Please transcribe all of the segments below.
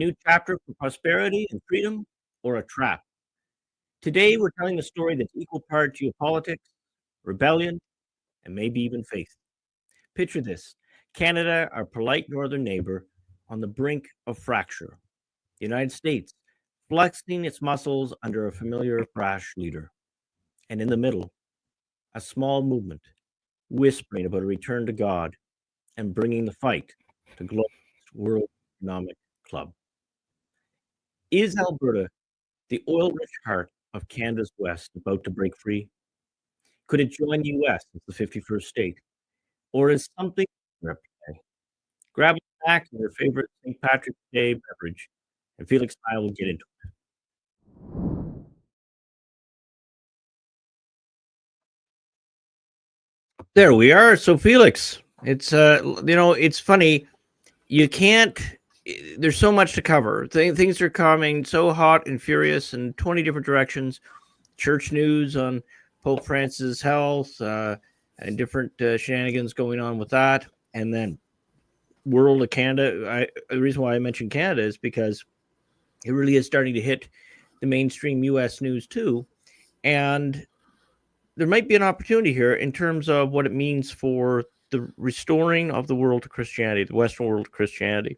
new chapter for prosperity and freedom, or a trap? Today, we're telling a story that's equal part geopolitics, rebellion, and maybe even faith. Picture this: Canada, our polite northern neighbor, on the brink of fracture. The United States, flexing its muscles under a familiar brash leader. And in the middle, a small movement, whispering about a return to God and bringing the fight to global World Economic Club. Is Alberta, the oil-rich heart of Canada's West, about to break free? Could it join the U.S. as the 51st state? Or is something more at play? Grab a snack and your favorite St. Patrick's Day beverage, and Felix and I will get into it. There we are. So Felix, it's it's funny. You can't. There's so much to cover. Things are coming so hot and furious in 20 different directions. Church news on Pope Francis' health and different shenanigans going on with that, and then world of Canada. The reason why I mentioned Canada is because it really is starting to hit the mainstream U.S. news too, and there might be an opportunity here in terms of what it means for the restoring of the world to Christianity, the Western world to Christianity.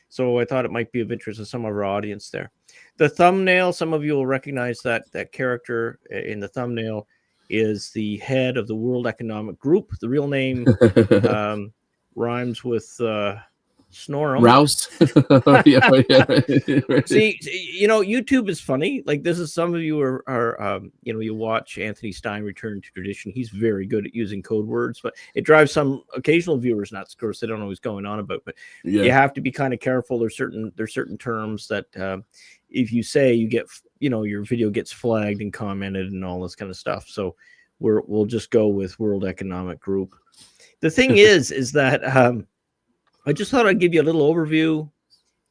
So I thought it might be of interest to some of our audience there. The thumbnail, some of you will recognize that character in the thumbnail is the head of the World Economic Group. The real name rhymes with Snorum. Rouse. See, YouTube is funny. Like, this is, some of you are you watch Anthony Stein Return to Tradition. He's very good at using code words, but it drives some occasional viewers nuts. Of course, they don't know what's going on about, but you have to be kind of careful. There's certain terms that if you say, you get, your video gets flagged and commented and all this kind of stuff. So we'll just go with World Economic Group. The thing is that I just thought I'd give you a little overview,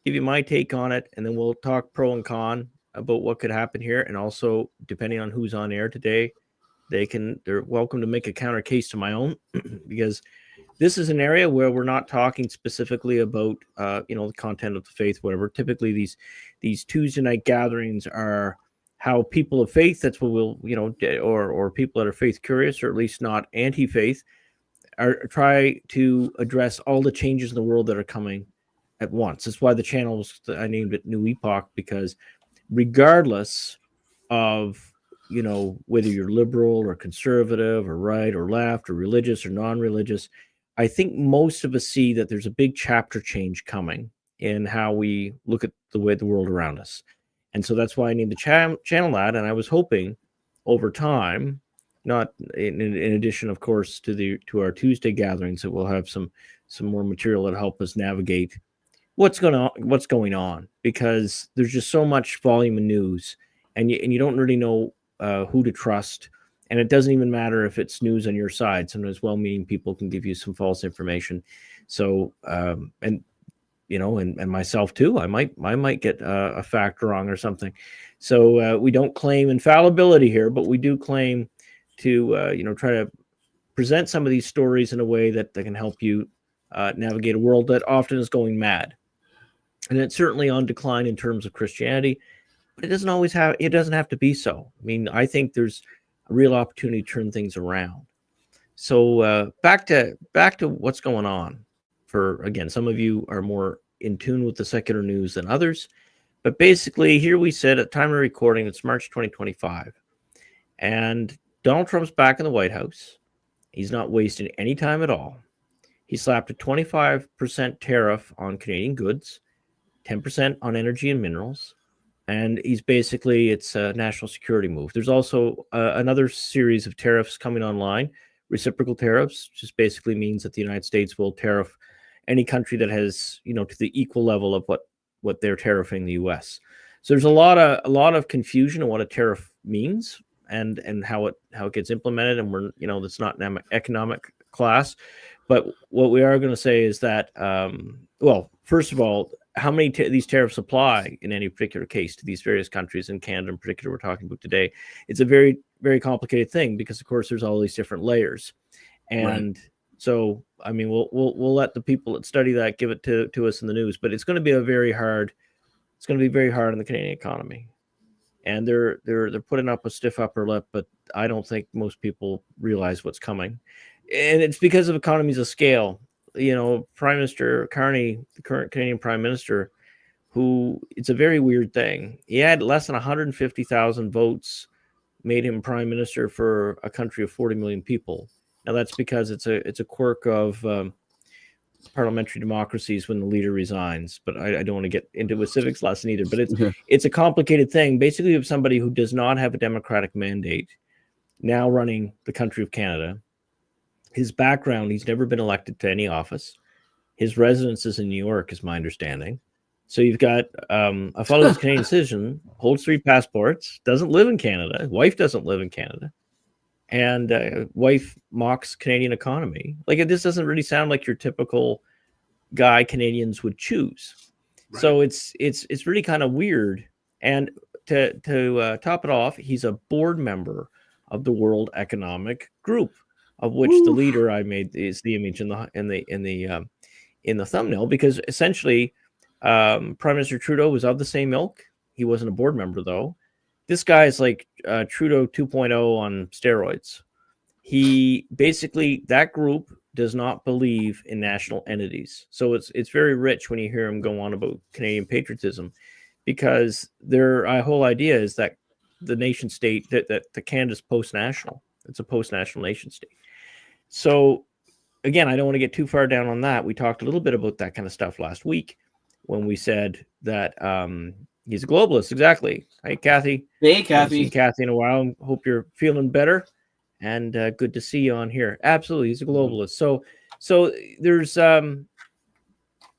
give you my take on it, and then we'll talk pro and con about what could happen here. And also, depending on who's on air today, they're welcome to make a counter case to my own, because this is an area where we're not talking specifically about the content of the faith, whatever. Typically, these Tuesday night gatherings are how people of faith, that's what we'll, or people that are faith curious, or at least not anti-faith, try to address all the changes in the world that are coming at once. That's why the channel I named it New Epoch, because regardless of whether you're liberal or conservative or right or left or religious or non-religious, I think most of us see that there's a big chapter change coming in how we look at the world around us. And so that's why I named the channel that. And I was hoping over time, not in addition, of course, to our Tuesday gatherings, that we'll have some more material that help us navigate what's going on, because there's just so much volume of news, and you don't really know who to trust, and it doesn't even matter if it's news on your side. Sometimes well-meaning people can give you some false information. So and myself too, I might get a fact wrong or something. So we don't claim infallibility here, but we do claim to try to present some of these stories in a way that can help you navigate a world that often is going mad, and it's certainly on decline in terms of Christianity, but it doesn't have to be so. I mean, I think there's a real opportunity to turn things around. So back to what's going on. For, again, some of you are more in tune with the secular news than others, but basically here we sit at time of recording. It's March 2025, and Donald Trump's back in the White House. He's not wasting any time at all. He slapped a 25% tariff on Canadian goods, 10% on energy and minerals, and it's a national security move. There's also another series of tariffs coming online, reciprocal tariffs, just basically means that the United States will tariff any country that has, to the equal level of what they're tariffing the U.S. So there's a lot of confusion on what a tariff means and how it gets implemented, and we're that's not an economic class. But what we are going to say is that, well, first of all, how many these tariffs apply in any particular case to these various countries, in Canada in particular we're talking about today. It's a very, very complicated thing, because of course there's all these different layers, and so I mean we'll let the people that study that give it to us in the news, but it's going to be a very hard it's going to be very hard on the Canadian economy. And they're putting up a stiff upper lip, but I don't think most people realize what's coming. And it's because of economies of scale. You know, Prime Minister Carney, the current Canadian Prime Minister, who, it's a very weird thing. He had less than 150,000 votes, made him Prime Minister for a country of 40 million people. Now that's because it's a quirk of parliamentary democracies when the leader resigns, but I don't want to get into a civics lesson either. But it's a complicated thing. Basically, you have somebody who does not have a democratic mandate now running the country of Canada. His background, he's never been elected to any office. His residence is in New York, is my understanding. So you've got a fellow who's Canadian citizen, holds 3 passports, doesn't live in Canada. Wife doesn't live in Canada. And wife mocks Canadian economy. Like, this doesn't really sound like your typical guy Canadians would choose. Right. So it's really kind of weird. And to top it off, he's a board member of the World Economic Group, of which the leader I made is the image in the thumbnail, because essentially Prime Minister Trudeau was of the same ilk. He wasn't a board member though. This guy is like Trudeau 2.0 on steroids. He basically, that group does not believe in national entities. So it's very rich when you hear him go on about Canadian patriotism, because their whole idea is that the nation state, that the Canada's post-national. It's a post-national nation state. So again, I don't want to get too far down on that. We talked a little bit about that kind of stuff last week when we said that he's a globalist. Exactly. Hey, Kathy. Hey, Kathy. I haven't seen Kathy in a while. Hope you're feeling better, and good to see you on here. Absolutely, he's a globalist. So there's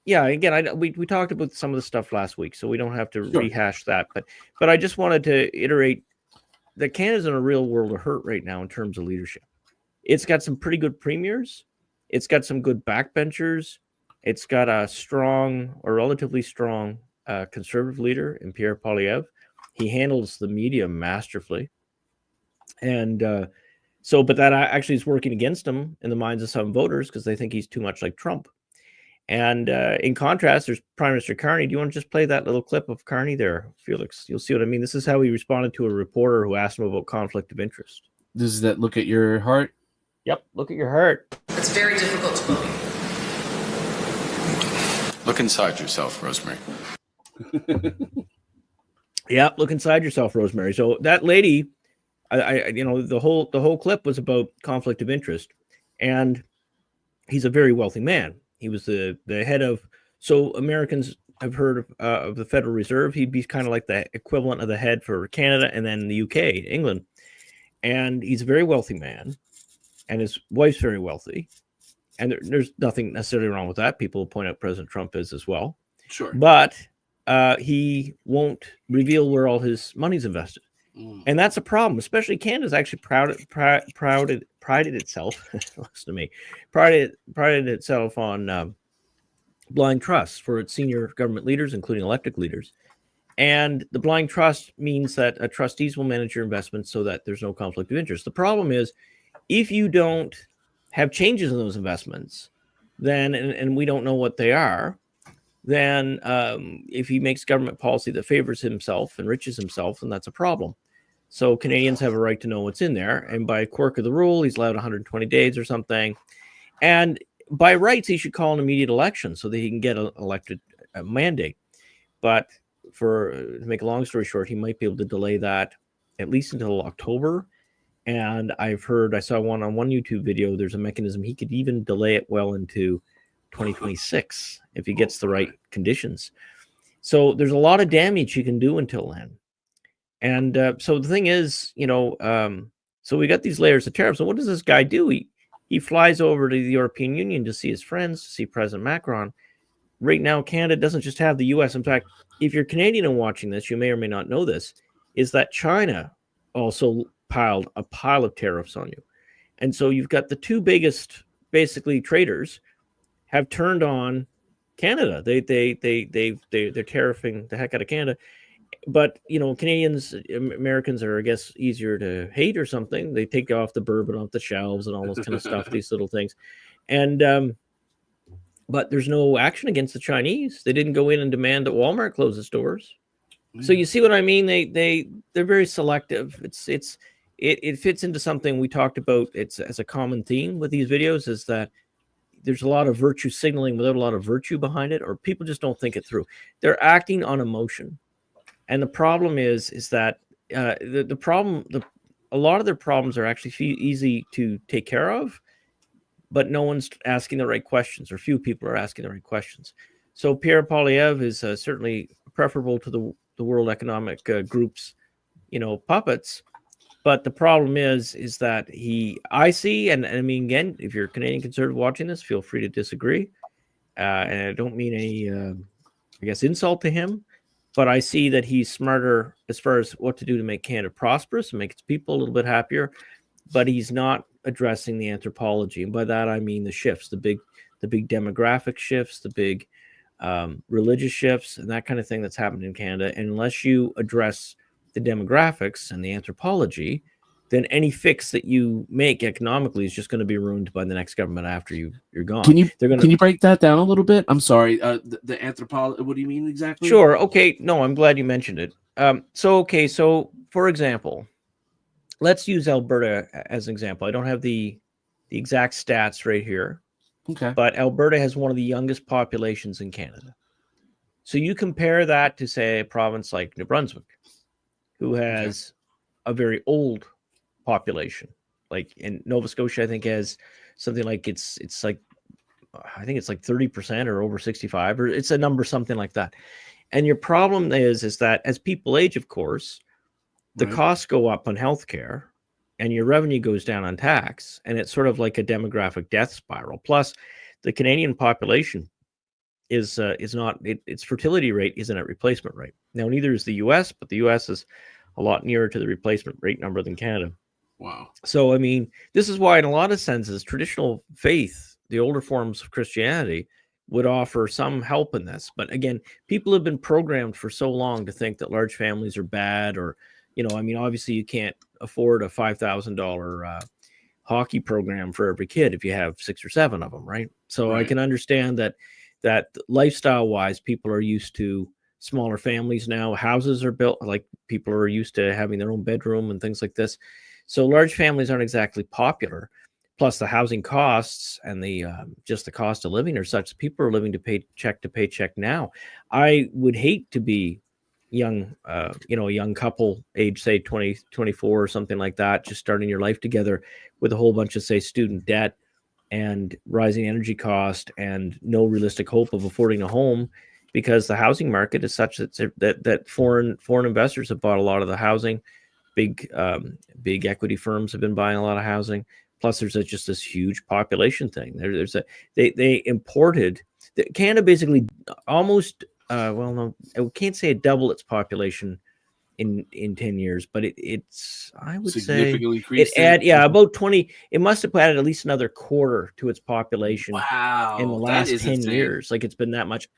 yeah. Again, we talked about some of the stuff last week, so we don't have to rehash that. But I just wanted to iterate that Canada's in a real world of hurt right now in terms of leadership. It's got some pretty good premiers. It's got some good backbenchers. It's got a strong, or relatively strong, conservative leader in Pierre Poilievre. He handles the media masterfully. And but that actually is working against him in the minds of some voters, because they think he's too much like Trump. And in contrast, there's Prime Minister Carney. Do you want to just play that little clip of Carney there, Felix? You'll see what I mean. This is how he responded to a reporter who asked him about conflict of interest. This is that look at your heart? Yep, look at your heart. It's very difficult to believe. Look inside yourself, Rosemary. Yeah, look inside yourself, Rosemary. So that lady, the whole clip was about conflict of interest, and he's a very wealthy man. He was the head of. So Americans have heard of the Federal Reserve. He'd be kind of like the equivalent of the head for Canada, and then the UK, England. And he's a very wealthy man, and his wife's very wealthy. And there's nothing necessarily wrong with that. People point out President Trump is as well. Sure. But he won't reveal where all his money's invested. And that's a problem, especially Canada's actually prided itself, listen to me, prided itself on blind trust for its senior government leaders, including elected leaders. And the blind trust means that trustees will manage your investments so that there's no conflict of interest. The problem is, if you don't have changes in those investments, then, and we don't know what they are, then if he makes government policy that favors himself, enriches himself, then that's a problem. So Canadians have a right to know what's in there. And by quirk of the rule, he's allowed 120 days or something. And by rights, he should call an immediate election so that he can get an elected mandate. But to make a long story short, he might be able to delay that at least until October. And I saw on one YouTube video, there's a mechanism he could even delay it well into 2026 if he gets the right conditions. So there's a lot of damage he can do until then. And so the thing is, so we got these layers of tariffs. And what does this guy do? He flies over to the European Union to see his friends, to see President Macron. Right now, Canada doesn't just have the U.S. In fact, if you're Canadian and watching this, you may or may not know this, is that China also piled a pile of tariffs on you. And so you've got the two biggest, basically, traders have turned on Canada. They're tariffing the heck out of Canada. But, Canadians, Americans are, I guess, easier to hate or something. They take off the bourbon off the shelves and all those kind of stuff, these little things. And but there's no action against the Chinese. They didn't go in and demand that Walmart close its doors. So you see what I mean? They're very selective. It fits into something we talked about. It's as a common theme with these videos is that there's a lot of virtue signaling without a lot of virtue behind it, or people just don't think it through. They're acting on emotion, and the problem is that a lot of their problems are actually easy to take care of, but no one's asking the right questions, or few people are asking the right questions. So Pierre Poilievre is certainly preferable to the World Economic Group's, puppets. But the problem is that I see, and I mean, again, if you're a Canadian Conservative watching this, feel free to disagree. And I don't mean any, I guess, insult to him, but I see that he's smarter as far as what to do to make Canada prosperous and make its people a little bit happier. But he's not addressing the anthropology, and by that I mean the shifts, the big demographic shifts, the big religious shifts, and that kind of thing that's happened in Canada. And unless you address the demographics and the anthropology, then any fix that you make economically is just going to be ruined by the next government after you're gone. Can you break that down a little bit? I'm sorry. The anthropology. What do you mean exactly? Sure. Okay. No, I'm glad you mentioned it. So for example, let's use Alberta as an example. I don't have the exact stats right here. Okay. But Alberta has one of the youngest populations in Canada. So you compare that to, say, a province like New Brunswick, who has a very old population. Like in Nova Scotia, I think has something like it's like, I think it's like 30% or over 65, or it's a number something like that. And your problem is that as people age, of course, the costs go up on healthcare, and your revenue goes down on tax, and it's sort of like a demographic death spiral. Plus, the Canadian population is not, its fertility rate isn't at replacement rate. Now, neither is the U.S., but the U.S. is a lot nearer to the replacement rate number than Canada. Wow. So, I mean, this is why, in a lot of senses, traditional faith, the older forms of Christianity, would offer some help in this. But again, people have been programmed for so long to think that large families are bad, or, I mean, obviously you can't afford a $5,000 hockey program for every kid if you have 6 or 7 of them, right? So I can understand that lifestyle wise, people are used to smaller families now. Houses are built, like people are used to having their own bedroom and things like this. So large families aren't exactly popular. Plus the housing costs and the just the cost of living are such that people are living to paycheck now. I would hate to be young, a young couple age, say 20, 24 or something like that, just starting your life together with a whole bunch of, say, student debt and rising energy cost and no realistic hope of affording a home, because the housing market is such that foreign investors have bought a lot of the housing. Big equity firms have been buying a lot of housing. Plus, there's just this huge population thing. They imported Canada basically almost. No, I can't say it doubled its population in 10 years, but it's I would say about 20. It must have added at least another quarter to its population. Wow, in the last 10 insane. years. Like, it's been that much.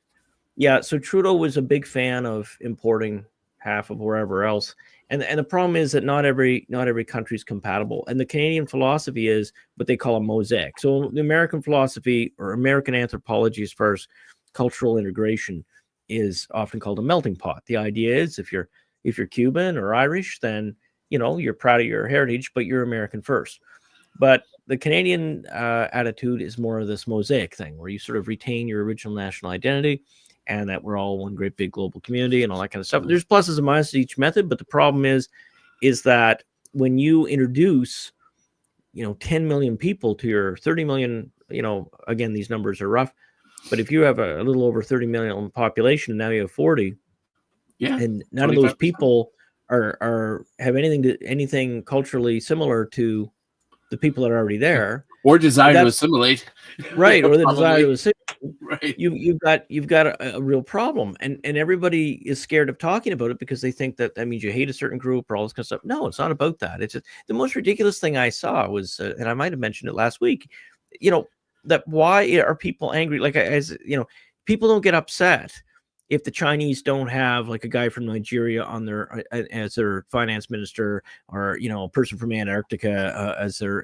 Yeah, so Trudeau was a big fan of importing half of wherever else. And the problem is that not every country is compatible. And the Canadian philosophy is what they call a mosaic. So the American philosophy, or American anthropology, as far as cultural integration, is often called a melting pot. The idea is if you're Cuban or Irish, then you're proud of your heritage, but you're American first. But the Canadian attitude is more of this mosaic thing, where you sort of retain your original national identity, and that we're all one great big global community and all that kind of stuff. There's pluses and minuses to each method, but the problem is that when you introduce, 10 million people to your 30 million, again, these numbers are rough, but if you have a little over 30 million population and now you have 40, and none 25%. Of those people have anything culturally similar to the people that are already there, or desire to assimilate, right? Or the desire to assimilate. Right. You've got a real problem, and everybody is scared of talking about it because they think that means you hate a certain group or all this kind of stuff. No, it's not about that. It's just the most ridiculous thing I saw was, and I might have mentioned it last week, that why are people angry? Like, people don't get upset if the Chinese don't have like a guy from Nigeria on their as their finance minister, or a person from Antarctica as their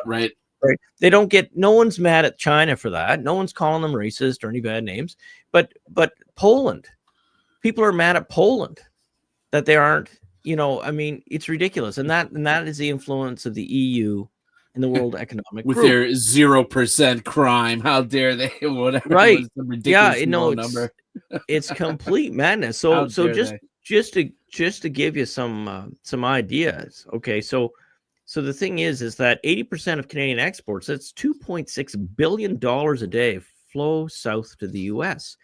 right. Right. They don't get. No one's mad at China for that. No one's calling them racist or any bad names. But Poland, people are mad at Poland that they aren't. I mean, it's ridiculous, and that is the influence of the EU and the World Economic with Group. their 0% crime. How dare they? Whatever. Right. Was the ridiculous it's number. it's complete madness. How So dare just to give you some ideas. Okay, so the thing is that 80% of Canadian exports, that's $2.6 billion a day, flow south to the US.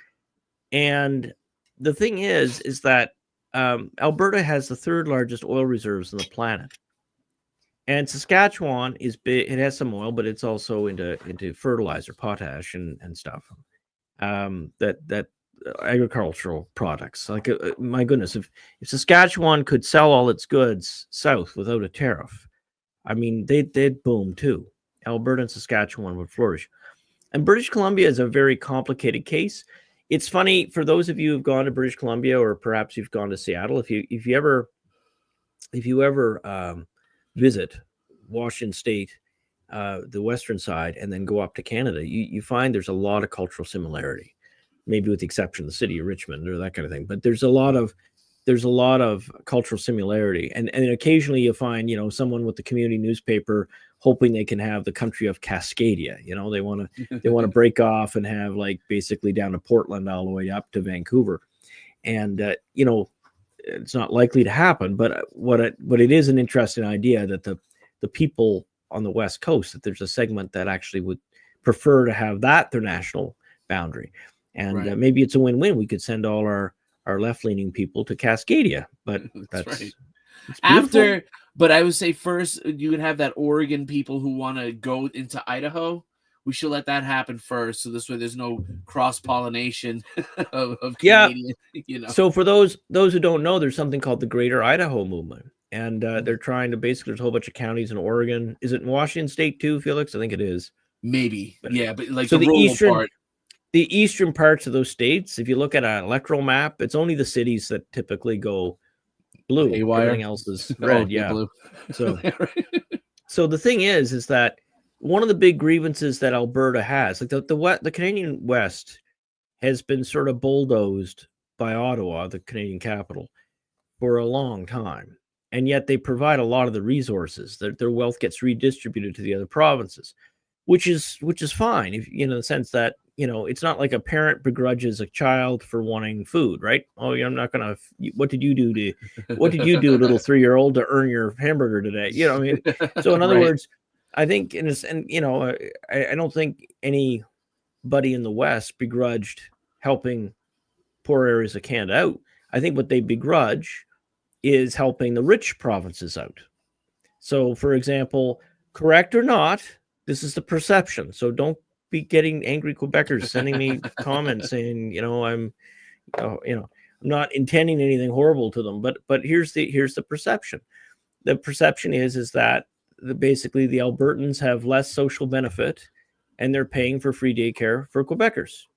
And the thing is that Alberta has the third largest oil reserves on the planet. And Saskatchewan is big. It has some oil, but it's also into fertilizer, potash, and stuff. That agricultural products. Like my goodness, if Saskatchewan could sell all its goods south without a tariff, I mean they'd boom too. Alberta and Saskatchewan would flourish. And British Columbia is a very complicated case. It's funny for those of you who've gone to British Columbia, or perhaps you've gone to Seattle. If you ever visit Washington State, the western side, and then go up to Canada, you find there's a lot of cultural similarity, maybe with the exception of the city of Richmond or that kind of thing. But there's a lot of cultural similarity, and occasionally you find someone with the community newspaper hoping they can have the country of Cascadia. They want to break off and have like basically down to Portland all the way up to Vancouver, and it's not likely to happen. But what it is an interesting idea that the people on the West Coast, that there's a segment that actually would prefer to have that their national boundary, and Right. Maybe it's a win-win. We could send all our left-leaning people to Cascadia, but that's right. it's beautiful. After, but I would say first you would have that Oregon people who want to go into Idaho. We should let that happen first, so this way there's no cross-pollination of Canadian. So for those who don't know, there's something called the Greater Idaho Movement, and they're trying to basically, there's a whole bunch of counties in Oregon. Is it in Washington State too, Felix? I think it is. Maybe, yeah, but like so the the rural part. The eastern parts of those states, if you look at an electoral map, it's only the cities that typically go blue. Haywire. Everything else is red. Blue. So the thing is that one of the big grievances that Alberta has, like the Canadian West, has been sort of bulldozed by Ottawa, the Canadian capital, for a long time, and yet they provide a lot of the resources. Their wealth gets redistributed to the other provinces, which is fine, if in the sense that it's not like a parent begrudges a child for wanting food, right? Oh, I'm not gonna. What did you do, little 3-year-old, to earn your hamburger today? What I mean. So in other words, I think I don't think anybody in the West begrudged helping poor areas of Canada out. I think what they begrudge is helping the rich provinces out. So, for example, correct or not, this is the perception. So don't be getting angry Quebecers sending me comments saying, I'm not intending anything horrible to them, but here's the perception. The perception is that basically the Albertans have less social benefit and they're paying for free daycare for Quebecers.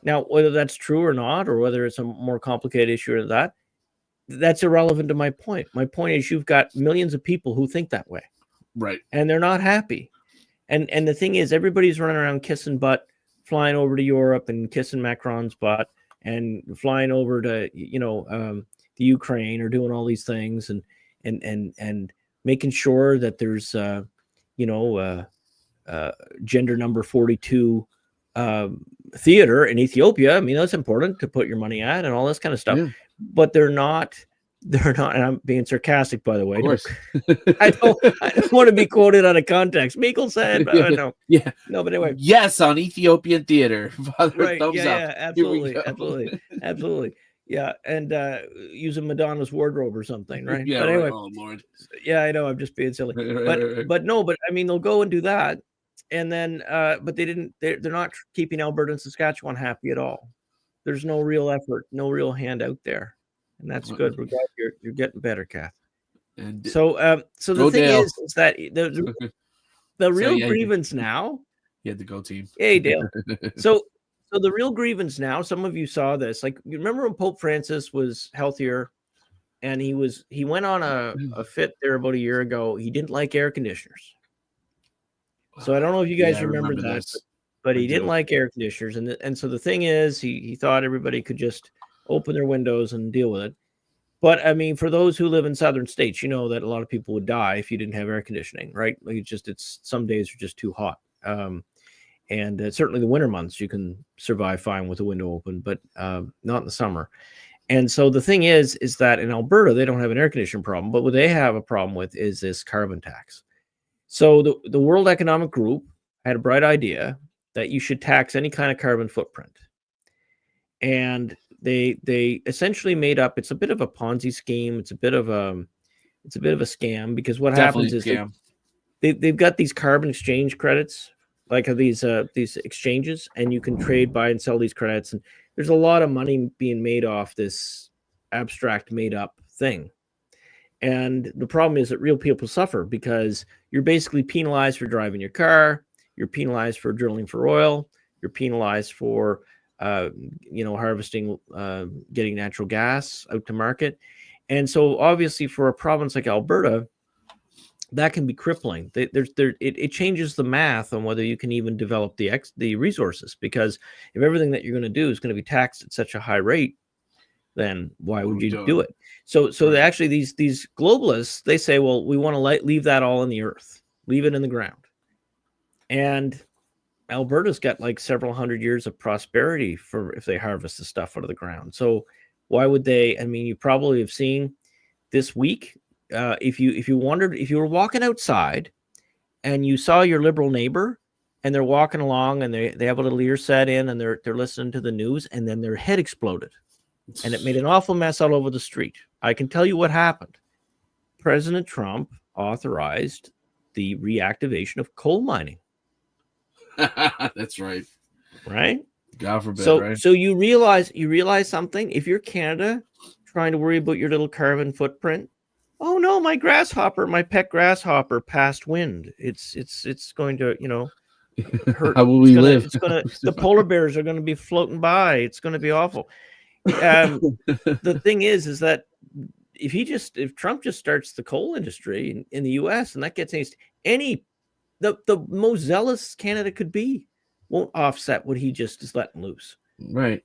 Now, whether that's true or not, or whether it's a more complicated issue than that's irrelevant to my point. My point is you've got millions of people who think that way. Right. And they're not happy. And the thing is, everybody's running around kissing butt, flying over to Europe and kissing Macron's butt, and flying over to the Ukraine, or doing all these things, and making sure that there's gender number 42 theater in Ethiopia. I mean, that's important to put your money at, and all this kind of stuff. Yeah. But they're not, and I'm being sarcastic, by the way. I don't want to be quoted out of context. Meikle said, no. Yeah. No, but anyway. Yes, on Ethiopian theater. Right. Thumbs up. Yeah, absolutely. Yeah, and using Madonna's wardrobe or something, right? Yeah, but anyway, right. Oh Lord. Yeah, I know, I'm just being silly. But I mean, they'll go and do that, and then but they're not keeping Alberta and Saskatchewan happy at all. There's no real effort, no real hand out there, and that's good. We're glad you're getting better, Kath. And so the thing is that the real grievance now. You had the go team. Hey, Dale. So the real grievance now, some of you saw this. Like, you remember when Pope Francis was healthier, and he went on a fit there about a year ago. He didn't like air conditioners. So I don't know if you guys Yeah, I remember remember that, this. but I he didn't do. like air conditioners, and so the thing is, he thought everybody could just open their windows and deal with it. But I mean, for those who live in southern states, you know that a lot of people would die if you didn't have air conditioning, right? Like it's some days are just too hot. And certainly the winter months you can survive fine with the window open, but not in the summer. And so the thing is that in Alberta they don't have an air conditioning problem, but what they have a problem with is this carbon tax. So the World Economic Group had a bright idea that you should tax any kind of carbon footprint, and they essentially made up. It's a bit of a Ponzi scheme. It's a bit of a scam, because what happens Definitely is scam. they've got these carbon exchange credits, like these exchanges, and you can trade, buy and sell these credits, and there's a lot of money being made off this abstract made up thing. And the problem is that real people suffer, because you're basically penalized for driving your car, you're penalized for drilling for oil, you're penalized for harvesting, getting natural gas out to market. And so obviously for a province like Alberta, that can be crippling. It changes the math on whether you can even develop the resources, because if everything that you're going to do is going to be taxed at such a high rate, then why would you do it? So Right. actually these globalists, they say, well, we want to leave that all in the earth, leave it in the ground. And Alberta's got like several hundred years of prosperity for if they harvest the stuff out of the ground. So why would they? I mean, you probably have seen this week, if you were walking outside and you saw your liberal neighbor and they're walking along and they have a little ear set in and they're listening to the news, and then their head exploded and it made an awful mess all over the street. I can tell you what happened. President Trump authorized the reactivation of coal mining. That's right. Right? God forbid, So right? so you realize something. If you're Canada trying to worry about your little carbon footprint, oh no, my pet grasshopper passed wind. It's going to, hurt. How will we live? The polar bears are going to be floating by. It's going to be awful. The thing is that if Trump just starts the coal industry in the U.S. and that gets the most zealous Canada could be won't offset what he just is letting loose. Right.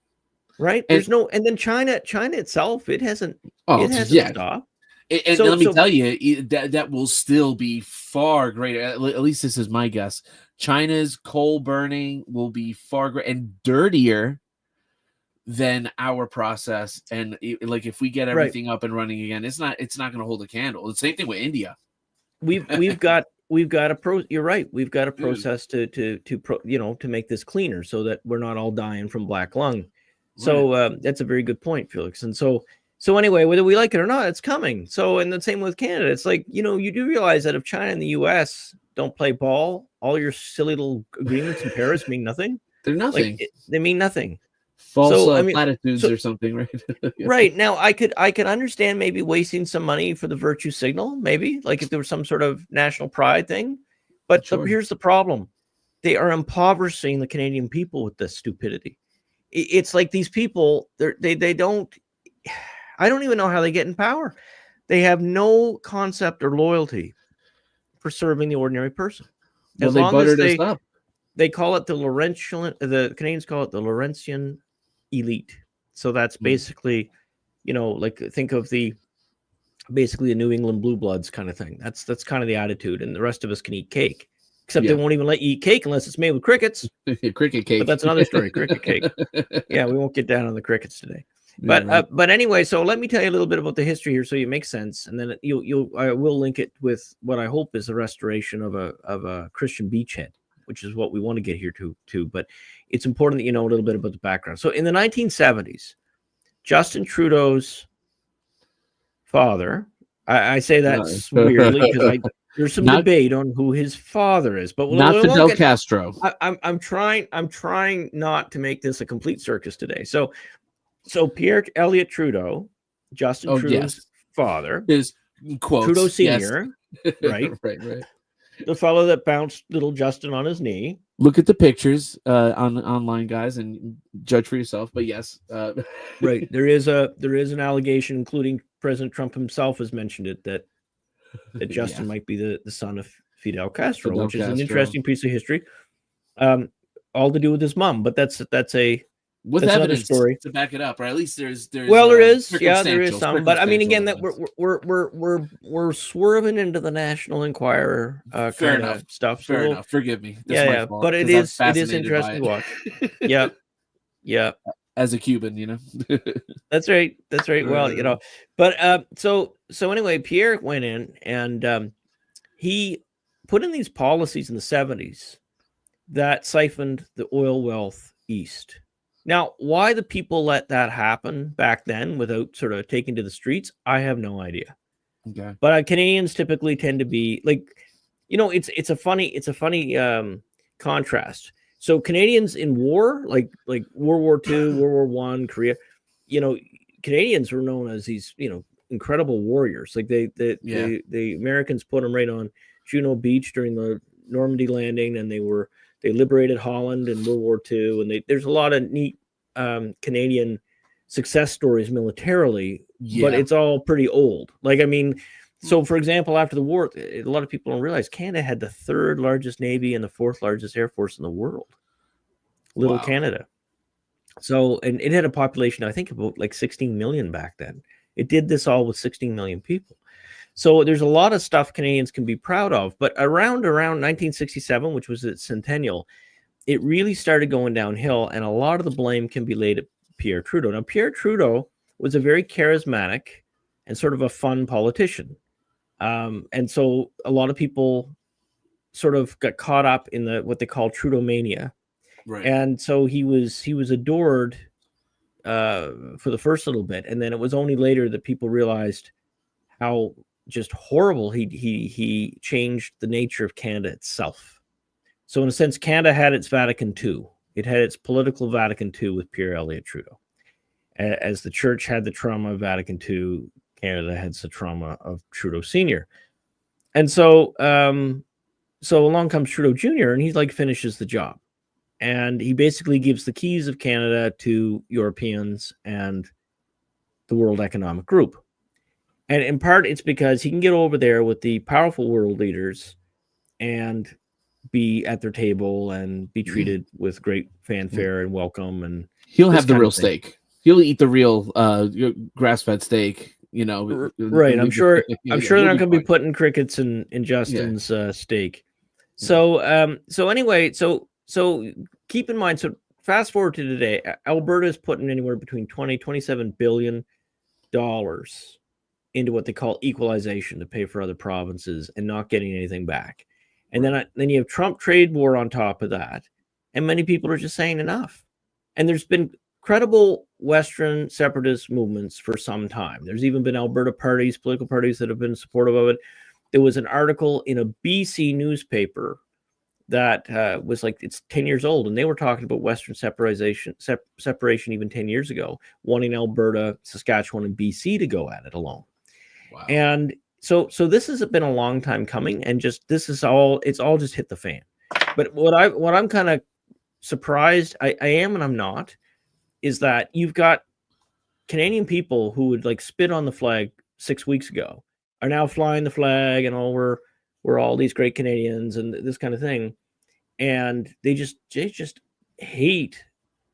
There's and then China itself, it hasn't stopped. And let me tell you, that will still be far greater. At least this is my guess. China's coal burning will be far greater and dirtier than our process. And like if we get everything up and running again, it's not going to hold a candle. The same thing with India. We've got you're right. We've got a process to make this cleaner so that we're not all dying from black lung. So that's a very good point, Felix. And so anyway, whether we like it or not, it's coming. So, and the same with Canada. It's like, you do realize that if China and the US don't play ball, all your silly little agreements in Paris mean nothing. They're nothing. They mean nothing. False platitudes or something, right? Right. Now, I could understand maybe wasting some money for the virtue signal, maybe, like if there was some sort of national pride thing. But here's the problem. They are impoverishing the Canadian people with this stupidity. It's like these people, they don't, I don't even know how they get in power. They have no concept or loyalty for serving the ordinary person. Well, they buttered us up. They call it the Canadians call it the Laurentian elite. So that's basically, like think of basically the New England Blue Bloods kind of thing. That's kind of the attitude. And the rest of us can eat cake, except they won't even let you eat cake unless it's made with crickets. Cricket cake. But that's another story. Cricket cake. Yeah, we won't get down on the crickets today. But anyway, so let me tell you a little bit about the history here, so you make sense, and then I will link it with what I hope is the restoration of a Christian beachhead, which is what we want to get here too. But it's important that you know a little bit about the background. So in the 1970s, Justin Trudeau's father, I say that weirdly because there's some debate on who his father is, but not Fidel Castro. I'm trying not to make this a complete circus today. So Pierre Elliott Trudeau, Justin Trudeau's father, is quotes, Trudeau Senior, right? right. The fellow that bounced little Justin on his knee. Look at the pictures online, guys, and judge for yourself. But yes, right. There is an allegation, including President Trump himself has mentioned it, that Justin might be the son of Fidel Castro, Fidel which is an Castro. interesting piece of history. All to do with his mom, but that's with that's evidence another story. to back it up, or at least there's Well, there is, yeah, there is circumstantial some, but I mean, again, that evidence. we're swerving into the National Enquirer Fair kind enough. of stuff. So Fair enough. Forgive me. That's yeah, my yeah, fault, but it 'cause I'm is fascinated by interesting to watch. it. Yeah, yeah, As a Cuban, you know. that's right, that's right. Well, you know, but so anyway, Pierre went in and he put in these policies in the 70s that siphoned the oil wealth east. Now, why the people let that happen back then without sort of taking to the streets, I have no idea. Okay. But Canadians typically tend to be like, you know, it's a funny contrast. So Canadians in war, like World War II, World War One, Korea, you know, Canadians were known as these, you know, incredible warriors. Like the Americans put them right on Juno Beach during the Normandy landing, and they liberated Holland in World War II, and there's a lot of neat Canadian success stories militarily, but it's all pretty old. Like, I mean, so for example, after the war, a lot of people don't realize Canada had the 3rd largest Navy and the 4th largest Air Force in the world. Little Canada. So, and it had a population, I think, about like 16 million back then. It did this all with 16 million people. So there's a lot of stuff Canadians can be proud of, but around 1967, which was its centennial, it really started going downhill, and a lot of the blame can be laid at Pierre Trudeau. Now, Pierre Trudeau was a very charismatic and sort of a fun politician, and so a lot of people sort of got caught up in what they call Trudeau mania, right? And so he was adored for the first little bit, and then it was only later that people realized how just horrible he changed the nature of Canada itself. So in a sense, Canada had its Vatican II. It had its political Vatican II with Pierre Elliott Trudeau. As the church had the trauma of Vatican II, Canada had the trauma of Trudeau Sr. And so along comes Trudeau Jr., and he like finishes the job. And he basically gives the keys of Canada to Europeans and the World Economic Group. And in part, it's because he can get over there with the powerful world leaders and be at their table and be treated with great fanfare and welcome. And he'll have the real steak. He'll eat the real grass-fed steak. You know, right? I'm sure they're not going to be putting crickets in Justin's steak. So anyway, so keep in mind. So fast forward to today, Alberta is putting anywhere between $27 billion into what they call equalization to pay for other provinces and not getting anything back. And then you have Trump trade war on top of that. And many people are just saying enough. And there's been credible Western separatist movements for some time. There's even been Alberta parties, political parties that have been supportive of it. There was an article in a BC newspaper that was like, it's 10 years old, and they were talking about Western separation even 10 years ago, wanting Alberta, Saskatchewan, and BC to go at it alone. Wow. And so this has been a long time coming, and it's all just hit the fan. But what I'm kind of surprised, I am and I'm not, is that you've got Canadian people who would like spit on the flag 6 weeks ago are now flying the flag, and we're all these great Canadians and this kind of thing. And they just hate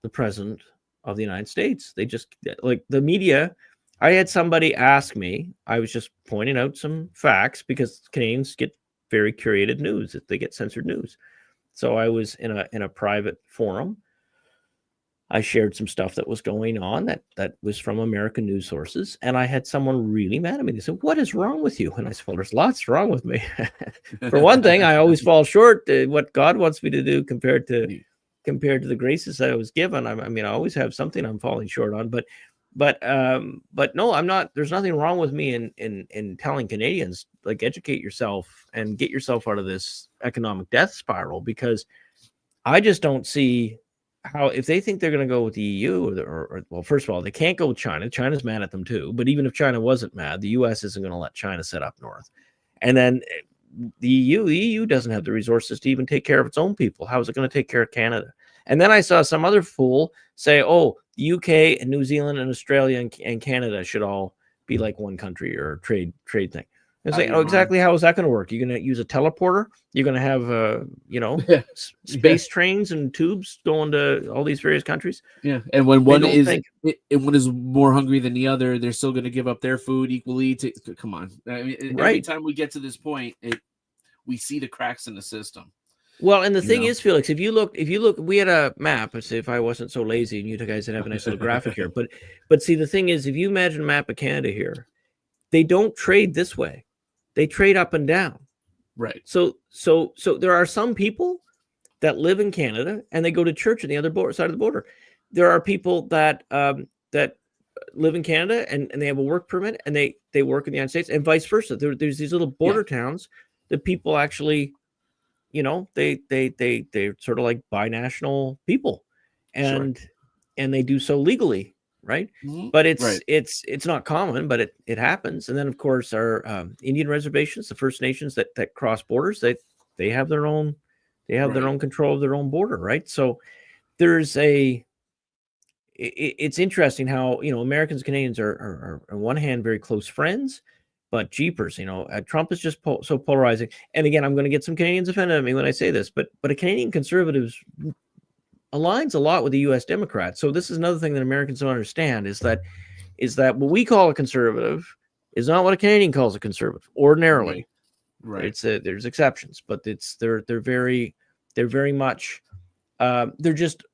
the president of the United States. They just, like, the media. I had somebody ask me, I was just pointing out some facts because Canadians get very curated news. They get censored news. So I was in a private forum. I shared some stuff that was going on that was from American news sources, and I had someone really mad at me. They said, "What is wrong with you?" And I said, "Well, there's lots wrong with me. For one thing, I always fall short to what God wants me to do compared to the graces I was given. I mean, I always have something I'm falling short on, but no, I'm not. There's nothing wrong with me in telling Canadians, like, educate yourself and get yourself out of this economic death spiral, because I just don't see how, if they think they're going to go with the EU, or well, first of all, they can't go with China. China's mad at them too. But even if China wasn't mad, the US isn't going to let China set up north. And then the EU doesn't have the resources to even take care of its own people. How is it going to take care of Canada? And then I saw some other fool say, "Oh, the UK and New Zealand and Australia and Canada should all be like one country, or trade thing." It's out of like, your oh, mind. exactly. How is that going to work? You're going to use a teleporter. You're going to have, Yeah. space trains and tubes going to all these various countries. Yeah, and when They one don't is think. and one is more hungry than the other, they're still going to give up their food equally. Come on, I mean, every Right. time we get to this point, we see the cracks in the system. Well, and the You thing know? is, Felix, if you look, we had a map. Let's say if I wasn't so lazy, and you guys would have a nice little graphic here. But see, the thing is, if you imagine a map of Canada here, they don't trade this way; they trade up and down. Right. So there are some people that live in Canada and they go to church on the other side of the border. There are people that that live in Canada and they have a work permit and they work in the United States, and vice versa. There's these little border towns that people actually, they're sort of like binational people, and they do so legally, right? Mm-hmm. But it's not common, but it happens. And then of course our Indian reservations, the First Nations that cross borders, they have their own their own control of their own border, right? So there's it's interesting how Americans and Canadians are on one hand very close friends, but jeepers, Trump is just so polarizing. And again, I'm going to get some Canadians offended at me when I say this, but a Canadian conservatives aligns a lot with the U.S. Democrats. So this is another thing that Americans don't understand is that what we call a conservative is not what a Canadian calls a conservative ordinarily. Right. There's exceptions, but they're very much they're just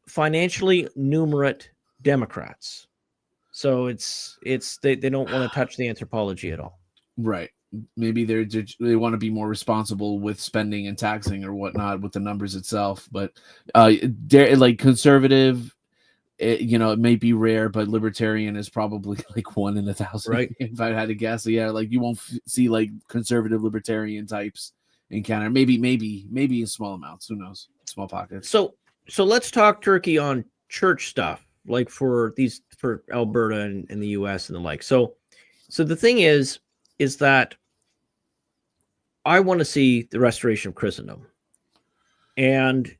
financially numerate Democrats. So they don't want to touch the anthropology at all. Right. Maybe they want to be more responsible with spending and taxing or whatnot with the numbers itself. But like conservative, it may be rare, but libertarian is probably like 1 in 1,000. Right. If I had to guess, yeah, like you won't see like conservative libertarian types in Canada. Maybe in small amounts. Who knows? Small pockets. So let's talk Turkey on church stuff, like for Alberta and the U.S. and the like. So the thing is that I want to see the restoration of Christendom, and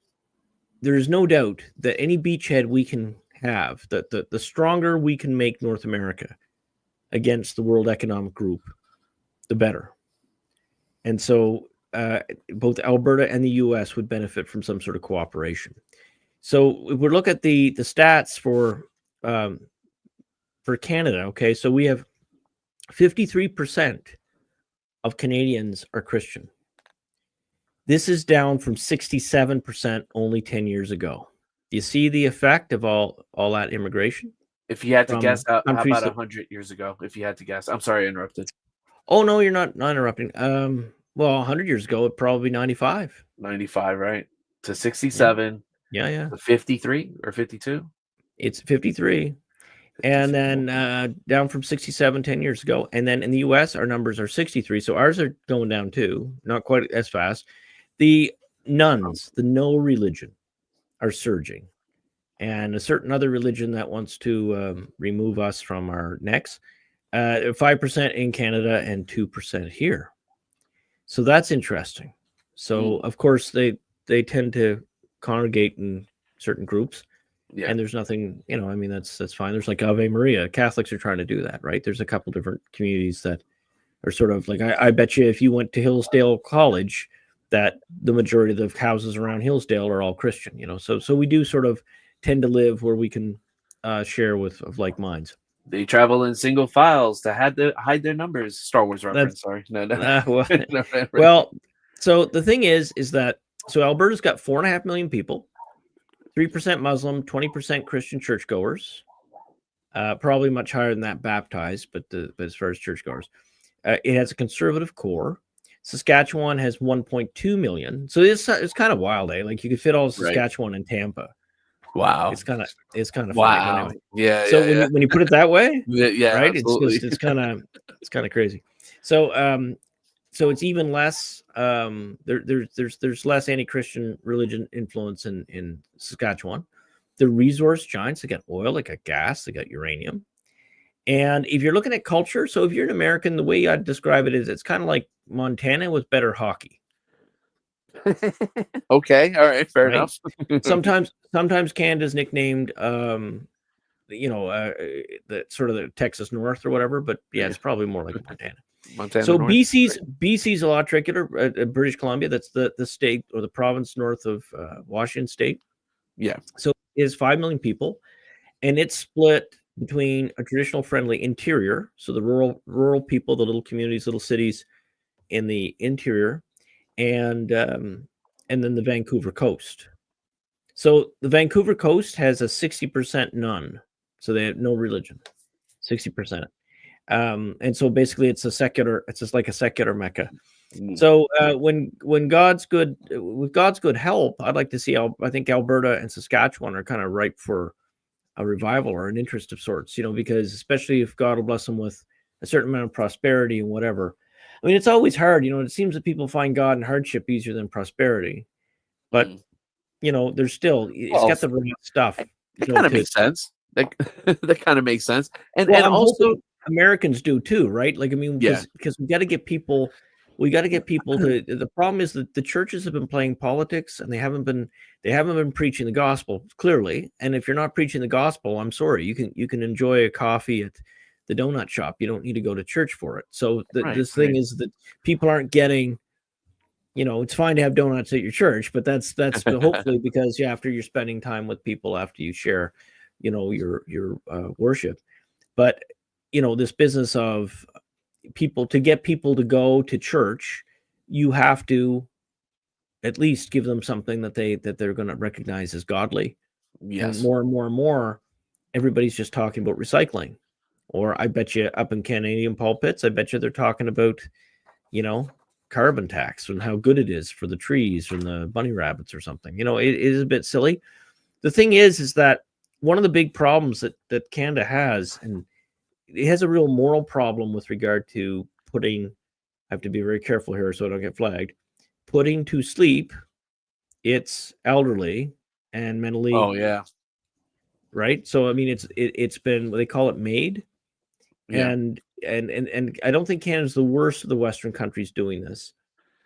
there's no doubt that any beachhead we can have, that the stronger we can make North America against the World Economic Group, the better. And so both Alberta and the U.S. would benefit from some sort of cooperation. So if we look at the stats for Canada, okay, so we have 53% of Canadians are Christian. This is down from 67% only 10 years ago. Do you see the effect of all that immigration? If you had to guess, how about 100 years ago? If you had to guess, I'm sorry I interrupted. Oh no, you're not interrupting. Well, 100 years ago, it'd probably be 95. 95, right? To 67. Yeah. To 53 or 52? It's 53. And then down from 67 10 years ago. And then in the U.S., our numbers are 63. So ours are going down too, not quite as fast. The nuns, the no religion, are surging. And a certain other religion that wants to remove us from our necks, 5% in Canada and 2% here. So that's interesting. So, of course, they tend to congregate in certain groups. Yeah. And there's nothing, I mean, that's fine. There's like Ave Maria. Catholics are trying to do that, right? There's a couple different communities that are sort of like, I bet you if you went to Hillsdale College, that the majority of the houses around Hillsdale are all Christian, So we do sort of tend to live where we can share of like minds. They travel in single files to hide their numbers. Star Wars reference. Sorry. No. Well, so the thing is that Alberta's got 4.5 million people, 3% Muslim, 20% Christian churchgoers, probably much higher than that baptized, but as far as churchgoers, it has a conservative core. Saskatchewan has 1.2 million, so it's kind of wild, eh? Like you could fit all of Saskatchewan in Tampa. Wow, it's kind of wow. Anyway. Yeah. So when you put it that way, yeah, right? Absolutely. It's kind of crazy. So so it's even less. There's less anti-Christian religion influence in Saskatchewan. The resource giants, they got oil, they got gas, they got uranium. And if you're looking at culture, so if you're an American, the way I'd describe it is it's kind of like Montana with better hockey. Okay, all right, fair enough. sometimes Canada's nicknamed the sort of the Texas North or whatever, but yeah, it's probably more like Montana. Montana So North. BC's a lot trickier. British Columbia, that's the state or the province north of Washington State. Yeah. So it is 5 million people, and it's split between a traditional friendly interior, so the rural people, the little communities, little cities in the interior, and then the Vancouver coast. So the Vancouver coast has a 60% none, so they have no religion, 60%. And so basically, it's just like a secular mecca. So when God's good, with God's good help, I'd like to see. I think Alberta and Saskatchewan are kind of ripe for a revival or an interest of sorts, because especially if God will bless them with a certain amount of prosperity and whatever. I mean, it's always hard, it seems that people find God in hardship easier than prosperity, but there's still, it's got the right stuff. It kind of makes sense. That kind of makes sense. And I'm also Americans do too, right? Like, I mean, because we got to get people to, the problem is that the churches have been playing politics and they haven't been preaching the gospel clearly. And if you're not preaching the gospel, I'm sorry, you can enjoy a coffee at the donut shop. You don't need to go to church for it. So this thing is that people aren't getting, it's fine to have donuts at your church, but that's hopefully because after you're spending time with people, after you share, your worship. But this business of to get people to go to church, you have to at least give them something that they're going to recognize as godly. Yes. And more, everybody's just talking about recycling. Or I bet you up in Canadian pulpits, I bet you they're talking about, carbon tax and how good it is for the trees and the bunny rabbits or something. It is a bit silly. The thing is that one of the big problems that Canada has, and it has a real moral problem with regard to putting, I have to be very careful here so I don't get flagged, putting to sleep its elderly and mentally. Oh yeah. Right. So I mean, it's been, they call it MAID. Yeah. And I don't think Canada's the worst of the Western countries doing this,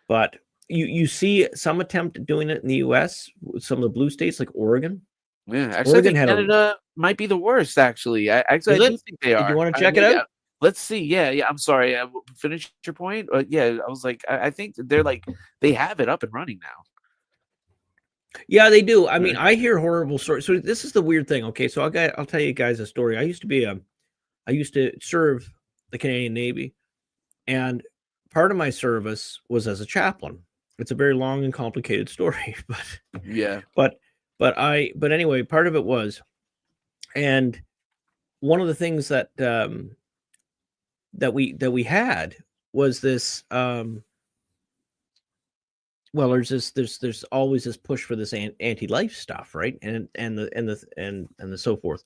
but you see some attempt at doing it in the US with some of the blue states like Oregon. Yeah, actually, Oregon I think Canada might be the worst. Actually, I do think they are. Do you want to check it out? Let's see. Yeah. I'm sorry. Finish your point. Yeah, I was like, I think they're like they have it up and running now. Yeah, they do. I mean, I hear horrible stories. So this is the weird thing. Okay, so I'll tell you guys a story. I used to serve the Canadian Navy, and part of my service was as a chaplain. It's a very long and complicated story, but yeah. But anyway, part of it was, and one of the things that we had was this. Well, there's always this push for this anti-life stuff, right? And the so forth.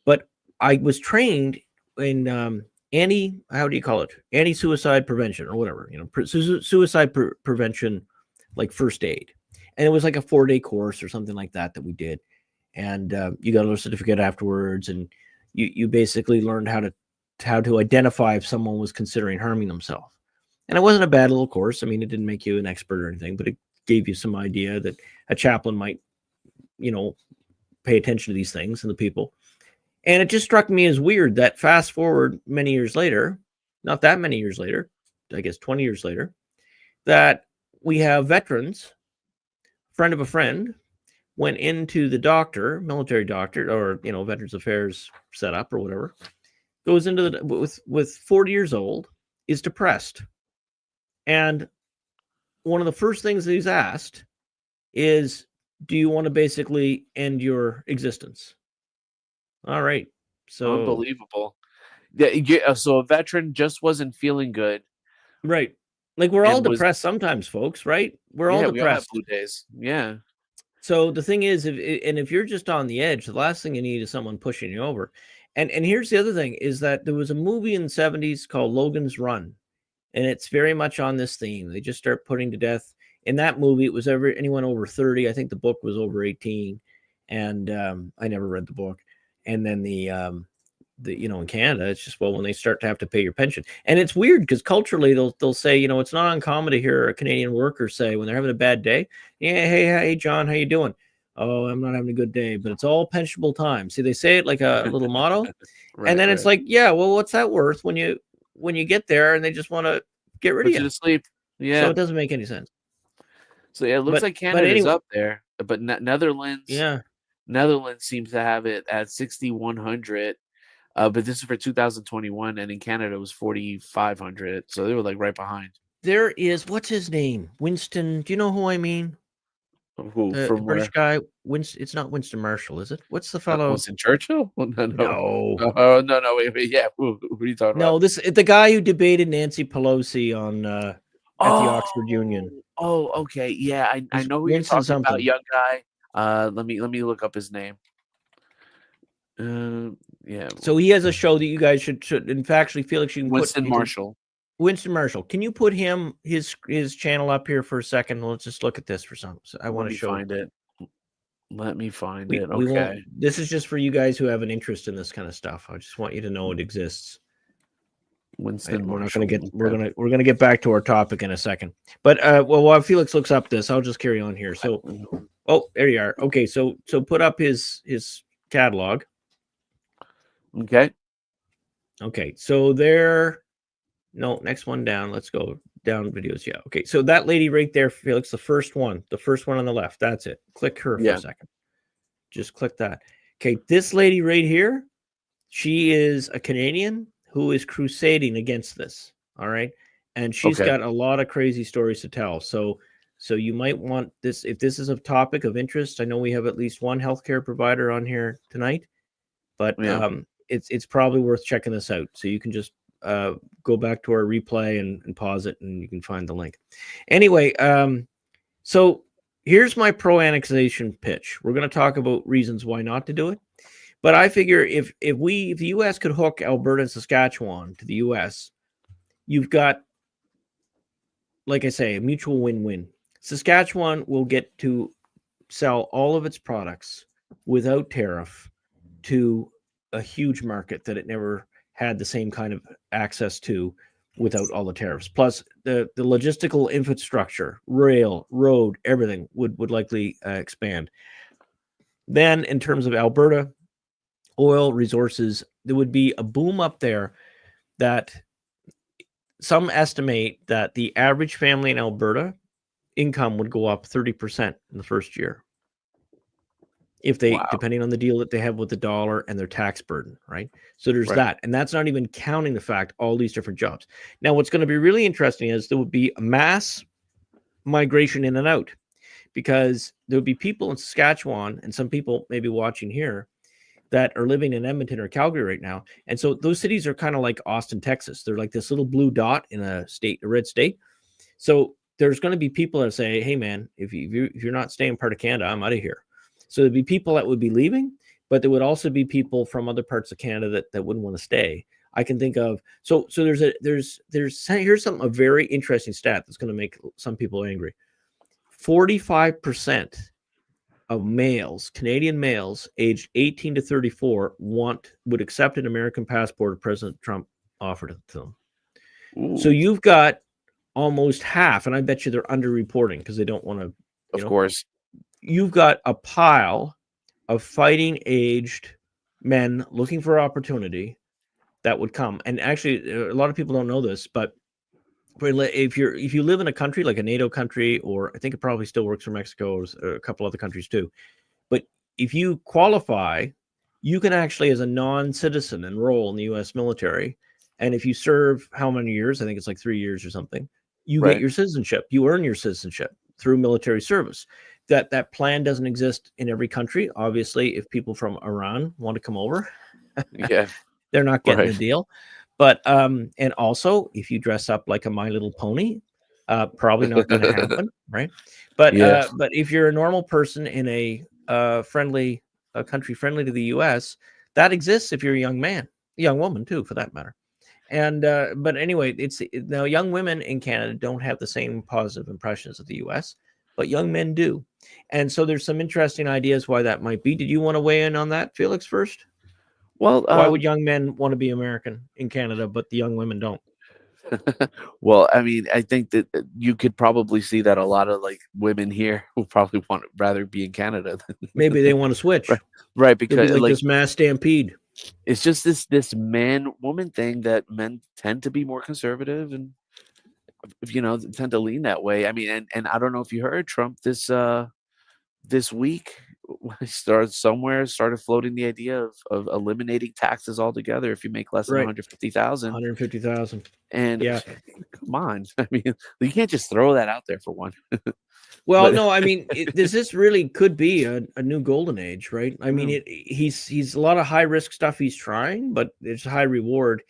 But I was trained in how do you call it? Anti-suicide prevention or whatever, suicide prevention, like first aid. And it was like a 4-day course or something like that we did. And you got a little certificate afterwards, and you basically learned how to identify if someone was considering harming themselves. And it wasn't a bad little course. I mean, it didn't make you an expert or anything, but it gave you some idea that a chaplain might, pay attention to these things and the people. And it just struck me as weird that fast forward many years later, not that many years later, I guess 20 years later, that we have veterans, friend of a friend, went into the doctor, military doctor, or, Veterans Affairs setup or whatever, goes into with 40 years old, is depressed. And one of the first things that he's asked is, do you want to basically end your existence? All right. So unbelievable. Yeah, so a veteran just wasn't feeling good. Right. Like we're all depressed sometimes, folks, right? We're all depressed. We all have blue days. Yeah. So the thing is, if you're just on the edge, the last thing you need is someone pushing you over. And here's the other thing is that there was a movie in the 70s called Logan's Run. And it's very much on this theme. They just start putting to death. In that movie, it was anyone over 30. I think the book was over 18. And I never read the book. And then in Canada, it's just, well, when they start to have to pay your pension. And it's weird because culturally they'll say, it's not uncommon to hear a Canadian worker say when they're having a bad day, yeah, hey, John, how you doing? Oh, I'm not having a good day, but it's all pensionable time. See, they say it like a little motto. Right, and then it's like, yeah, well, what's that worth when you when you get there and they just want to get rid Put of you you. to sleep. Yeah. So it doesn't make any sense. So yeah, it looks But- like but Canada's anyway- up there, but Netherlands. Yeah. Netherlands seems to have it at 6,100. But this is for 2021, and in Canada it was 4,500. So they were like right behind. There is, what's his name? Winston. Do you know who I mean? Who The from British where? guy. It's not Winston Marshall, is it? What's the fellow? Winston Churchill? No, no, No. Oh no, wait, yeah. Who are you talking No, about? the guy who debated Nancy Pelosi on at the Oxford Union. Oh, okay, yeah. I It's know who you're Winston talking about, something. young guy. Let me look up his name. Yeah. So he has a show that you guys should. In fact, actually, Felix, you can Winston put Marshall. Winston Marshall. Can you put his channel up here for a second? Let's just look at this for some. So I want to show. Find it. Let me find it. We won't. Okay. This is just for you guys who have an interest in this kind of stuff. I just want you to know it exists. Winston We're not Marshall. going to get. We're gonna get back to our topic in a second. But well, while Felix looks up this, I'll just carry on here. So, there you are. Okay, so put up his catalog. Okay. Okay, so there. No, next one down. Let's go down videos. Yeah. Okay, so that lady right there, Felix, the first one on the left. That's it. Click her for a second. Just click that. Okay, this lady right here, she is a Canadian who is crusading against this. All right, and she's got a lot of crazy stories to tell. So you might want this if this is a topic of interest. I know we have at least one healthcare provider on here tonight, but it's probably worth checking this out. So you can just go back to our replay and pause it, and you can find the link. Anyway, so here's my pro-annexation pitch. We're going to talk about reasons why not to do it. But I figure if the U.S. could hook Alberta and Saskatchewan to the U.S., you've got, like I say, a mutual win-win. Saskatchewan will get to sell all of its products without tariff to a huge market that it never had the same kind of access to without all the tariffs. Plus, the logistical infrastructure, rail, road, everything would likely expand. Then, in terms of Alberta, oil resources, there would be a boom up there that some estimate that the average family in Alberta income would go up 30% in the first year. If they, depending on the deal that they have with the dollar and their tax burden, right? So there's that. And that's not even counting the fact all these different jobs. Now, what's going to be really interesting is there would be a mass migration in and out, because there would be people in Saskatchewan and some people maybe watching here that are living in Edmonton or Calgary right now. And so those cities are kind of like Austin, Texas. They're like this little blue dot in a red state. So there's going to be people that say, hey, man, if you're not staying part of Canada, I'm out of here. So there'd be people that would be leaving, but there would also be people from other parts of Canada that wouldn't want to stay. I can think of, so here's a very interesting stat that's going to make some people angry. 45% of males, Canadian males aged 18 to 34 would accept an American passport if President Trump offered it to them. Ooh. So you've got almost half, and I bet you they're underreporting because they don't want to. Of course. You've got a pile of fighting aged men looking for opportunity that would come. And actually, a lot of people don't know this, but if you live in a country like a NATO country, or I think it probably still works for Mexico or a couple other countries too, but if you qualify, you can actually, as a non-citizen, enroll in the U.S. military. And if you serve how many years, I think it's like 3 years or something, you get your citizenship. You earn your citizenship through military service. That plan doesn't exist in every country. Obviously, if people from Iran want to come over, they're not getting the deal. But and also, if you dress up like a My Little Pony, probably not going to happen, right? But but if you're a normal person in a country friendly to the U.S., that exists if you're a young man, a young woman too, for that matter. And but anyway, now young women in Canada don't have the same positive impressions of the U.S., but young men do. And so there's some interesting ideas why that might be. Did you want to weigh in on that, Felix, first? Well, why would young men want to be American in Canada, but the young women don't? Well, I mean, I think that you could probably see that a lot of like women here will probably rather be in Canada. Maybe they want to switch, right? Because like this mass stampede. It's just this man woman thing that men tend to be more conservative and tend to lean that way. I mean, and I don't know if you heard Trump this week started floating the idea of eliminating taxes altogether if you make less than Right. 150,000. 150,000. And Yeah. come on, I mean, you can't just throw that out there for one. Well, But- no, I mean, this really could be a new golden age, right? I mean, he's a lot of high risk stuff he's trying, but it's high reward.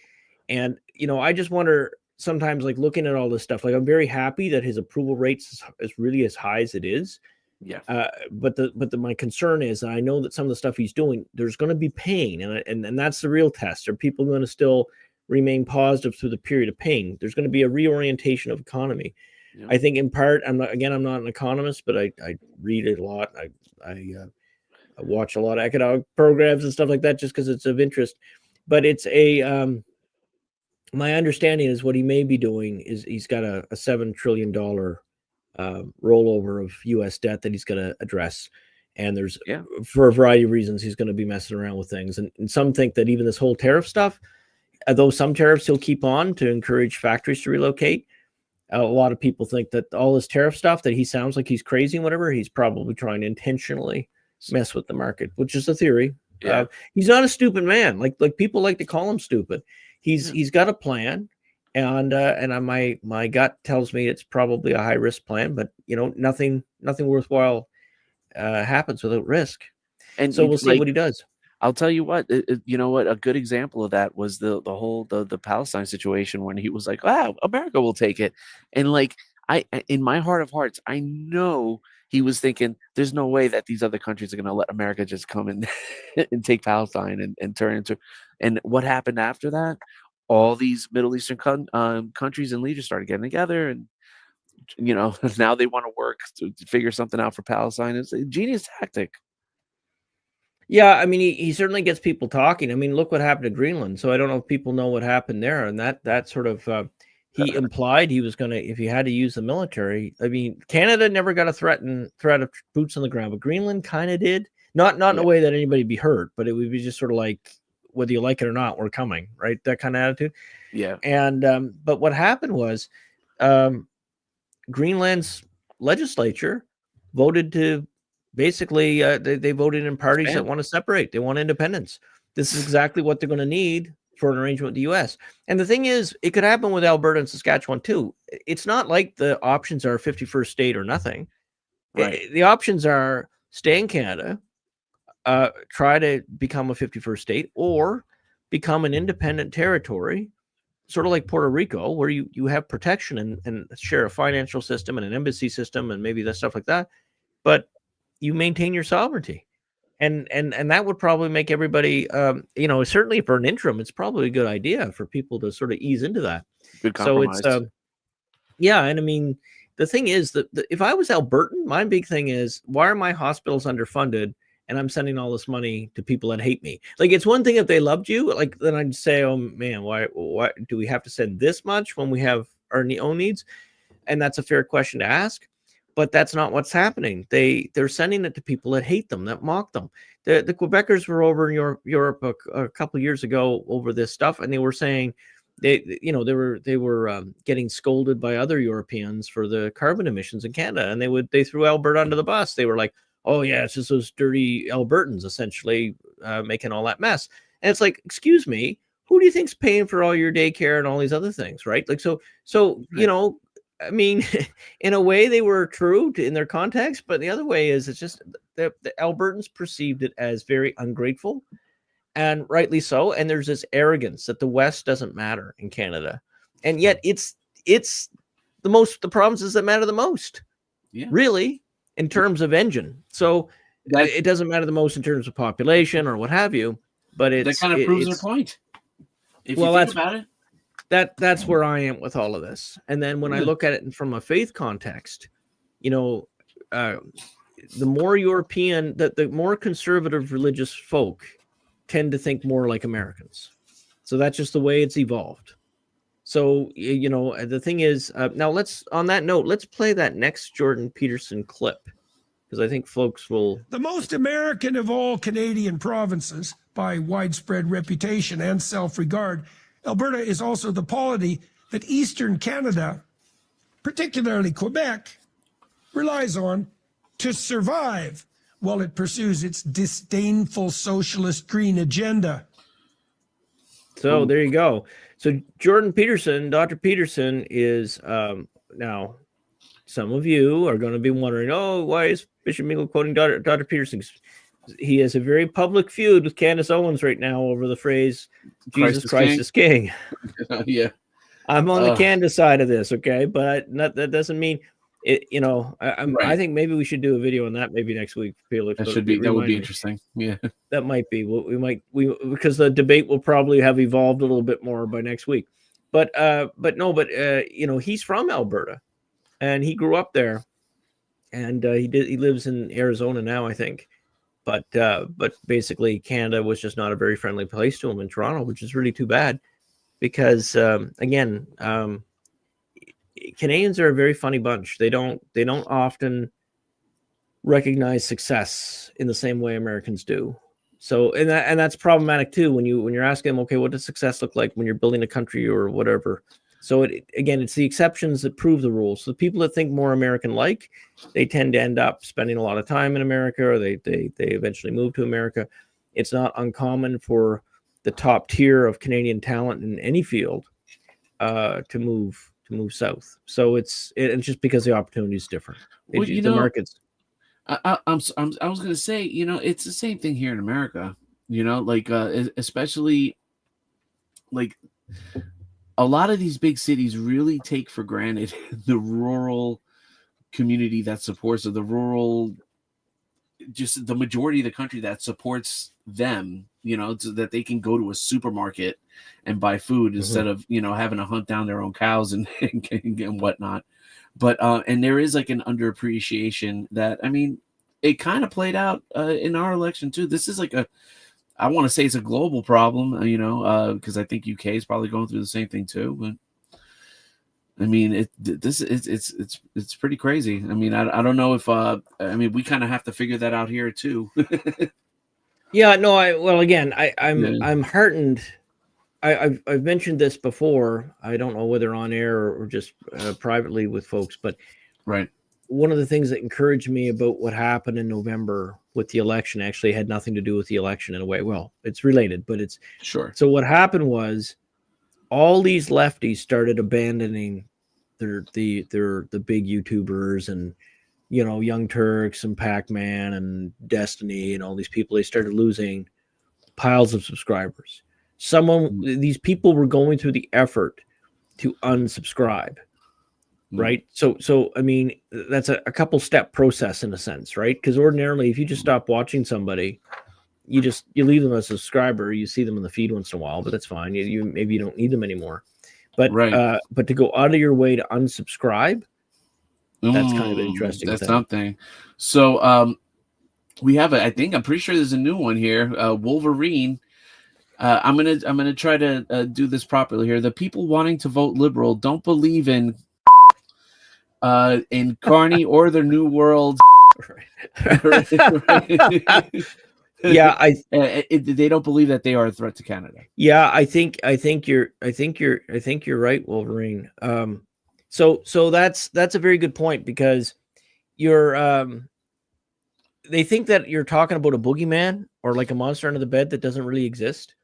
And I just wonder sometimes, like looking at all this stuff, like I'm very happy that his approval rates is really as high as it is. Yeah. But my concern is I know that some of the stuff he's doing, there's going to be pain, and that's the real test. Are people going to still remain positive through the period of pain? There's going to be a reorientation of economy. Yeah. I think in part, I'm not an economist, but I read it a lot. I watch a lot of economic programs and stuff like that just because it's of interest. But it's my understanding is what he may be doing is he's got a $7 trillion rollover of U.S. debt that he's going to address. And there's, for a variety of reasons, he's going to be messing around with things. And some think that even this whole tariff stuff, though some tariffs he'll keep on to encourage factories to relocate, a lot of people think that all this tariff stuff, that he sounds like he's crazy and whatever, he's probably trying to intentionally mess with the market, which is a theory. Yeah. He's not a stupid man. Like people like to call him stupid. He's got a plan. And my gut tells me it's probably a high risk plan, but nothing worthwhile happens without risk. And so we'll see what he does. I'll tell you what, a good example of that was the whole Palestine situation when he was like, "Wow, America will take it," and like in my heart of hearts, I know he was thinking, "There's no way that these other countries are going to let America just come in and take Palestine and turn into." And what happened after that? All these Middle Eastern countries and leaders started getting together, and now they want to work to figure something out for Palestine. It's a genius tactic. Yeah, I mean, he certainly gets people talking. I mean, look what happened to Greenland. So I don't know if people know what happened there, and that sort of he implied he was going to, if he had to use the military. I mean, Canada never got a threat of boots on the ground, but Greenland kind of did. Not in a way that anybody be hurt, but it would be just sort of like, whether you like it or not, we're coming, right? That kind of attitude. Yeah. And but what happened was Greenland's legislature voted to basically they voted in parties that want to separate. They want independence. This is exactly what they're going to need for an arrangement with the U.S. And the thing is, it could happen with Alberta and Saskatchewan too. It's not like the options are 51st state or nothing. Right. The options are stay in Canada, try to become a 51st state, or become an independent territory, sort of like Puerto Rico, where you have protection and share a financial system and an embassy system and maybe that stuff like that, but you maintain your sovereignty. And that would probably make everybody, certainly for an interim, it's probably a good idea for people to sort of ease into that. Good compromise. So it's, yeah. And I mean, the thing is that if I was Albertan, my big thing is, why are my hospitals underfunded and I'm sending all this money to people that hate me? Like, it's one thing if they loved you, like, then I'd say, oh man, why do we have to send this much when we have our own needs? And that's a fair question to ask. But that's not what's happening. They're sending it to people that hate them, that mock them. The Quebecers were over in Europe a couple of years ago over this stuff, and they were saying they were getting scolded by other Europeans for the carbon emissions in Canada, and they threw Alberta under the bus. They were like, "Oh yeah, it's just those dirty Albertans essentially making all that mess." And it's like, excuse me, who do you think's paying for all your daycare and all these other things, right? Like, so right. I mean, in a way, they were true in their context, but the other way is it's just the Albertans perceived it as very ungrateful, and rightly so. And there's this arrogance that the West doesn't matter in Canada, and yet it's the provinces that matter the most, really, in terms of engine. So it doesn't matter the most in terms of population or what have you, but that kind of proves their point. If you think about it. That's where I am with all of this. And then when I look at it from a faith context, the more European, the more conservative religious folk tend to think more like Americans. So that's just the way it's evolved. So, the thing is, now on that note, let's play that next Jordan Peterson clip, because I think folks will. The most American of all Canadian provinces, by widespread reputation and self-regard, Alberta is also the polity that Eastern Canada, particularly Quebec, relies on to survive while it pursues its disdainful socialist green agenda. So there you go. So Jordan Peterson, Dr. Peterson is now, some of you are going to be wondering, oh, why is Bishop Mingle quoting Dr. Peterson? He has a very public feud with Candace Owens right now over the phrase, Jesus Christ is King. Yeah. I'm on the Candace side of this, okay? But that doesn't mean it, you know, I think maybe we should do a video on that maybe next week. That would be interesting. Yeah. That might be. Because the debate will probably have evolved a little bit more by next week. But you know, he's from Alberta and he grew up there, and he lives in Arizona now, I think. But basically Canada was just not a very friendly place to him in Toronto, which is really too bad, because again, Canadians are a very funny bunch. They don't often recognize success in the same way Americans do. So, and that's problematic too when you're asking them, okay, what does success look like when you're building a country or whatever? So it's the exceptions that prove the rules. So the people that think more American-like, they tend to end up spending a lot of time in America, or they eventually move to America. It's not uncommon for the top tier of Canadian talent in any field to move south. So it's just because the opportunity is different. Well, the markets. I was going to say, you know, it's the same thing here in America, you know, like especially like a lot of these big cities really take for granted the rural community that supports it, the rural, just the majority of the country that supports them, you know, so that they can go to a supermarket and buy food instead of, you know, having to hunt down their own cows and whatnot. But and there is like an underappreciation that, I mean, it kind of played out in our election too. This is like I want to say it's a global problem, you know, because I think UK is probably going through the same thing too. But I mean, it's pretty crazy. I mean, I don't know if I mean, we kind of have to figure that out here too. Yeah, no, I'm heartened. I've mentioned this before. I don't know whether on air or just privately with folks, but right. One of the things that encouraged me about what happened in November with the election actually had nothing to do with the election in a way. Well, it's related, but it's sure. So what happened was all these lefties started abandoning the big YouTubers and, you know, Young Turks and Pac-Man and Destiny and all these people. They started losing piles of subscribers. These people were going through the effort to unsubscribe. Right. So, I mean, that's a couple step process in a sense, right? Because ordinarily, if you just stop watching somebody, you leave them as a subscriber, you see them in the feed once in a while, but that's fine. Maybe you don't need them anymore. But, but to go out of your way to unsubscribe, that's kind of interesting. That's something. So, we have I'm pretty sure there's a new one here. Wolverine. I'm gonna try to do this properly here. The people wanting to vote Liberal don't believe in Carney or the New World. Yeah, they don't believe that they are a threat to Canada. Yeah, I think you're right, Wolverine. So that's a very good point, because they think that you're talking about a boogeyman or like a monster under the bed that doesn't really exist.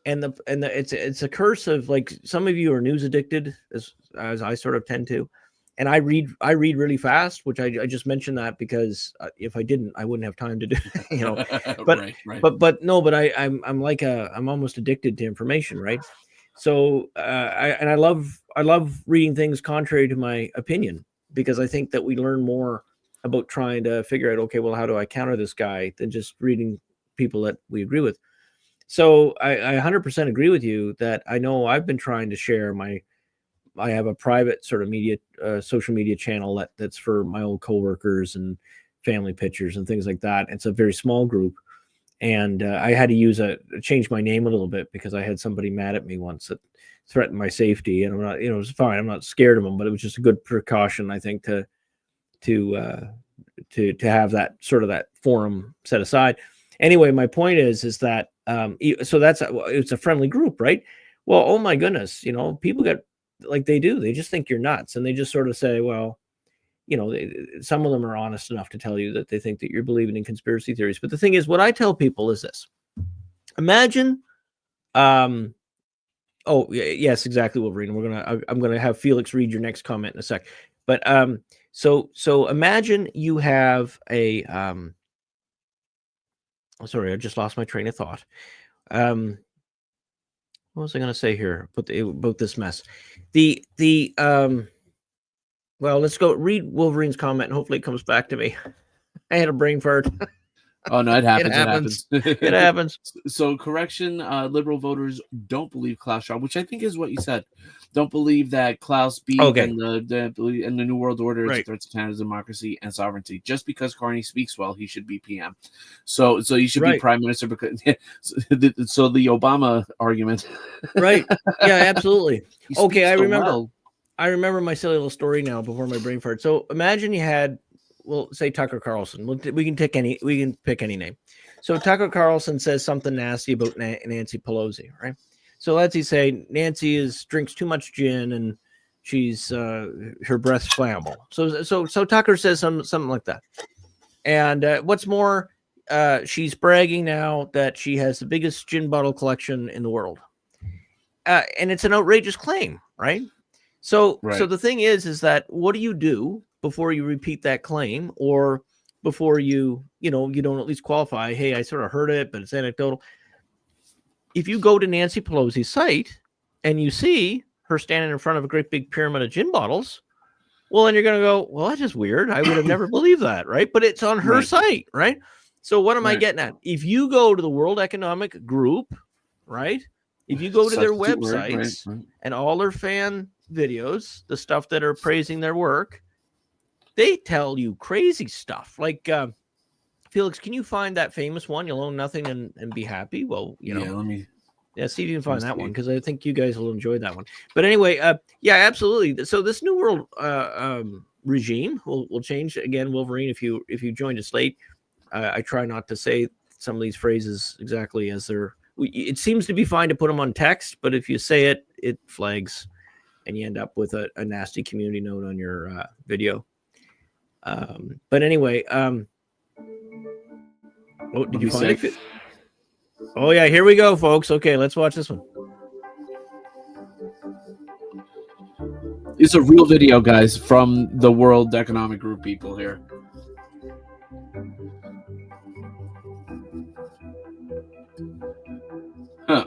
And it's a curse of, like, some of you are news addicted as I sort of tend to. And I read really fast, which I just mentioned that because if I didn't, I wouldn't have time to do, you know. But I'm almost addicted to information, right? So I love reading things contrary to my opinion, because I think that we learn more about trying to figure out, okay, well, how do I counter this guy, than just reading people that we agree with. So I 100% agree with you that I know I've been trying to share I have a private sort of media, social media channel that's for my old coworkers and family pictures and things like that. It's a very small group, and I had to change my name a little bit because I had somebody mad at me once that threatened my safety, and I'm not, you know, it's fine. I'm not scared of them, but it was just a good precaution, I think, to have that sort of that forum set aside. Anyway, my point is that So it's a friendly group, right? Well, oh my goodness, people get like they just think you're nuts, and they just sort of say, well, some of them are honest enough to tell you that they think that you're believing in conspiracy theories. But the thing is, what I tell people is this: imagine, yes, exactly, Wolverine. I'm gonna have Felix read your next comment in a sec. But so imagine you have a sorry, I just lost my train of thought. What was I going to say here about this mess? Well, let's go read Wolverine's comment and hopefully it comes back to me. I had a brain fart. Oh no, it happens. It happens. So correction, liberal voters don't believe Klaus Schwab, which I think is what you said. Don't believe that Klaus B and the New World Order is a threat to Canada's democracy and sovereignty. Just because Carney speaks well, he should be PM. So you should be prime minister because so the Obama argument. Right. Yeah, absolutely. Okay, I remember. Well. I remember my silly little story now before my brain fart. So imagine you had, well, say Tucker Carlson. We can pick any name. So Tucker Carlson says something nasty about Nancy Pelosi, right? So let's say Nancy drinks too much gin and she's her breath's flammable. So Tucker says something like that. And what's more, she's bragging now that she has the biggest gin bottle collection in the world. And it's an outrageous claim, right? So the thing is that what do you do before you repeat that claim, or before you don't at least qualify? Hey, I sort of heard it, but it's anecdotal. If you go to Nancy Pelosi's site and you see her standing in front of a great big pyramid of gin bottles, well, then you're going to go, well, that's just weird. I would have never believed that, right? But it's on her site, right? So what am I getting at? If you go to the World Economic Group, right? If you go to their websites and all their fan videos, the stuff that are praising their work, they tell you crazy stuff. Like, Felix, can you find that famous one? You'll own nothing and be happy. Well, let me. Yeah, see if you can find that one, because I think you guys will enjoy that one. But anyway, yeah, absolutely. So this New World regime will change again. Wolverine, if you joined us late, I try not to say some of these phrases exactly as they're. It seems to be fine to put them on text, but if you say it, it flags, and you end up with a nasty community note on your video. But anyway, did you find it? Oh yeah, here we go, folks. Okay, let's watch this one. It's a real video, guys, from the World Economic Group people here. Huh.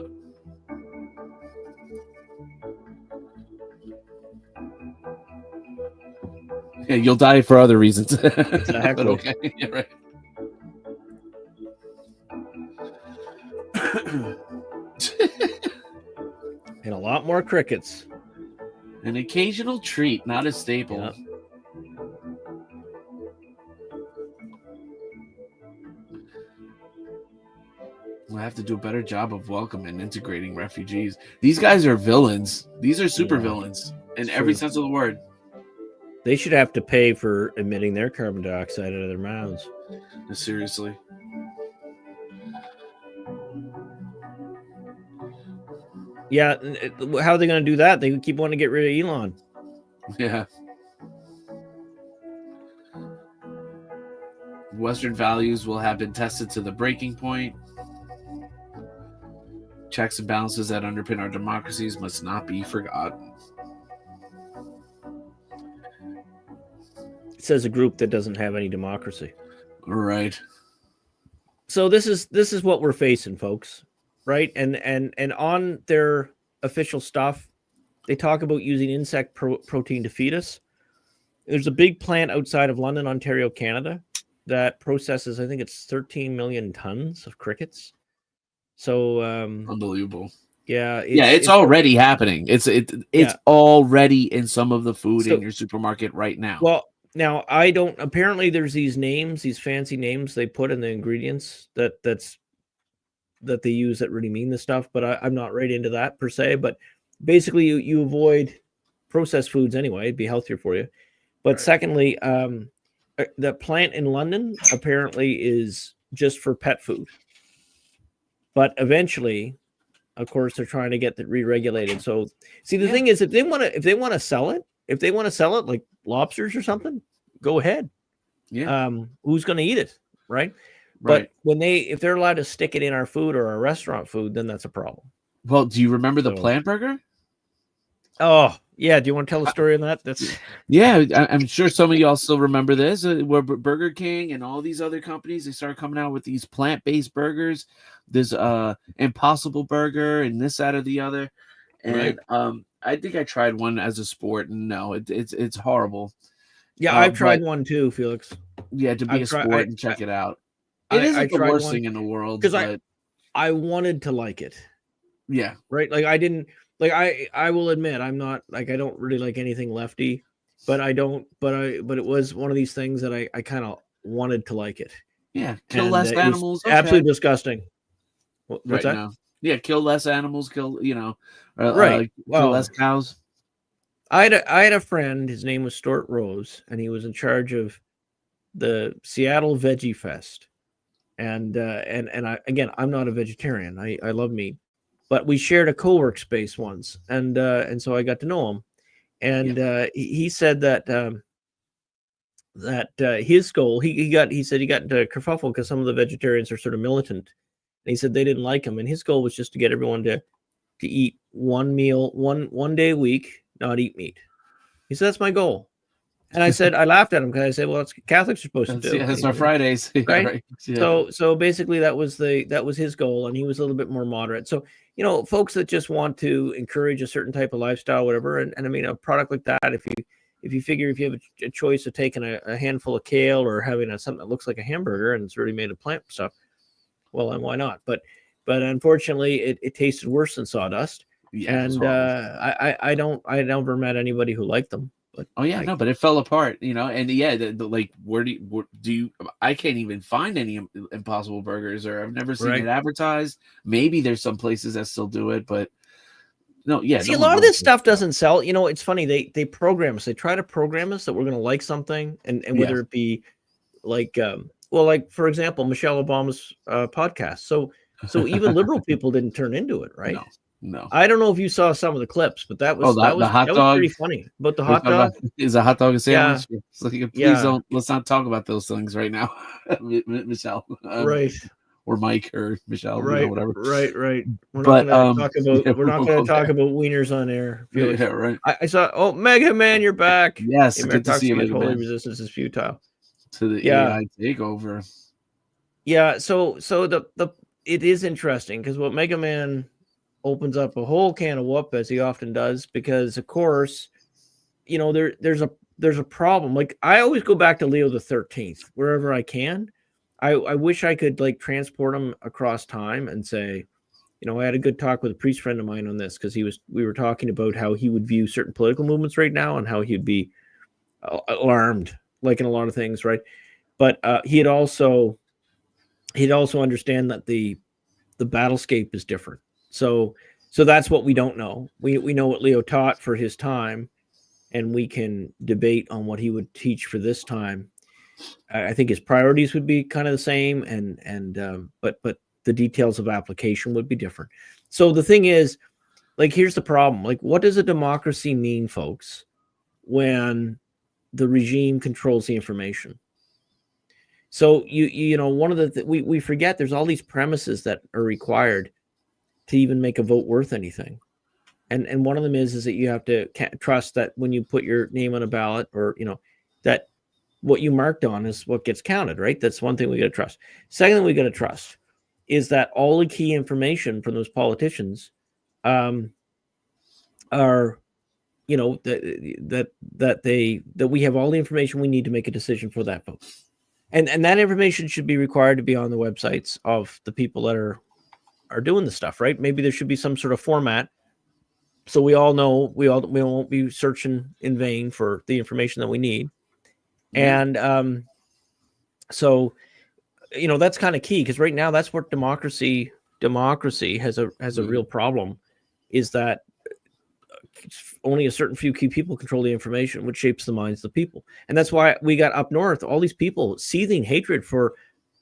Yeah, you'll die for other reasons. Exactly. Okay. Yeah, right. And a lot more crickets. An occasional treat, not a staple. Yep. We'll have to do a better job of welcoming and integrating refugees. These guys are villains. These are super villains in every sense of the word. They should have to pay for emitting their carbon dioxide out of their mouths. Seriously. Yeah, how are they going to do that? They keep wanting to get rid of Elon. Yeah. Western values will have been tested to the breaking point. Checks and balances that underpin our democracies must not be forgotten. It says a group that doesn't have any democracy. Right. So this is what we're facing, folks. Right? And on their official stuff, they talk about using insect protein to feed us. There's a big plant outside of London, Ontario, Canada, that processes, I think it's 13 million tons of crickets. So unbelievable. Yeah, it's already happening. It's already in some of the food in your supermarket right now. Well, now apparently there's these names, these fancy names they put in the ingredients that they use that really mean this stuff, but I'm not right into that per se. But basically, you avoid processed foods anyway; it'd be healthier for you. But secondly, the plant in London apparently is just for pet food. but eventually, of course, they're trying to get that re-regulated. So, see, the thing is, if they want to sell it like lobsters or something, go ahead. Yeah. Who's going to eat it, right? Right. But if they're allowed to stick it in our food or our restaurant food, then that's a problem. Well, do you remember the So- plant burger? Oh yeah, do you want to tell a story on that? That's Yeah, I'm sure some of y'all still remember this. Where Burger King and all these other companies, they started coming out with these plant-based burgers. There's Impossible Burger and this, that, or the other. And I think I tried one as a sport, and no, it's horrible. yeah. I've tried one too, Felix. Yeah, to be a sport and check it out. It isn't the worst thing in the world, because I wanted to like it. Yeah, right. Like I didn't like I will admit I'm not like I don't really like anything lefty, but it was one of these things that I kind of wanted to like it. Yeah, kill less animals. Absolutely disgusting. What's right that? Now. Yeah, kill less animals. Kill right. Kill less cows. I had a friend. His name was Stuart Rose, and he was in charge of the Seattle Veggie Fest. And I'm not a vegetarian. I love meat, but we shared a co-work space once, and so I got to know him, and he said that his goal he said he got into kerfuffle because some of the vegetarians are sort of militant, and he said they didn't like him, and his goal was just to get everyone to eat one meal one day a week, not eat meat. He said that's my goal. And I said, I laughed at him because I said, well, that's what Catholics are supposed to do. Yeah, that's our Fridays. Right. Right? Yeah. So basically that was his goal. And he was a little bit more moderate. So, folks that just want to encourage a certain type of lifestyle, whatever. And I mean, a product like that, if you figure if you have a choice of taking a handful of kale or having something that looks like a hamburger and it's already made of plant stuff, well, then why not? But unfortunately it tasted worse than sawdust. Yeah, and I don't ever met anybody who liked them. But but it fell apart, and like where do you I can't even find any Impossible Burgers, or I've never seen it advertised. Maybe there's some places that still do it, but no, see, a lot of this stuff doesn't sell. It's funny, they program us, they try to program us that we're going to like something, and whether it be like like for example Michelle Obama's podcast, so even liberal people didn't turn into it, right? No, I don't know if you saw some of the clips, but that was pretty funny. But the hot dog is a hot dog a sandwich. Yeah. So please let's not talk about those things right now, Michelle. Right. Or Mike or Michelle, right? Whatever. Right. We're not going to talk about wieners on air. Yeah, right. I saw. Mega Man, you're back. Yes, good to see you. Holy resistance is futile. To the AI takeover. Yeah. So it is interesting because what Mega Man opens up a whole can of whoop, as he often does, because of course, there's a problem. Like I always go back to Leo the 13th wherever I can. I wish I could like transport him across time and say, I had a good talk with a priest friend of mine on this because we were talking about how he would view certain political movements right now and how he'd be alarmed, like in a lot of things, right? But he'd also understand that the battlescape is different. So that's what we don't know. We know what Leo taught for his time, and we can debate on what he would teach for this time. I think his priorities would be kind of the same, but the details of application would be different. So the thing is, like, here's the problem. Like, what does a democracy mean, folks, when the regime controls the information? So one of the we forget there's all these premises that are required to even make a vote worth anything. And one of them is that you have to trust that when you put your name on a ballot, or, that what you marked on is what gets counted, right? That's one thing we got to trust. Second thing we got to trust is that all the key information from those politicians are, that we have all the information we need to make a decision for that vote. And that information should be required to be on the websites of the people that are doing the stuff, right? Maybe there should be some sort of format so we all know we won't be searching in vain for the information that we need. And so that's kind of key, because right now that's what democracy has a real problem, is that only a certain few key people control the information, which shapes the minds of the people. And that's why we got up north all these people seething hatred for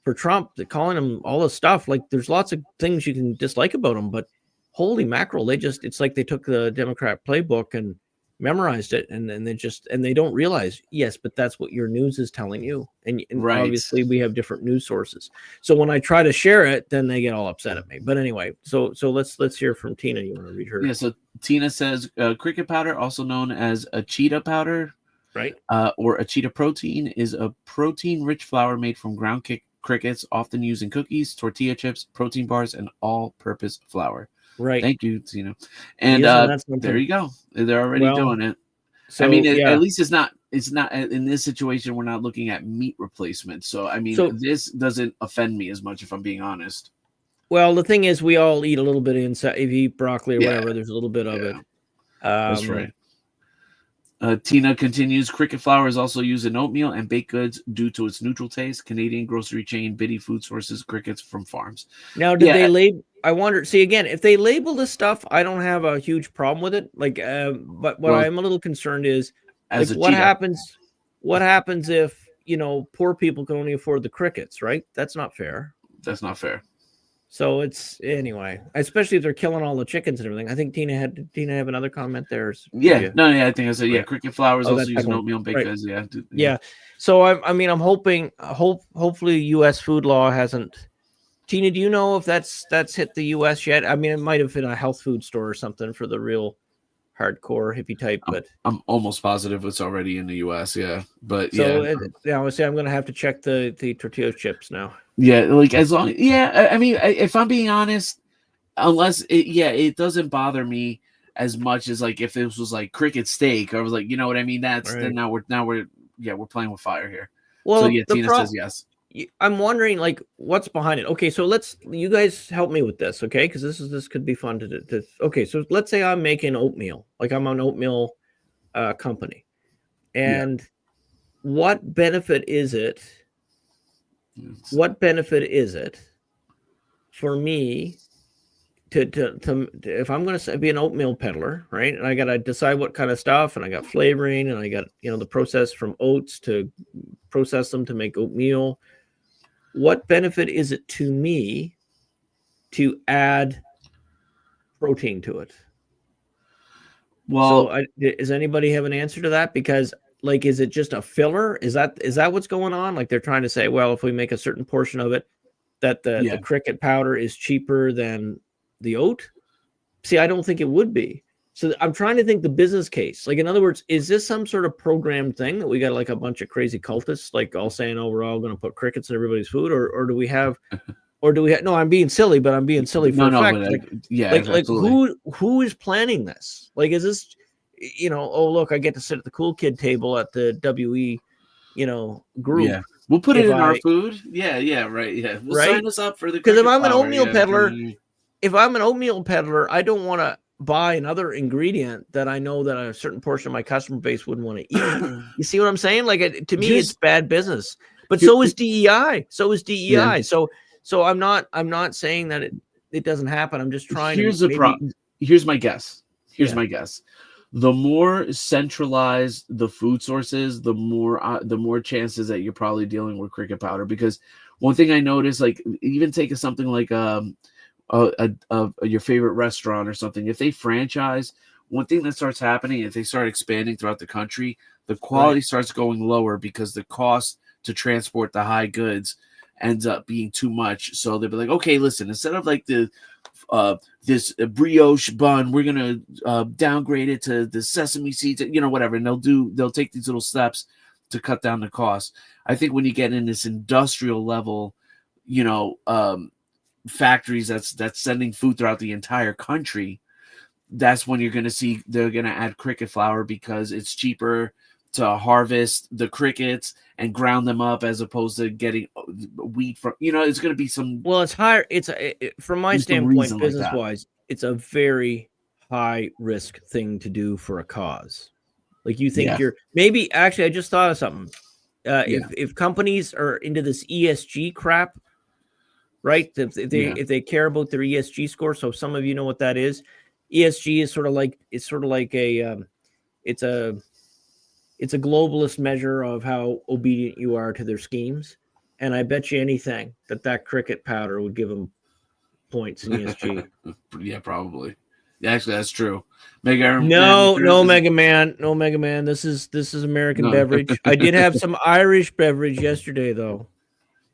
for Trump, calling him all this stuff. Like, there's lots of things you can dislike about him, but holy mackerel, it's like they took the Democrat playbook and memorized it, and they don't realize, yes, but that's what your news is telling you, and Right. obviously we have different news sources. So when I try to share it, then they get all upset at me. But anyway, so let's hear from Tina. You want to read her? Yeah. So Tina says cricket powder, also known as a cheetah powder, Right. Or a cheetah protein, is a protein-rich flour made from ground crickets, often used in cookies, tortilla chips, protein bars, and all-purpose flour. Right. Thank you, Tina. And there you go. They're already doing it. So, I mean, at least it's not in this situation. We're not looking at meat replacement. So, I mean, this doesn't offend me as much, if I'm being honest. Well, the thing is, we all eat a little bit of inside. If you eat broccoli or whatever, there's a little bit of it. That's right. Tina continues, cricket flour is also used in oatmeal and baked goods due to its neutral taste. Canadian grocery chain Biddy Food sources crickets from farms. Now, did they label? I wonder. See, again, if they label this stuff, I don't have a huge problem with it. Like, but what I'm a little concerned is, like, what happens? What happens if poor people can only afford the crickets? Right? That's not fair. That's not fair. So it's anyway, especially if they're killing all the chickens and everything. I think Tina have another comment there. I think I said cricket flour is also used in oatmeal and baked goods. Yeah. So I'm hoping, hopefully U.S. food law hasn't. Tina, do you know if that's hit the U.S. yet? I mean, it might have been a health food store or something for the real hardcore hippie type, but I'm almost positive it's already in the U.S. Yeah, but I would say I'm going to have to check the tortilla chips now. Yeah, like as long, I mean, if I'm being honest, unless it doesn't bother me as much as like if this was like cricket steak, I was like, you know what I mean? That's then now we're playing with fire here. Well, so Tina says yes. I'm wondering, like, what's behind it. Okay, so you guys help me with this, okay? Because this could be fun to do. Okay, so let's say I'm making oatmeal, like I'm an oatmeal company, and what benefit is it? What benefit is it for me to if I'm going to be an oatmeal peddler, right? And I got to decide what kind of stuff, and I got flavoring, and I got the process from oats to process them to make oatmeal. What benefit is it to me to add protein to it? Well, so does anybody have an answer to that? Because, like, is it just a filler? Is that what's going on? Like, they're trying to say, well, if we make a certain portion of it, that the cricket powder is cheaper than the oat. See, I don't think it would be. So I'm trying to think the business case. Like, in other words, is this some sort of programmed thing that we got like a bunch of crazy cultists like all saying, oh, we're all going to put crickets in everybody's food, or do we have, no, I'm being silly, but I'm being silly for effect. Who is planning this? Like, is this, oh, look, I get to sit at the cool kid table at the WE, group. Yeah. We'll put it in our food. Yeah, right. Yeah. We'll sign us up for the, because if I'm an oatmeal peddler, I don't want to buy another ingredient that I know that a certain portion of my customer base wouldn't want to eat. You see what I'm saying? Like, to me, it's bad business. But so is DEI. Yeah. So I'm not saying that it doesn't happen. I'm just trying. Here's the problem. Here's my guess. My guess. The more centralized the food source is, the more chances that you're probably dealing with cricket powder. Because one thing I noticed, like, even take something like your favorite restaurant or something, if they franchise, one thing that starts happening, if they start expanding throughout the country, the quality starts going lower because the cost to transport the high goods ends up being too much. So they'll be like, okay, listen, instead of like this brioche bun, we're gonna downgrade it to the sesame seeds, whatever, and they'll take these little steps to cut down the cost. I think when you get in this industrial level, factories that's sending food throughout the entire country, that's when you're going to see they're going to add cricket flour because it's cheaper to harvest the crickets and ground them up as opposed to getting wheat from, it's going to be some. Well, it's higher. From my standpoint, business wise, it's a very high risk thing to do for a cause. Like, you think you're maybe, actually, I just thought of something. If companies are into this ESG crap, right? If they care about their ESG score, so some of you know what that is. ESG is sort of like it's a globalist measure of how obedient you are to their schemes. and I bet you anything that cricket powder would give him points in ESG. Yeah, probably. Yeah, actually, that's true. Mega No, Man Mega Man, no Mega Man. This is American No. beverage. I did have some Irish beverage yesterday, though.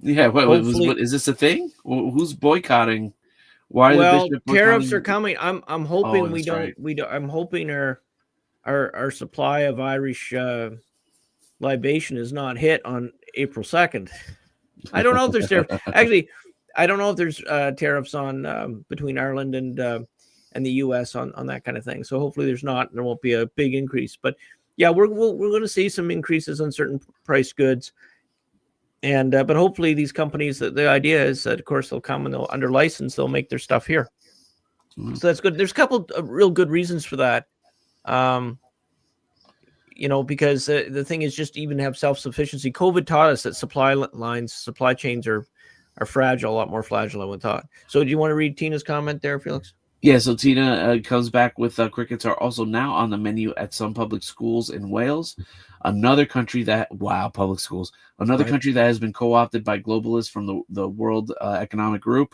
Yeah, Hopefully- what is this a thing? Who's boycotting? Why Well, the bishop tariffs are boycotting? coming. I'm hoping Oh, we that's don't right. we don't. I'm hoping our supply of Irish libation is not hit on April 2nd. I don't know if there's tariffs. Actually, I don't know if there's tariffs on between Ireland and the U.S. on that kind of thing. So hopefully there's not, and there won't be a big increase. But yeah, we're going to see some increases on certain price goods, and but hopefully these companies. The idea is that of course they'll come and they'll under license. They'll make their stuff here. Mhm. So that's good. There's a couple of real good reasons for that. Because the thing is just even have self-sufficiency. COVID taught us that supply chains are fragile, a lot more fragile than we thought. So do you want to read Tina's comment there, Felix? Yeah, so Tina comes back with crickets are also now on the menu at some public schools in Wales. Another country public schools. Another Right. country that has been co-opted by globalists from the World Economic Group,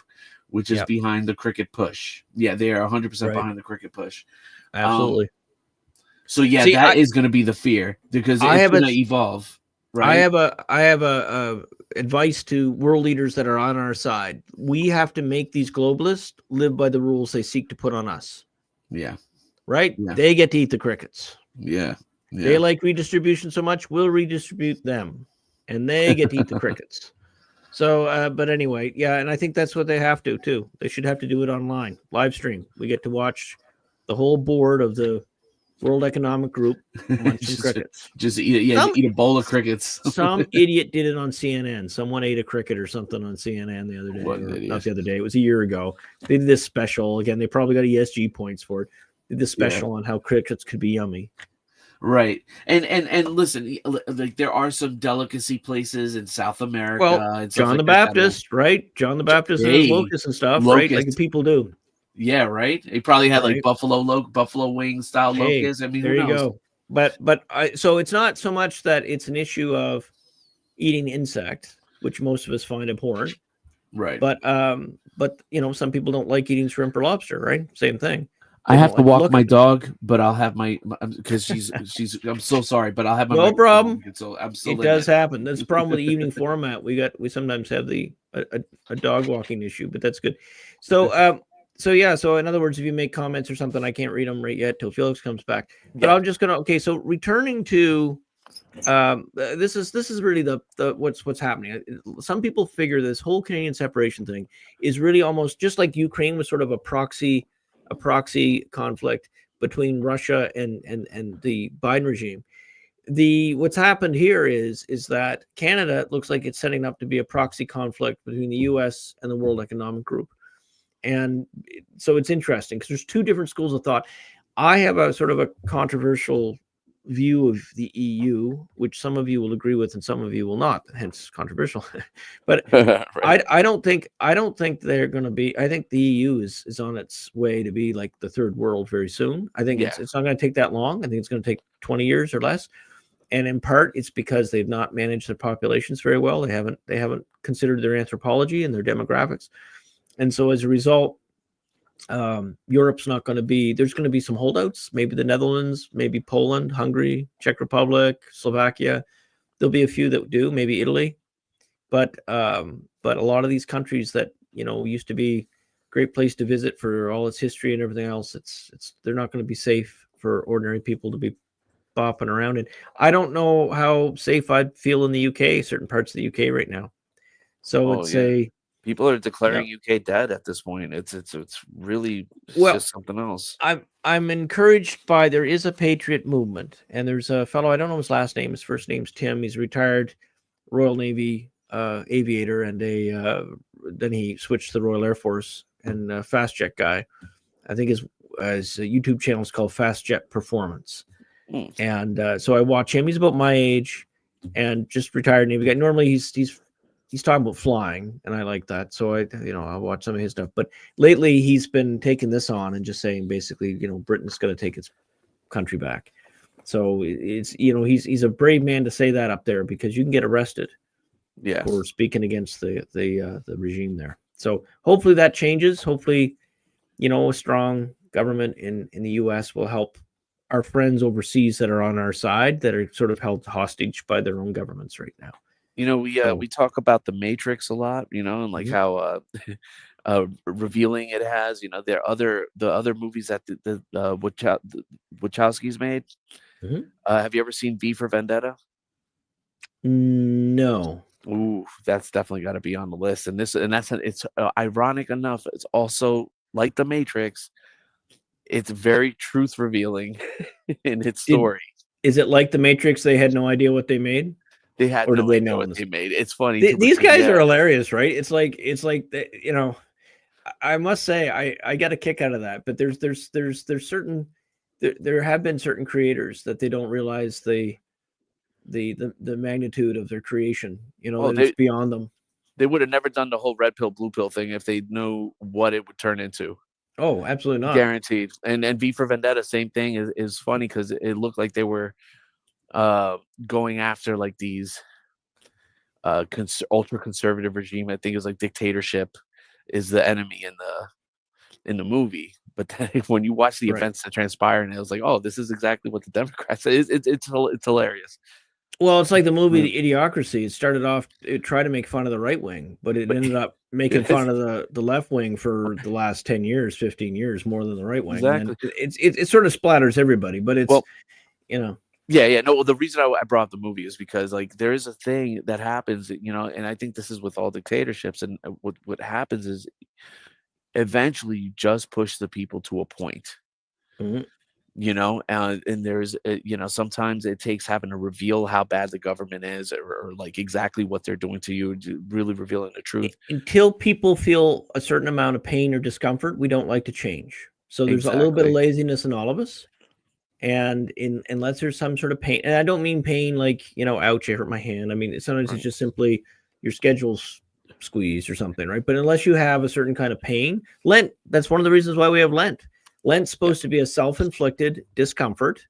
which is behind the cricket push. Yeah, they are 100% behind the cricket push. Absolutely. So yeah, that is going to be the fear because it's going to evolve. Right? I have a advice to world leaders that are on our side. We have to make these globalists live by the rules they seek to put on us. Yeah. Right? Yeah. They get to eat the crickets. Yeah. They like redistribution so much, we'll redistribute them. And they get to eat the crickets. So, but anyway, yeah, and I think that's what they have to too. They should have to do it online, live stream. We get to watch the whole board of the World Economic Group munching crickets. Just eat a bowl of crickets. Some idiot did it on CNN. Someone ate a cricket or something on CNN the other day. Not the other day. It was a year ago. They did this special. Again, they probably got ESG points for it. They did this special on how crickets could be yummy. Right. And listen, like there are some delicacy places in South America. Well, and John the Baptist, right? John the Baptist and his locusts and stuff, right? Like people do. Yeah, right. He probably had like buffalo wing style locusts. I mean, there you go. But so it's not so much that it's an issue of eating insect, which most of us find abhorrent. Right. But some people don't like eating shrimp or lobster, right? Same thing. I have to walk my dog, but I'll have my because she's I'm so sorry, but I'll have my no problem. So it does happen. That's the problem with the evening format. We sometimes have a dog walking issue, but that's good. So so in other words, if you make comments or something, I can't read them right yet till Felix comes back. But I'm just gonna so returning to this is really the what's happening. Some people figure this whole Canadian separation thing is really almost just like Ukraine was sort of a proxy conflict between Russia and the Biden regime. What's happened here is that Canada looks like it's setting up to be a proxy conflict between the US and the World Economic Group. And so it's interesting because there's two different schools of thought. I have a sort of a controversial view of the EU, which some of you will agree with and some of you will not, hence controversial. But right. I don't think they're going to be. I think the EU is on its way to be like the third world very soon. I think it's not going to take that long. I think it's going to take 20 years or less. And in part, it's because they've not managed their populations very well. They haven't considered their anthropology and their demographics. And so as a result, Europe's not going to be, there's going to be some holdouts, maybe the Netherlands, maybe Poland, Hungary, Czech Republic, Slovakia. There'll be a few that do, maybe Italy. But a lot of these countries that, used to be a great place to visit for all its history and everything else, they're not going to be safe for ordinary people to be bopping around in. I don't know how safe I'd feel in the UK, certain parts of the UK right now. So people are declaring UK dead at this point. It's really just something else. I'm encouraged by there is a patriot movement, and there's a fellow, I don't know his last name. His first name's Tim. He's a retired Royal Navy aviator, and then he switched to the Royal Air Force and a fast jet guy. I think his YouTube channel is called Fast Jet Performance. And so I watch him. He's about my age and just retired Navy guy. Normally he's talking about flying, and I like that. So I'll watch some of his stuff. But lately he's been taking this on and just saying basically, Britain's going to take its country back. So it's he's a brave man to say that up there because you can get arrested Yes. for speaking against the regime there. So hopefully that changes. Hopefully, a strong government in the U.S. will help our friends overseas that are on our side, that are sort of held hostage by their own governments right now. We talk about the Matrix a lot, and like how revealing it has. The other movies that the Wachowskis made. Have you ever seen V for Vendetta? No. Ooh, that's definitely got to be on the list. And it's ironic enough. It's also like the Matrix. It's very truth revealing in its story. Is it like the Matrix? They had no idea what they made. They had or no did they idea know what they made. It's funny. These guys are hilarious, right? It's like I must say I got a kick out of that. But there's certain there have been certain creators that they don't realize the magnitude of their creation. It's beyond them. They would have never done the whole red pill, blue pill thing if they knew what it would turn into. Oh, absolutely not. Guaranteed. And V for Vendetta, same thing is funny because it looked like they were going after like these ultra conservative regime. I think it was like dictatorship is the enemy in the movie. But then when you watch the events that transpire, and it was like, oh, this is exactly what the Democrats is. It's hilarious. Well, it's like the movie Idiocracy. It started off, it tried to make fun of the right wing, but it ended up making fun of the left wing for the last 10 years, 15 years, more than the right wing. Exactly. And it sort of splatters everybody, but it's, Yeah. No, the reason I brought up the movie is because like there is a thing that happens, and I think this is with all dictatorships. And what happens is eventually you just push the people to a point. And there's sometimes it takes having to reveal how bad the government is or like exactly what they're doing to you, really revealing the truth. Until people feel a certain amount of pain or discomfort, we don't like to change. So there's a little bit of laziness in all of us. And unless there's some sort of pain, and I don't mean pain like, ouch, I hurt my hand. I mean, sometimes it's just simply your schedule's squeezed or something, right? But unless you have a certain kind of pain, Lent, that's one of the reasons why we have Lent. Lent's supposed to be a self-inflicted discomfort,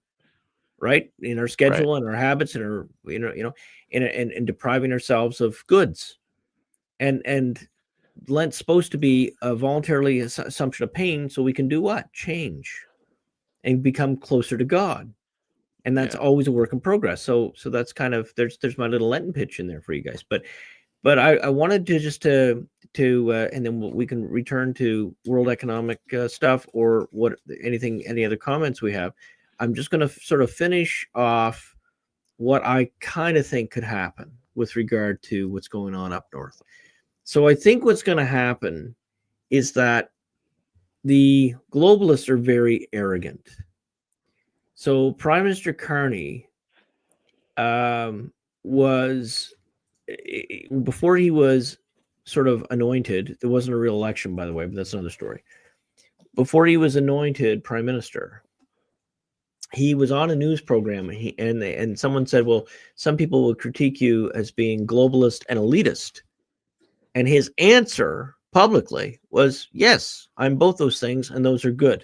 right, in our schedule and our habits and our, and depriving ourselves of goods, and Lent's supposed to be a voluntarily assumption of pain, so we can do what? Change, and become closer to God, and that's always a work in progress. So that's kind of there's my little Lenten pitch in there for you guys, but I wanted to just to and then we can return to world economic stuff or any other comments we have. I'm just going to sort of finish off what I kind of think could happen with regard to what's going on up north. So I think what's going to happen is that the globalists are very arrogant. So Prime Minister Carney was, before he was sort of anointed, there wasn't a real election, by the way, but that's another story. Before he was anointed prime minister, he was on a news program, and someone said, well, some people will critique you as being globalist and elitist. And his answer publicly was, yes, I'm both those things, and those are good.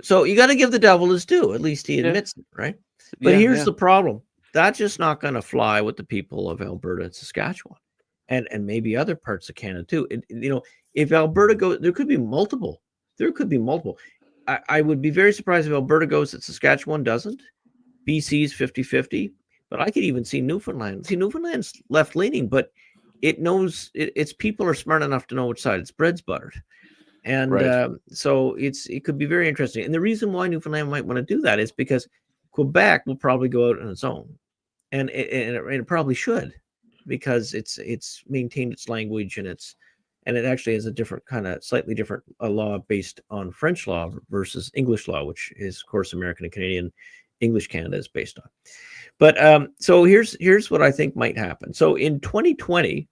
So you got to give the devil his due. At least he admits it, right? But here's the problem. That's just not going to fly with the people of Alberta and Saskatchewan, and maybe other parts of Canada too. If Alberta goes, there could be multiple. I would be very surprised if Alberta goes that Saskatchewan doesn't. BC's 50-50, but I could even see Newfoundland. See, Newfoundland's left-leaning, but it knows its people are smart enough to know which side its bread's buttered. And so it could be very interesting. And the reason why Newfoundland might want to do that is because Quebec will probably go out on its own, and it probably should, because it's maintained its language, and it actually has a different kind of slightly different law based on French law versus English law, which is of course American and Canadian. English Canada is based on. But so here's what I think might happen. So in 2020,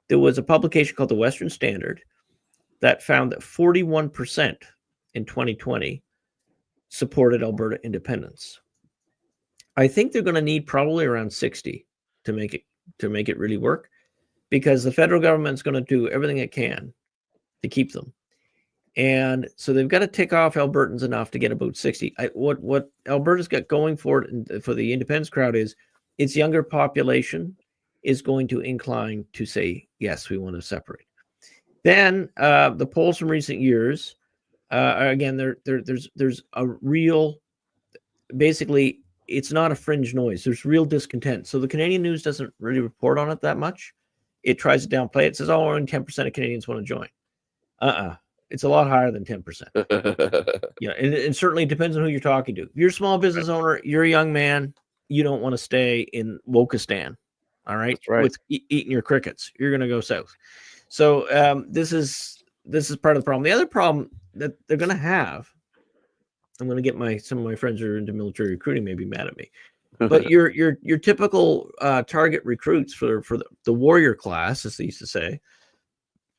there was a publication called the Western Standard that found that 41% in 2020 supported Alberta independence. I think they're going to need probably around 60 to make it really work, because the federal government's going to do everything it can to keep them. And so they've got to tick off Albertans enough to get about 60. What Alberta's got going for it, and for the independence crowd, is its younger population, is going to incline to say, yes, we want to separate. Then the polls from recent years, again, there's a real, basically, it's not a fringe noise. There's real discontent. So the Canadian news doesn't really report on it that much. It tries to downplay it. It says, oh, only 10% of Canadians want to join. It's a lot higher than 10%. Yeah, and it certainly depends on who you're talking to. If you're a small business owner, you're a young man, you don't want to stay in Wokistan, all right? That's right. With eating your crickets. You're going to go south. So this is part of the problem. The other problem that they're going to have, I'm going to get some of my friends who are into military recruiting may be mad at me, but your typical target recruits for the warrior class, as they used to say,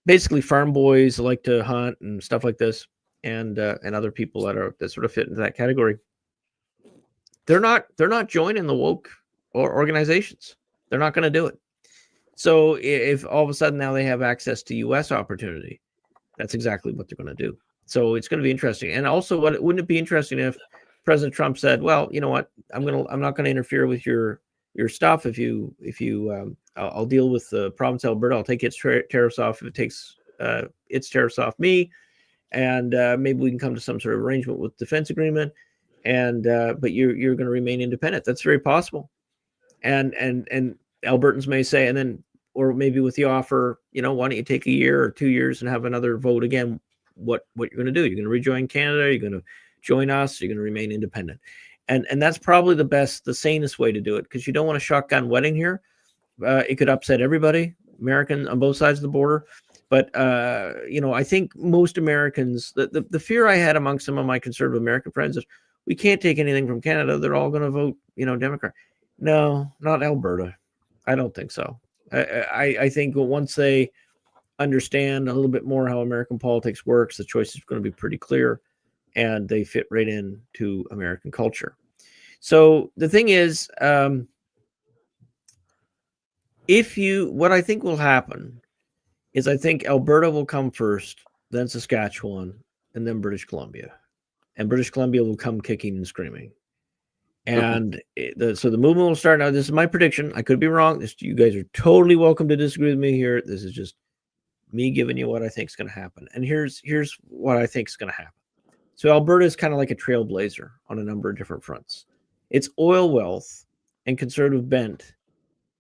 basically farm boys like to hunt and stuff like this, and other people that sort of fit into that category. They're not joining the woke or organizations. They're not going to do it. So if all of a sudden now they have access to U.S. opportunity, that's exactly what they're going to do. So it's going to be interesting. And also, wouldn't it be interesting if President Trump said, "Well, you know what? I'm not going to interfere with your stuff. I'll deal with the province of Alberta. I'll take its tariffs off if it takes its tariffs off me, and maybe we can come to some sort of arrangement with defense agreement. And but you're going to remain independent. That's very possible. And Albertans may say, and then, or maybe with the offer, why don't you take a year or 2 years and have another vote again? What you're going to do? You're going to rejoin Canada. You're going to join us. You're going to remain independent. And that's probably the sanest way to do it, because you don't want a shotgun wedding here. It could upset everybody, American on both sides of the border. But I think most Americans, the fear I had among some of my conservative American friends is, we can't take anything from Canada. They're all going to vote, Democrat. No, not Alberta. I don't think so. I think once they understand a little bit more how American politics works, the choice is going to be pretty clear, and they fit right into American culture. So the thing is, what I think will happen is, I think Alberta will come first, then Saskatchewan, and then British Columbia. And British Columbia will come kicking and screaming. And so the movement will start. Now, this is my prediction. I could be wrong. You guys are totally welcome to disagree with me here. This is just me giving you what I think is going to happen. And here's what I think is going to happen. So Alberta is kind of like a trailblazer on a number of different fronts. Its oil wealth and conservative bent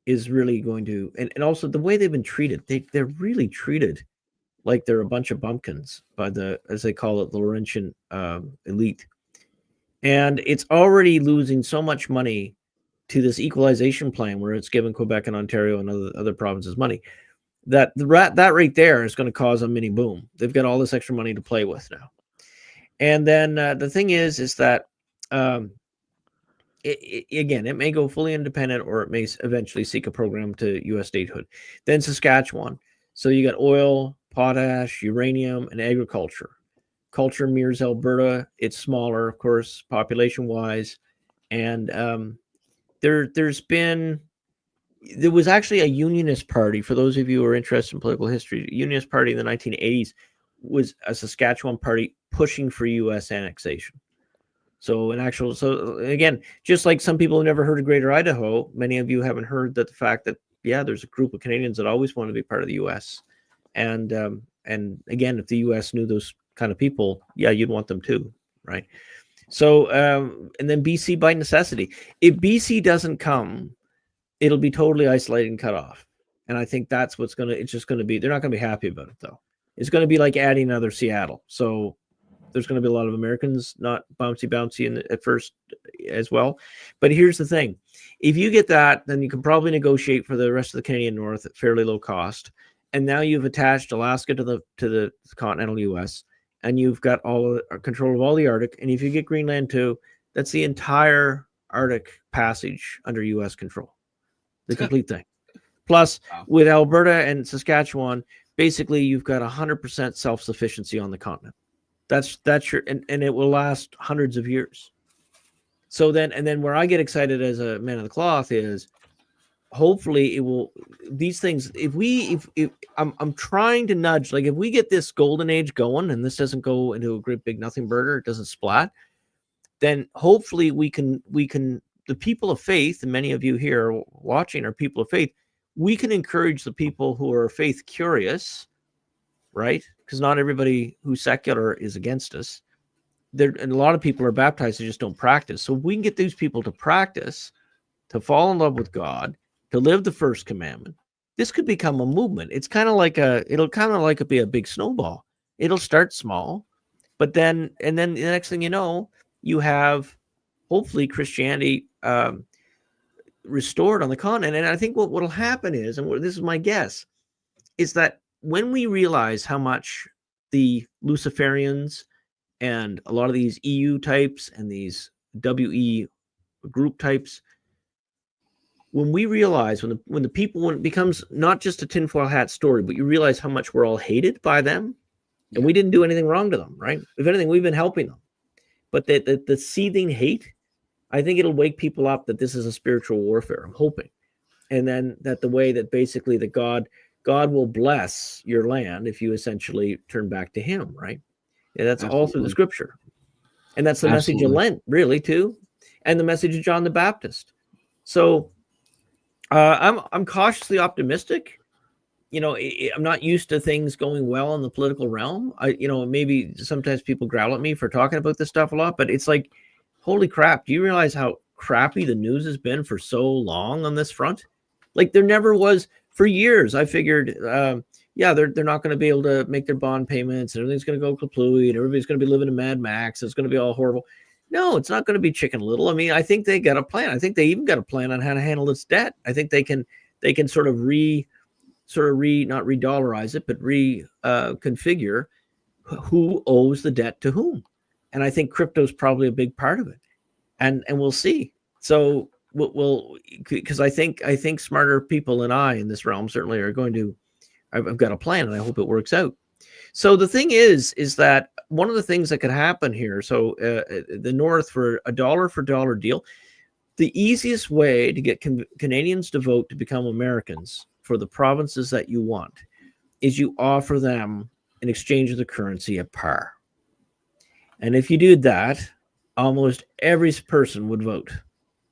is really going to, and also the way they've been treated, they're really treated like they're a bunch of bumpkins by as they call it, the Laurentian elite. And it's already losing so much money to this equalization plan, where it's giving Quebec and Ontario and other provinces money, that that right there is going to cause a mini boom. They've got all this extra money to play with now. And then the thing is that it may go fully independent, or it may eventually seek a program to U.S. statehood. Then Saskatchewan. So you got oil, potash, uranium, and agriculture. Culture mirrors Alberta. It's smaller, of course, population-wise. And there was actually a unionist party. For those of you who are interested in political history, unionist party in the 1980s was a Saskatchewan party pushing for U.S. annexation. So again, just like some people have never heard of Greater Idaho, many of you haven't heard that the fact that, there's a group of Canadians that always want to be part of the U.S. And again, if the U.S. knew those kind of people, you'd want them too, right? So, and then BC by necessity. If BC doesn't come, it'll be totally isolated and cut off. And I think that's it's just going to be, they're not going to be happy about it, though. It's going to be like adding another Seattle. So there's going to be a lot of Americans not bouncy at first as well. But here's the thing. If you get that, then you can probably negotiate for the rest of the Canadian North at fairly low cost. And now you've attached Alaska to the continental U.S., and you've got all control of all the Arctic. And if you get Greenland too, that's the entire Arctic passage under U.S. control, the complete thing. Plus, with Alberta and Saskatchewan, basically you've got 100% self-sufficiency on the continent. That's your, and it will last hundreds of years. So then where I get excited as a man of the cloth is, hopefully it will, these things, if I'm trying to nudge, like if we get this golden age going and this doesn't go into a great big nothing burger, it doesn't splat, then hopefully we can the people of faith, and many of you here watching are people of faith, we can encourage the people who are faith curious, right? Because not everybody who's secular is against us. And a lot of people are baptized, they just don't practice. So if we can get these people to practice, to fall in love with God, to live the first commandment, this could become a movement. It's kind of like it'll kind of like be a big snowball. It'll start small, but then the next thing you know, you have hopefully Christianity restored on the continent. And I think what'll happen is, and this is my guess, is that when we realize how much the Luciferians and a lot of these EU types and these WE group types, when we realize when it becomes not just a tinfoil hat story, but you realize how much we're all hated by them, and we didn't do anything wrong to them, right? If anything, we've been helping them. But the seething hate, I think it'll wake people up that this is a spiritual warfare. I'm hoping, and then that the way that basically that God will bless your land if you essentially turn back to Him, right? Yeah, that's all through the Scripture, and that's the message of Lent, really, too, and the message of John the Baptist. So I'm cautiously optimistic. I'm not used to things going well in the political realm. Maybe sometimes people growl at me for talking about this stuff a lot, but it's like, holy crap! Do you realize how crappy the news has been for so long on this front? Like there never was for years. I figured, they're not going to be able to make their bond payments, and everything's going to go kaplooey, and everybody's going to be living in Mad Max. It's going to be all horrible. No, it's not going to be Chicken Little. I mean, I think they got a plan. I think they even got a plan on how to handle this debt. I think they can sort of not re-dollarize it, but configure who owes the debt to whom. And I think crypto is probably a big part of it. And we'll see. So because I think smarter people than I in this realm certainly are going to. I've got a plan, and I hope it works out. So the thing is that one of the things that could happen here, so the North for a dollar for dollar deal, the easiest way to get Canadians to vote to become Americans for the provinces that you want is you offer them in exchange of the currency at par. And if you did that, almost every person would vote.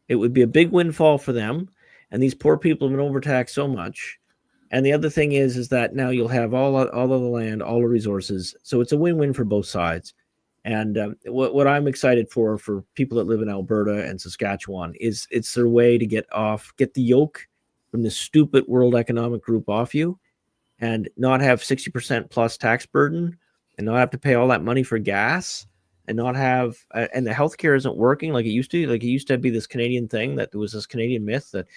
It would be a big windfall for them. And these poor people have been overtaxed so much. And the other thing is that now you'll have all of the land, all the resources. So it's a win-win for both sides. And what I'm excited for people that live in Alberta and Saskatchewan is it's their way to get the yoke from this stupid World Economic Group off you, and not have 60% plus tax burden, and not have to pay all that money for gas, and not have and the healthcare isn't working like it used to. Like it used to be this Canadian thing, that there was this Canadian myth that,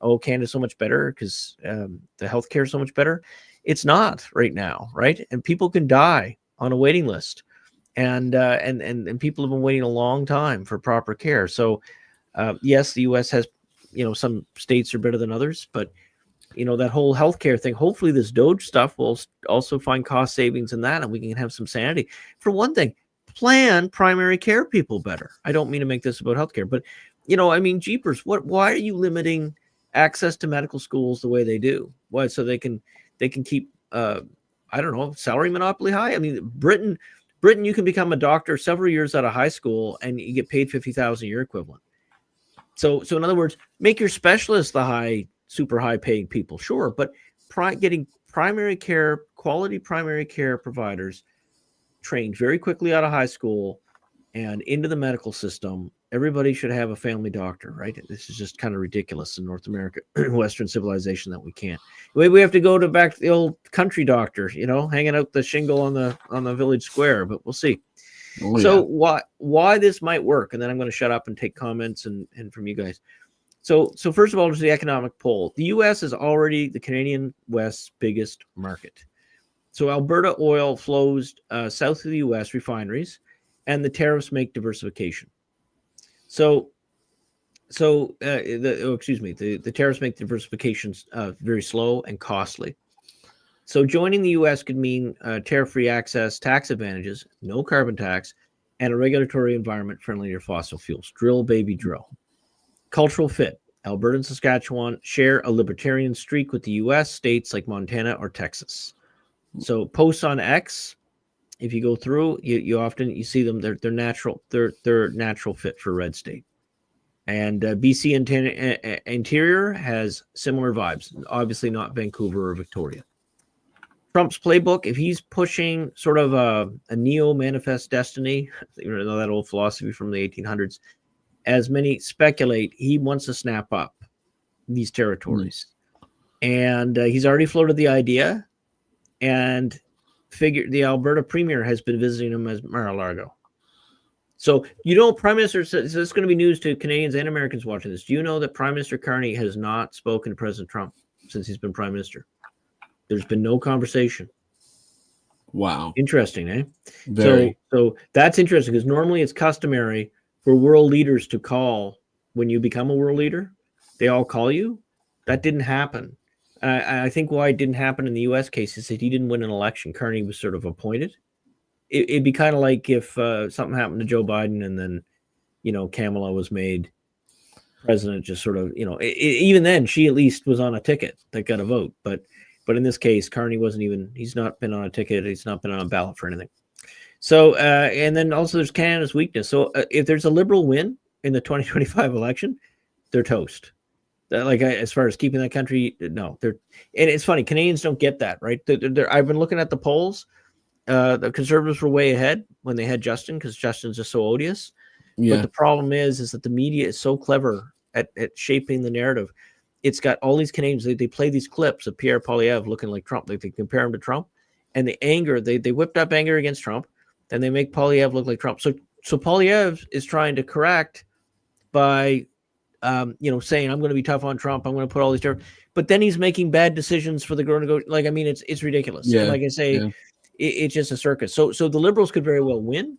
oh, Canada's so much better because the healthcare is so much better. It's not right now, right? And people can die on a waiting list, and people have been waiting a long time for proper care. So yes, the U.S. has, some states are better than others, but that whole healthcare thing. Hopefully, this Doge stuff will also find cost savings in that, and we can have some sanity. For one thing, plan primary care people better. I don't mean to make this about healthcare, but jeepers, why are you limiting access to medical schools the way they do? Why? So they can keep salary monopoly high. I mean, Britain, you can become a doctor several years out of high school and you get paid $50,000 a year equivalent. So in other words, make your specialists the super high paying people, sure, but getting quality primary care providers trained very quickly out of high school and into the medical system. Everybody should have a family doctor, right? This is just kind of ridiculous in North America, Western civilization, that we can't. We have to go back to the old country doctor, hanging out the shingle on the village square, but we'll see. Oh, so yeah. Why this might work, and then I'm going to shut up and take comments and from you guys. So first of all, there's the economic poll. The U.S. is already the Canadian West's biggest market. So Alberta oil flows south of the U.S. refineries, and the tariffs make diversification. The tariffs make diversification very slow and costly. So joining the U.S. could mean tariff-free access, tax advantages, no carbon tax, and a regulatory environment friendly to fossil fuels. Drill, baby, drill. Cultural fit. Alberta and Saskatchewan share a libertarian streak with the U.S. states like Montana or Texas. So posts on X, if you go through, you often see them. They're natural. They're natural fit for red state. And BC Interior has similar vibes. Obviously not Vancouver or Victoria. Trump's playbook, if he's pushing sort of a neo-manifest destiny, you know, that old philosophy from the 1800s, as many speculate, he wants to snap up these territories. And he's already floated the idea, and the Alberta premier has been visiting him as Mar-a-Lago. So, you know, Prime Minister says, this is going to be news to Canadians and Americans watching this. Do you know that Prime Minister Carney has not spoken to President Trump since he's been Prime Minister? There's been no conversation. Wow. Interesting, eh? Very. So that's interesting, because normally it's customary for world leaders to call when you become a world leader. They all call you. That didn't happen. I think why it didn't happen in the U.S. case is that he didn't win an election. Carney was sort of appointed. It'd be kind of like if something happened to Joe Biden and then, you know, Kamala was made president, just sort of, you know, even then she at least was on a ticket that got a vote. But in this case, Carney wasn't even, he's not been on a ticket. He's not been on a ballot for anything. So, and then also there's Canada's weakness. So if there's a Liberal win in the 2025 election, they're toast. Like, as far as keeping that country, no. And it's funny, Canadians don't get that, right? I've been looking at the polls. The Conservatives were way ahead when they had Justin, because Justin's just so odious. Yeah. But the problem is that the media is so clever at shaping the narrative. It's got all these Canadians. They play these clips of Pierre Poilievre looking like Trump. They compare him to Trump, and the anger, they whipped up anger against Trump, then they make Poilievre look like Trump. So Poilievre is trying to correct by you know, saying, I'm going to be tough on Trump. I'm going to put all these tariffs. But then he's making bad decisions for the go. Like, I mean, it's ridiculous. Yeah. And like I say, it's just a circus. So the Liberals could very well win,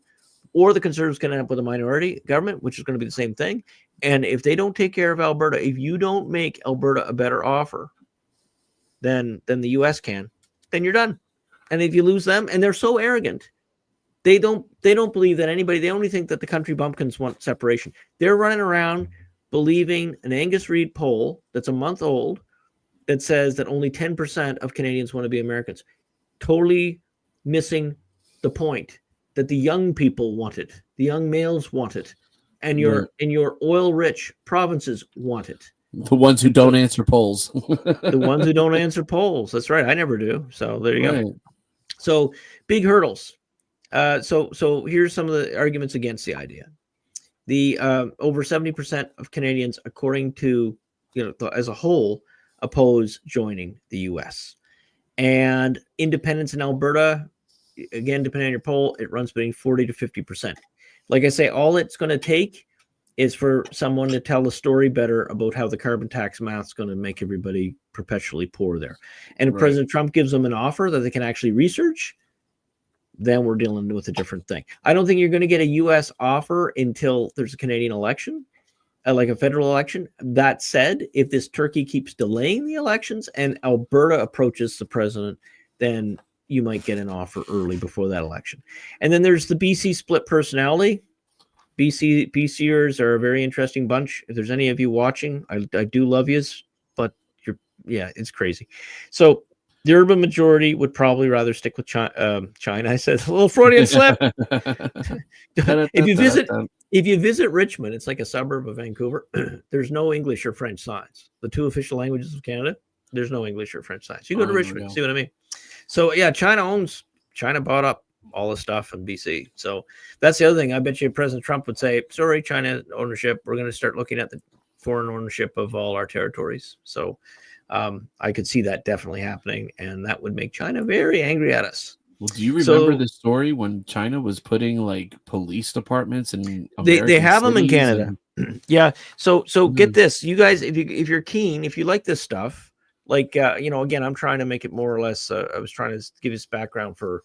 or the Conservatives can end up with a minority government, which is going to be the same thing. And if they don't take care of Alberta, if you don't make Alberta a better offer than the U.S. can, then you're done. And if you lose them, and they're so arrogant, they don't believe that anybody, they only think that the country bumpkins want separation. They're running around believing an Angus Reid poll that's a month old that says that only 10% of Canadians want to be Americans. Totally missing the point that the young people want it, the young males want it, and your oil-rich provinces want it. The ones who don't answer polls. The ones who don't answer polls. That's right. I never do. So there you go. So big hurdles. So here's some of the arguments against the idea. The over 70% of Canadians, according to, you know, as a whole, oppose joining the U.S. And independence in Alberta, again, depending on your poll, it runs between 40 to 50%. Like I say, all it's going to take is for someone to tell the story better about how the carbon tax math is going to make everybody perpetually poor there. And if President Trump gives them an offer that they can actually research, then we're dealing with a different thing. I don't think you're going to get a U.S. offer until there's a Canadian election, like a federal election. That said, if this turkey keeps delaying the elections and Alberta approaches the president, then you might get an offer early before that election. And then there's the BC split personality. BCers are a very interesting bunch. If there's any of you watching, I do love yous, but it's crazy. So the urban majority would probably rather stick with China. I said a little Freudian slip. If you visit Richmond, it's like a suburb of Vancouver. There's no English or French signs. The two official languages of Canada, there's no English or French signs. You go to Richmond, see what I mean? So yeah, China bought up all the stuff in BC. So that's the other thing. I bet you President Trump would say, sorry, China ownership, we're going to start looking at the foreign ownership of all our territories. So I could see that definitely happening, and that would make China very angry at us. Well, do you remember the story when China was putting like police departments in they have them in Canada? Yeah. So get this, you guys, if you're keen, if you like this stuff, like you know, again, I'm trying to make it more or less. I was trying to give this background for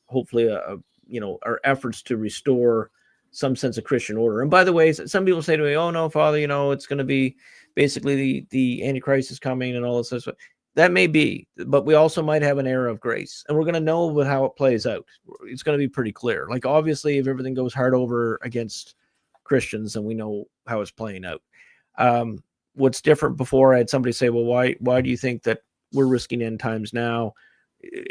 hopefully you know, our efforts to restore some sense of Christian order. And by the way, some people say to me, "Oh no, Father, you know, it's going to be basically the Antichrist is coming and all this stuff." That may be, but we also might have an era of grace, and we're going to know how it plays out. It's going to be pretty clear. Like, obviously, if everything goes hard over against Christians, then we know how it's playing out. What's different? Before, I had somebody say, "Well, why do you think that we're risking end times now?"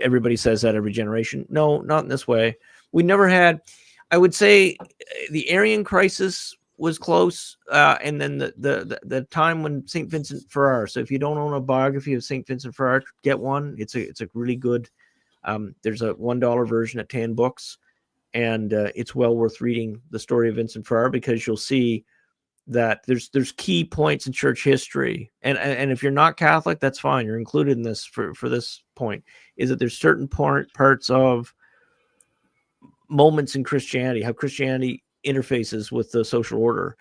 Everybody says that every generation. No, not in this way. We never had. I would say the Aryan crisis was close, and then the time when St. Vincent Ferrar. So if you don't own a biography of St. Vincent Ferrar, get one. It's a really good. There's a $1 version at 10 books, and it's well worth reading the story of Vincent Ferrar, because you'll see that there's key points in church history, and if you're not Catholic, that's fine. You're included in this for this point. Is that there's certain parts of moments in Christianity, how Christianity interfaces with the social order,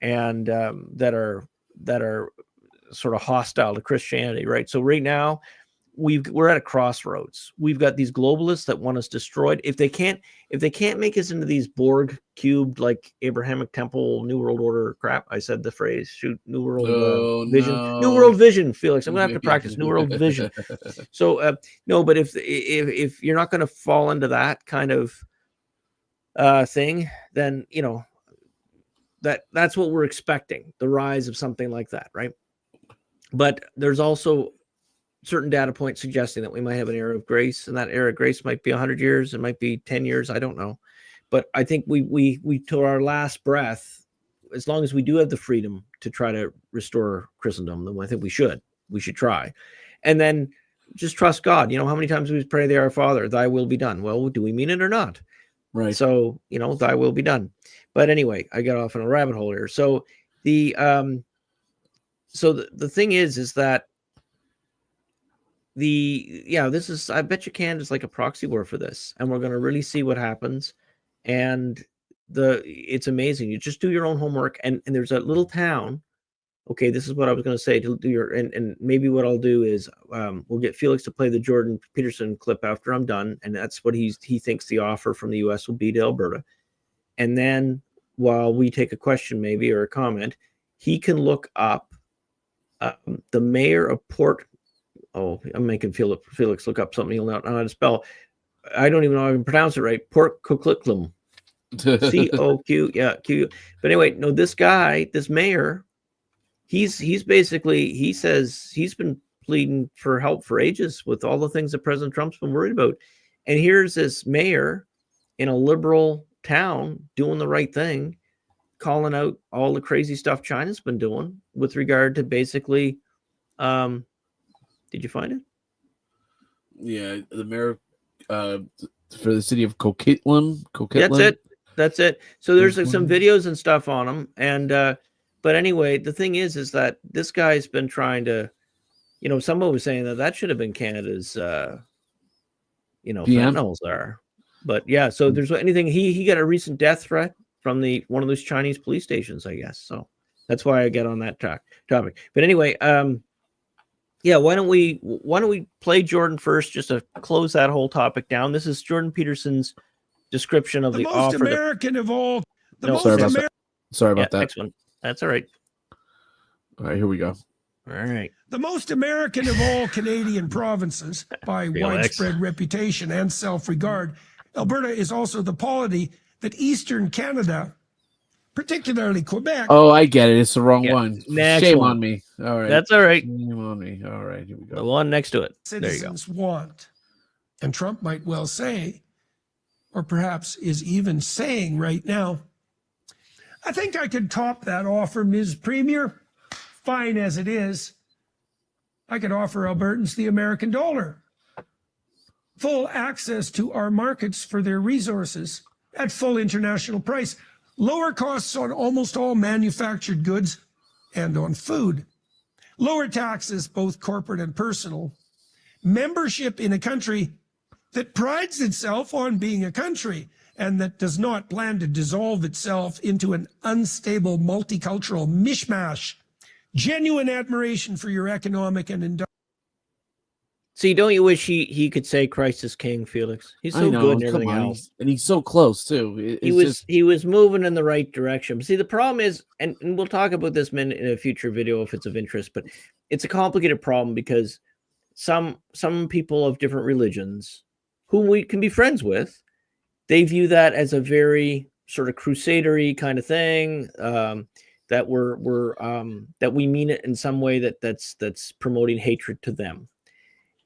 and that are sort of hostile to Christianity, right? So right now we're at a crossroads. We've got these globalists that want us destroyed. If they can't make us into these Borg cubed, like Abrahamic temple, New World Order crap. I said the phrase, shoot, New World vision, New World vision, Felix. I'm gonna have to practice New World vision. So no, but if you're not gonna fall into that kind of thing, then that's what we're expecting, the rise of something like that, right? But there's also certain data points suggesting that we might have an era of grace, and that era of grace might be 100 years, it might be 10 years, I don't know. But I think we to our last breath, as long as we do have the freedom to try to restore Christendom, then I think we should try. And then just trust God. How many times we pray the Our Father, thy will be done? Well, do we mean it or not? Right. So, thy will be done. But anyway, I got off in a rabbit hole here. So the thing is that this is, I bet you Canada's is like a proxy war for this, and we're going to really see what happens. And it's amazing. You just do your own homework, and there's a little town. Okay, this is what I was going to say. To do your and maybe what I'll do is we'll get Felix to play the Jordan Peterson clip after I'm done, and that's what he thinks the offer from the U.S. will be to Alberta. And then while we take a question maybe or a comment, he can look up the mayor of Port. Oh, I'm making Felix look up something he'll not know how to spell. I don't even know how to pronounce it right. Port Coquitlam. C-O-Q. Yeah, Q. But anyway, no, this guy, this mayor, he's basically, he says he's been pleading for help for ages with all the things that President Trump's been worried about. And here's this mayor in a liberal town doing the right thing, calling out all the crazy stuff China's been doing with regard to basically, did you find it? Yeah, the mayor for the city of Coquitlam. That's it. So there's like some videos and stuff on them, and but anyway, the thing is that this guy's been trying to, someone was saying that should have been Canada's, fentanyl czar. But yeah, so there's anything. He got a recent death threat from one of those Chinese police stations, I guess. So that's why I get on that topic. But anyway, yeah, why don't we play Jordan first, just to close that whole topic down? This is Jordan Peterson's description of the most offer. American of all. Sorry about that. Next one. That's all right. All right, here we go. All right. The most American of all Canadian provinces by widespread reputation and self-regard, Alberta is also the polity that Eastern Canada, particularly Quebec. Oh, I get it. It's the wrong one. Next Shame one. on me. All right. That's all right. Shame on me. All right, here we go. The one next to it. Citizens want. And Trump might well say, or perhaps is even saying right now, I think I could top that offer, Ms. Premier. Fine as it is. I could offer Albertans the American dollar. Full access to our markets for their resources at full international price. Lower costs on almost all manufactured goods and on food. Lower taxes, both corporate and personal. Membership in a country that prides itself on being a country and that does not plan to dissolve itself into an unstable multicultural mishmash. Genuine admiration for your economic and industrial. See, don't you wish he could say Christ is King, Felix? He's so good and everything else. And he's so close too. He was moving in the right direction. See, the problem is, and we'll talk about this in a future video if it's of interest, but it's a complicated problem because some people of different religions whom we can be friends with, they view that as a very sort of crusadery kind of thing, that that we mean it in some way that's promoting hatred to them.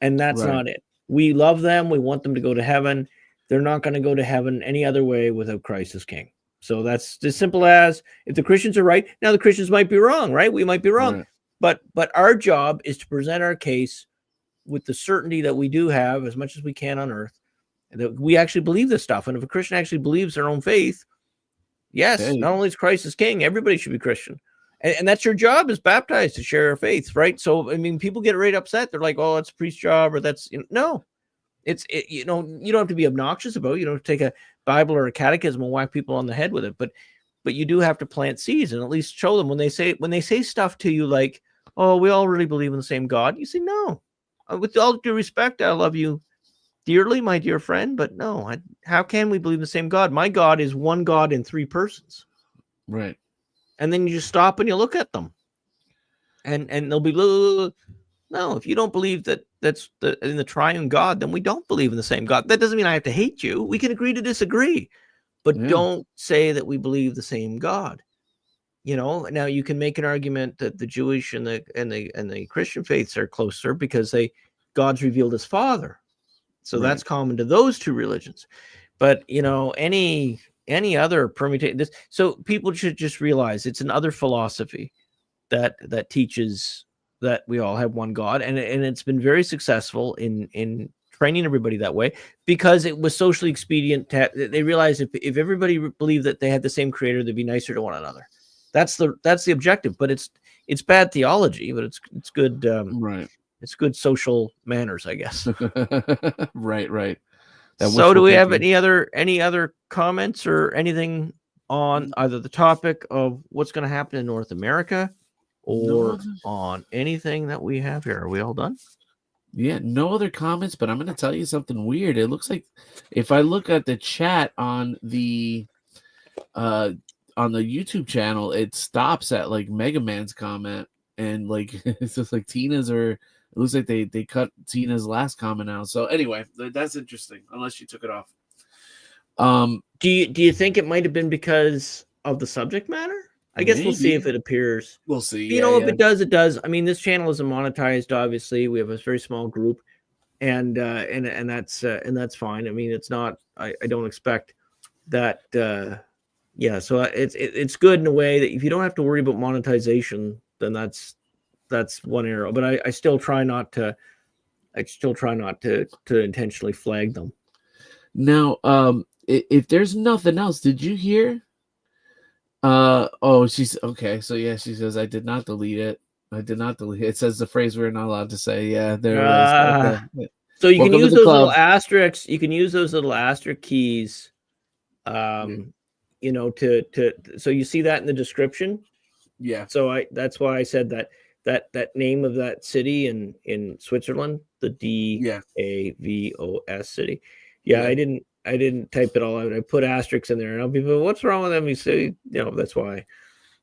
And that's not it. We love them. We want them to go to heaven. They're not going to go to heaven any other way without Christ as King. So that's as simple as, if the Christians are right, now the Christians might be wrong, right? We might be wrong. Right. But our job is to present our case with the certainty that we do have as much as we can on earth, that we actually believe this stuff. And if a Christian actually believes their own faith, yes, Hey. not only is Christ is king, everybody should be Christian. And that's your job as baptized, to share our faith, right? So, I mean, people get right upset. They're like, oh, it's a priest's job, or that's, no. You don't have to be obnoxious about it. You don't take a Bible or a catechism and whack people on the head with it. But you do have to plant seeds and at least show them when they say stuff to you like, oh, we all really believe in the same God. You say, no, with all due respect, I love you dearly, my dear friend, but no, how can we believe in the same God? My God is one God in three persons. Right. And then you just stop and you look at them, and they'll be, no, if you don't believe that's in the triune God, then we don't believe in the same God. That doesn't mean I have to hate you. We can agree to disagree, but don't say that we believe the same God. Now you can make an argument that the Jewish and the Christian faiths are closer because God's revealed as Father. So that's common to those two religions. But any other permutation, so people should just realize it's another philosophy that teaches that we all have one God, and it's been very successful in training everybody that way, because it was socially expedient. They realized if everybody believed that they had the same creator, they'd be nicer to one another. That's the objective. But it's bad theology, but it's good. Right. It's good social manners, I guess. Right. So do we have any other comments or anything on either the topic of what's going to happen in North America or on anything that we have here? Are we all done? Yeah, no other comments, but I'm going to tell you something weird. It looks like if I look at the chat on the YouTube channel, it stops at like Mega Man's comment, and like it's just like Tina's, or it looks like they cut Tina's last comment out. So anyway, that's interesting, unless you took it off. Do you think it might have been because of the subject matter? I guess we'll see if it appears. We'll see. If it does, it does. I mean, this channel isn't monetized. Obviously, we have a very small group, and that's fine. I mean, it's not. I don't expect that. Yeah, so it's good in a way that if you don't have to worry about monetization, then that's one arrow. But I still try not to. I still try not to intentionally flag them. Now, if there's nothing else, did you hear? She's okay. So yeah, she says I did not delete it. It says the phrase we're not allowed to say. Yeah, there it is. So you can use those little asterisks. You can use those little asterisk keys. So you see that in the description. Yeah. So that's why I said that name of that city in Switzerland, the Davos city. Yeah, I didn't type it all out. I put asterisks in there, and I'll be, but what's wrong with them? You say, that's why.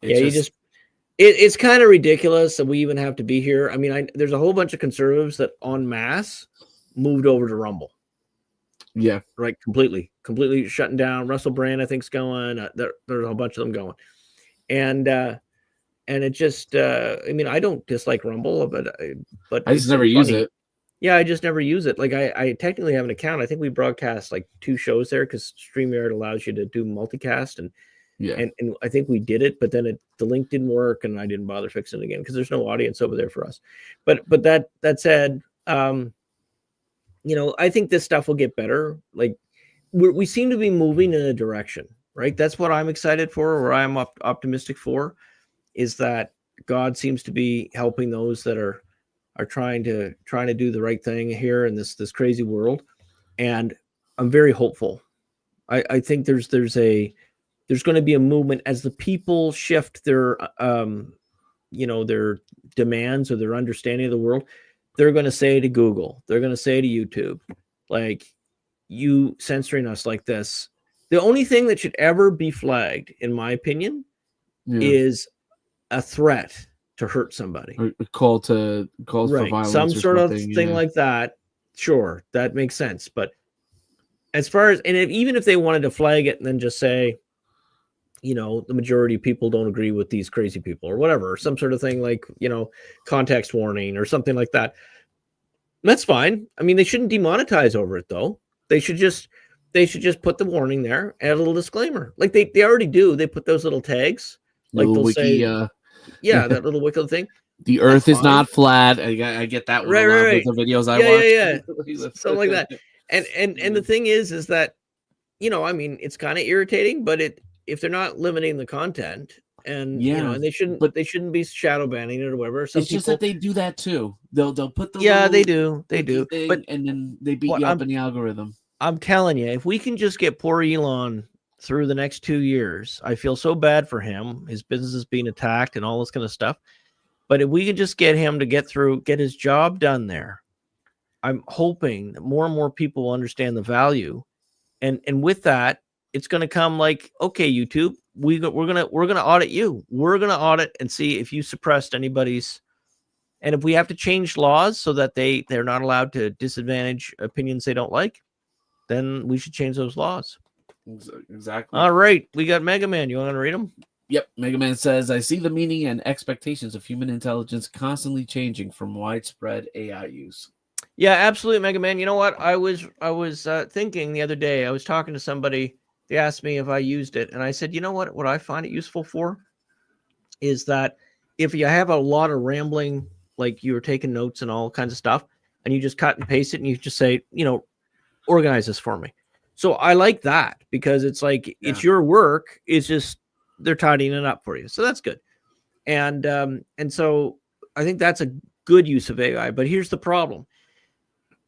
It's kind of ridiculous that we even have to be here. I mean, there's a whole bunch of conservatives that en masse moved over to Rumble. Yeah, right. Completely shutting down. Russell Brand, I think, is going. There's a whole bunch of them going, and it just. I mean, I don't dislike Rumble, but I just never use it. Yeah, I just never use it. Like I technically have an account. I think we broadcast like 2 shows there because StreamYard allows you to do multicast, and I think we did it, but then the link didn't work, and I didn't bother fixing it again because there's no audience over there for us. But that said, I think this stuff will get better. Like we seem to be moving in a direction, right? That's what I'm excited for, or I'm optimistic for, is that God seems to be helping those that are trying to do the right thing here in this crazy world, and I'm very hopeful. I think there's going to be a movement as the people shift their their demands or their understanding of the world. They're going to say to Google, they're going to say to YouTube, like, you censoring us like this. The only thing that should ever be flagged, in my opinion, is a threat to hurt somebody, or calls for violence, some sort of thing like that. Sure, that makes sense. But as far as, and even if they wanted to flag it and then just say, the majority of people don't agree with these crazy people or whatever, or some sort of thing like, context warning or something like that, that's fine. I mean, they shouldn't demonetize over it though. They should they should just put the warning there, add a little disclaimer, like they already do. They put those little tags, like Little they'll wiki, say, yeah, that little wiki thing. the That's Earth is fine. not flat. I get that one Right, a lot right, with the videos I yeah, watch. yeah. Something like that. And the thing is that, you know, I mean, it's kind of irritating, but if they're not limiting the content, and you know, Yeah, and they shouldn't be shadow banning it or whatever. Some It's just that they do that too. They'll put the yeah, they little do, they wiki do. thing, But and then they beat what you up in the algorithm. I'm telling you, if we can just get poor Elon through the next 2 years, I feel so bad for him. His business is being attacked and all this kind of stuff. But if we can just get him to get his job done there, I'm hoping that more and more people will understand the value. And with that, it's going to come like, okay, YouTube, we're going to audit you. We're going to audit and see if you suppressed anybody's. And if we have to change laws so that they're not allowed to disadvantage opinions they don't like, then we should change those laws. Exactly. All right. We got Mega Man. You want to read them? Yep. Mega Man says, I see the meaning and expectations of human intelligence constantly changing from widespread AI use. Yeah, absolutely, Mega Man. You know what? I was thinking the other day, I was talking to somebody. They asked me if I used it. And I said, you know what I find it useful for is that if you have a lot of rambling, like you were taking notes and all kinds of stuff, and you just cut and paste it and you just say, you know, organize this for me. So I like that because it's like, it's your work. It's just, they're tidying it up for you. So that's good. And so I think that's a good use of AI, but here's the problem.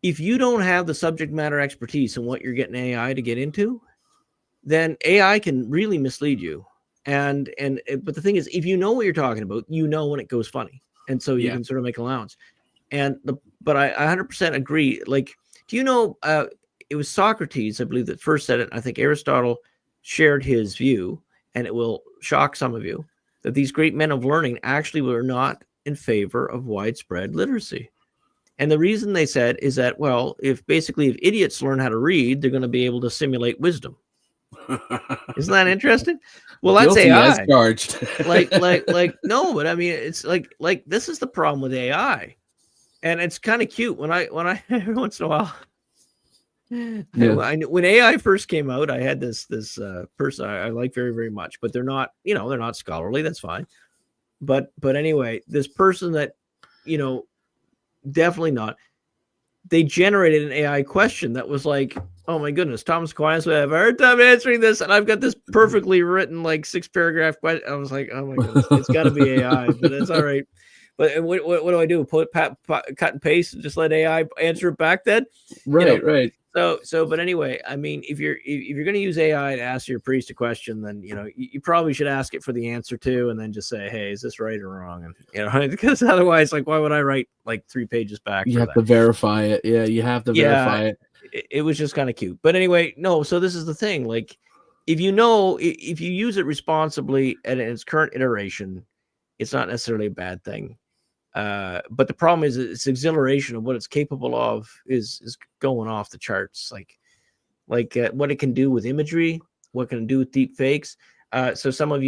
If you don't have the subject matter expertise in what you're getting AI to get into, then AI can really mislead you. But the thing is, if you know what you're talking about, you know when it goes funny. And so you can sort of make allowance. But I 100% agree. Like, do you know, it was Socrates, I believe, that first said it. I think Aristotle shared his view, and it will shock some of you, that these great men of learning actually were not in favor of widespread literacy. And the reason they said is that, well, if idiots learn how to read, they're going to be able to simulate wisdom. Isn't that interesting? Well, that's Guilty AI. as charged. like no, but I mean, it's like this is the problem with AI, and it's kind of cute when I every once in a while. When AI first came out, I had this person I like very, very much, but they're not scholarly. That's fine. But anyway, this person that, definitely not. They generated an AI question that was like, oh my goodness, Thomas Aquinas would have a hard time answering this, and I've got this perfectly written like 6-paragraph question. I was like, oh my goodness, it's got to be AI, but it's all right. But what do I do? Cut and paste and just let AI answer it back then? Right. So, but anyway, I mean, if you're going to use AI to ask your priest a question, then you probably should ask it for the answer too, and then just say, hey, is this right or wrong? And because otherwise, like, why would I write like 3 pages back? You have to verify it. Yeah, you have to verify it. It was just kind of cute. But anyway, no. So this is the thing. Like, if you use it responsibly at its current iteration, it's not necessarily a bad thing. But the problem is its exhilaration of what it's capable of is going off the charts. Like what it can do with imagery, what it can do with deep fakes. So some of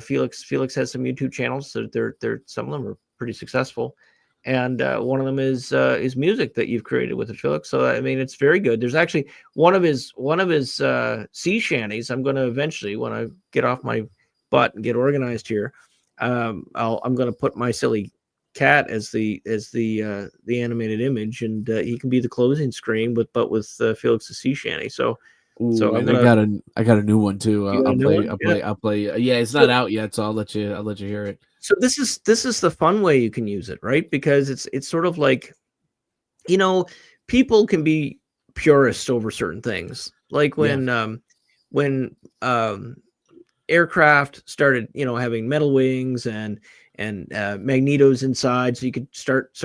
Felix has some YouTube channels. So they're some of them are pretty successful, and one of them is music that you've created with it, Felix. So I mean, it's very good. There's actually one of his sea shanties. I'm going to eventually, when I get off my butt and get organized here, I'm going to put my silly cat as the animated image, and he can be the closing screen with Felix's sea shanty. So I got a new one too. I'll play. Yeah, it's not out yet, so I'll let you hear it. So this is the fun way you can use it, right? Because it's sort of like, people can be purists over certain things, like when aircraft started, having metal wings and magnetos inside, so you could start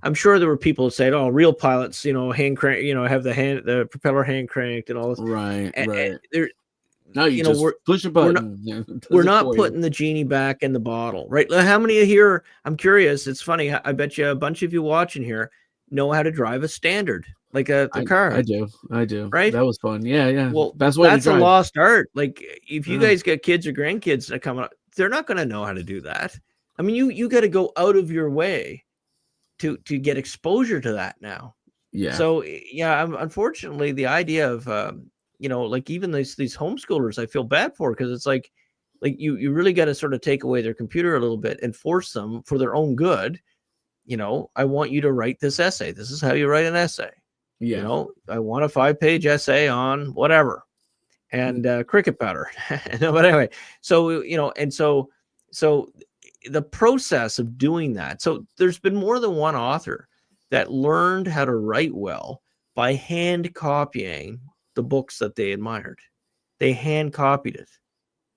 I'm sure there were people who said, oh, real pilots, hand crank, have the propeller hand cranked and all this. Right. And now you just push a button. We're not putting the genie back in the bottle, right? How many of here, I'm curious, it's funny, I bet you a bunch of you watching here know how to drive a standard, like a car. I do. Right? That was fun. Yeah. Well, that's a lost art. Like, if you guys get kids or grandkids that come up, they're not going to know how to do that. I mean, you got to go out of your way to get exposure to that now. Yeah. So unfortunately, the idea of like even these homeschoolers, I feel bad for, because it's like you really got to sort of take away their computer a little bit and force them for their own good. I want you to write this essay. This is how you write an essay. Yeah. I want a 5-page essay on whatever, and cricket batter. But anyway, so so the process of doing that. So there's been more than one author that learned how to write well by hand copying the books that they admired. They hand copied it.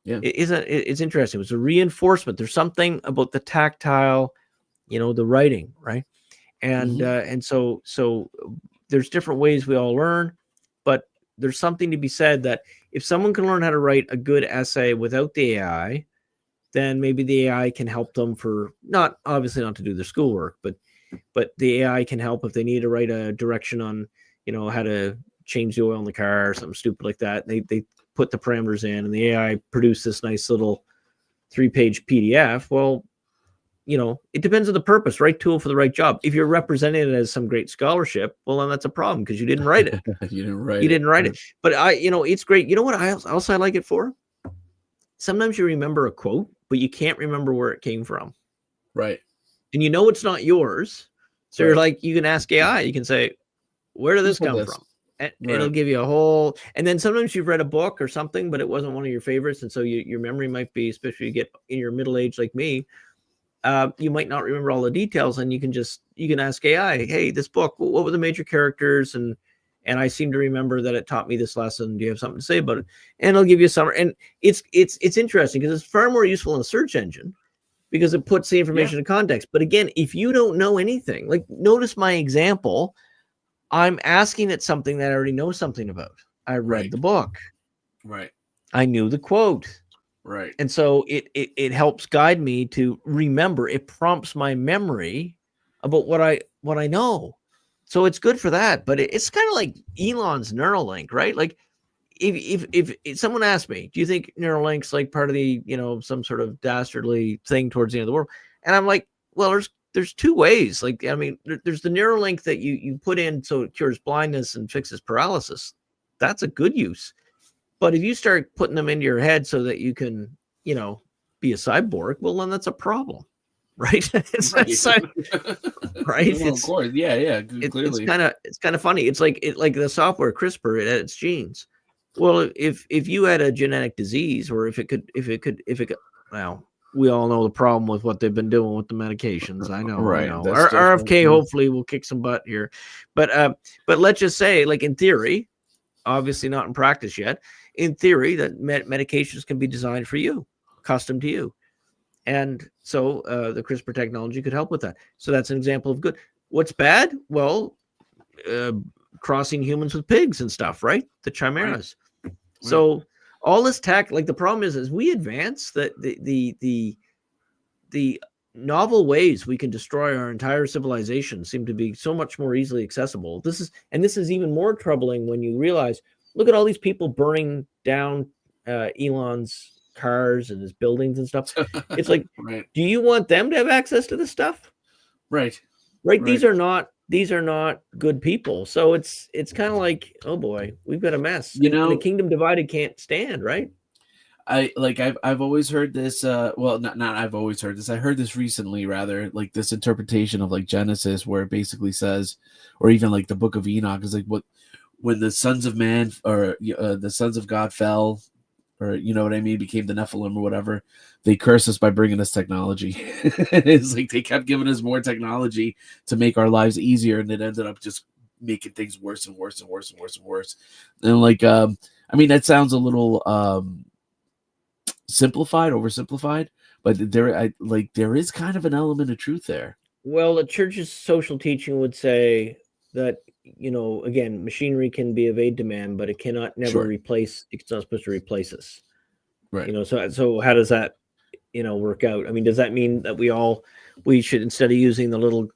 Yeah. It's interesting. It was a reinforcement. There's something about the tactile, the writing, right? And and so there's different ways we all learn, but there's something to be said that if someone can learn how to write a good essay without the AI, then maybe the AI can help them for obviously not to do their schoolwork, but the AI can help if they need to write a direction on, how to change the oil in the car or something stupid like that. They put the parameters in, and the AI produce this nice little 3-page PDF. Well, it depends on the purpose, right tool for the right job. If you're representing it as some great scholarship, well, then that's a problem because you didn't write it. You didn't write it. But it's great. You know what else I like it for? Sometimes you remember a quote, but you can't remember where it came from. Right. And it's not yours. So you're like, you can ask AI, you can say, where did this come from? And it'll give you a whole, and then sometimes you've read a book or something, but it wasn't one of your favorites. And so your memory might be, especially you get in your middle age like me, you might not remember all the details, and you can ask AI, hey, this book, what were the major characters? And I seem to remember that it taught me this lesson. Do you have something to say about it? And it'll give you some, and it's interesting because it's far more useful in a search engine because it puts the information in context. But again, if you don't know anything, like notice my example, I'm asking it something that I already know something about. I read the book. Right. I knew the quote. Right. And so it helps guide me to remember. It prompts my memory about what I know. So it's good for that. But it's kind of like Elon's Neuralink, right? Like if someone asked me, do you think Neuralink's like part of the, some sort of dastardly thing towards the end of the world? And I'm like, well, there's two ways. Like, I mean, there's the Neuralink that you put in so it cures blindness and fixes paralysis. That's a good use. But if you start putting them into your head so that you can, be a cyborg, well, then that's a problem, right? Right? Well, of course, yeah. Clearly, it's kind of funny. It's like the software CRISPR, it edits genes. Well, if you had a genetic disease, or if it could, well, we all know the problem with what they've been doing with the medications. I know, right? Our RFK hopefully will kick some butt here, but let's just say, like in theory, obviously not in practice yet. In theory, that medications can be designed for you, custom to you, and so the CRISPR technology could help with that. So that's an example of good. What's bad? Well, crossing humans with pigs and stuff, right? The chimeras. Right. So all this tech, like the problem is as we advance, that the novel ways we can destroy our entire civilization seem to be so much more easily accessible. This is even more troubling when you realize, look at all these people burning down Elon's cars and his buildings and stuff. It's like, do you want them to have access to this stuff? Right. These are not good people. So it's kind of like, oh boy, we've got a mess. And the kingdom divided can't stand, right? I've always heard this. Well, not I've always heard this. I heard this recently, rather, like this interpretation of like Genesis, where it basically says, or even like the Book of Enoch is like when the sons of man or the sons of God fell, or you know what I mean, became the Nephilim or whatever, they cursed us by bringing us technology. It's like they kept giving us more technology to make our lives easier, and it ended up just making things worse and worse and worse and worse and worse. And like, I mean, that sounds a little oversimplified, but there is kind of an element of truth there. Well, the church's social teaching would say that, again, machinery can be of aid to man, but it cannot never replace. It's not supposed to replace us, right? So how does that, work out? I mean, does that mean that we should, instead of using the little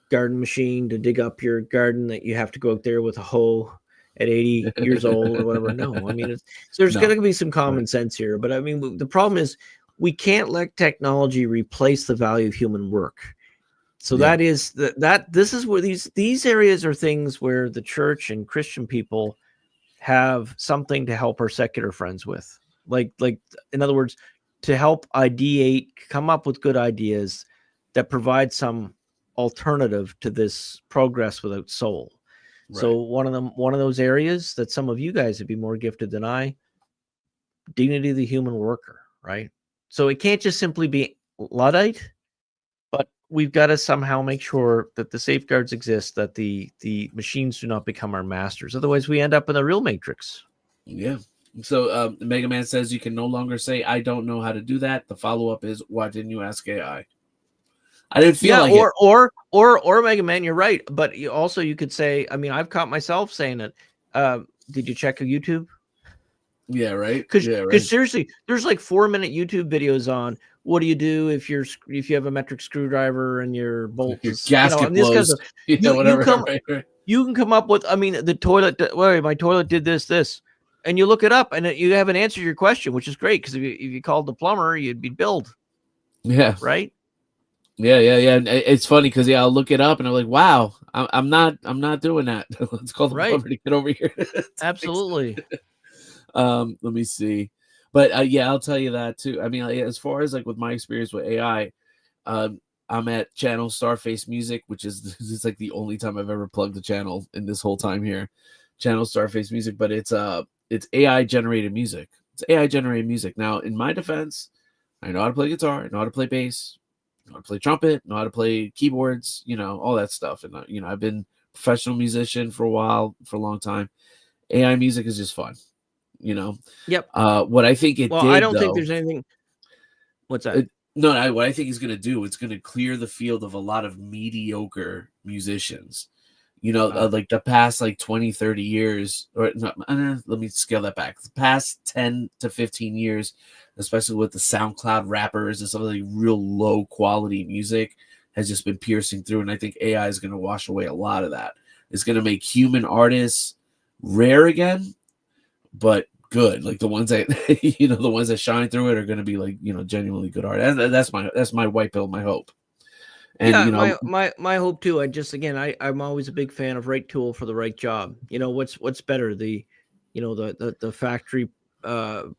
garden machine to dig up your garden, that you have to go out there with a hoe at 80 years old or whatever? No, I mean, there's going to be some common sense here, but I mean, the problem is we can't let technology replace the value of human work. So that is this is where these areas are things where the church and Christian people have something to help our secular friends with. Like in other words, to help ideate, come up with good ideas that provide some alternative to this progress without soul. Right. So one of those areas that some of you guys would be more gifted than I, dignity of the human worker, right? So it can't just simply be Luddite, but we've got to somehow make sure that the safeguards exist, that the machines do not become our masters. Otherwise, we end up in a real matrix. Yeah. So Mega Man says you can no longer say, I don't know how to do that. The follow-up is, why didn't you ask AI? I didn't feel like it. Or Mega Man, you're right. But you could say, I mean, I've caught myself saying it. Did you check YouTube? Yeah, right. Because seriously, there's like 4-minute YouTube videos on what do you do if you have a metric screwdriver and your bolt Your is, gasket blows. You can come up with, I mean, the toilet. Well, my toilet did this, and you look it up, and you haven't answered your question, which is great because if you called the plumber, you'd be billed. Yeah. Right. Yeah. And it's funny because I'll look it up and I'm like, wow, I'm not doing that. Let's call the plumber to get over here. Absolutely. Let me see. But yeah, I'll tell you that too. I mean, as far as like with my experience with AI, I'm at channel Starface Music, which is like the only time I've ever plugged the channel in this whole time here. Channel Starface Music, but it's AI generated music. It's AI generated music. Now, in my defense, I know how to play guitar, I know how to play bass, I know how to play trumpet, I know how to play keyboards, all that stuff. And I've been a professional musician for a long time. AI music is just fun. Yep. What I think it did, I don't think there's anything. What's that? What I think he's going to do, it's going to clear the field of a lot of mediocre musicians. Like the past 20, 30 years, or let me scale that back. The past 10 to 15 years, especially with the SoundCloud rappers and some of the real low quality music, has just been piercing through. And I think AI is going to wash away a lot of that. It's going to make human artists rare again, but good. Like the ones that the ones that shine through it are going to be genuinely good art. That's my white pill, my hope. And my hope too. I'm always a big fan of right tool for the right job. What's better, the factory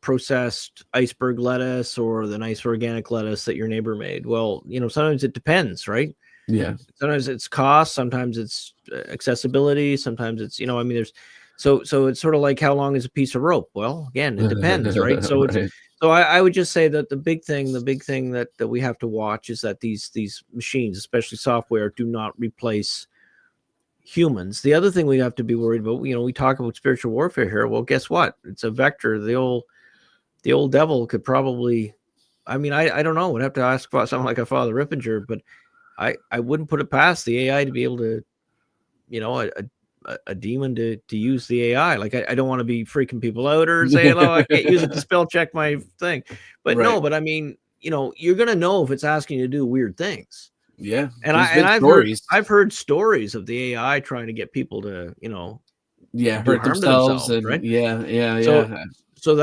processed iceberg lettuce or the nice organic lettuce that your neighbor made? Well, sometimes it depends, right? Yeah. Sometimes it's cost, sometimes it's accessibility, sometimes it's there's so it's sort of like how long is a piece of rope? Well, again, it depends, right? So right. So I would just say that the big thing that we have to watch is that these machines, especially software, do not replace humans. The other thing we have to be worried about, we talk about spiritual warfare here. Well, guess what? It's a vector. The old devil could probably, I don't know. Would have to ask about someone like a Father Rippinger, but I wouldn't put it past the AI to be able to, a demon to use the AI. Like I don't want to be freaking people out or saying, oh, I can't use it to spell check my thing. But no, but I mean, you're gonna know if it's asking you to do weird things. Yeah. And I've heard stories of the AI trying to get people to, hurt themselves and right? Yeah. So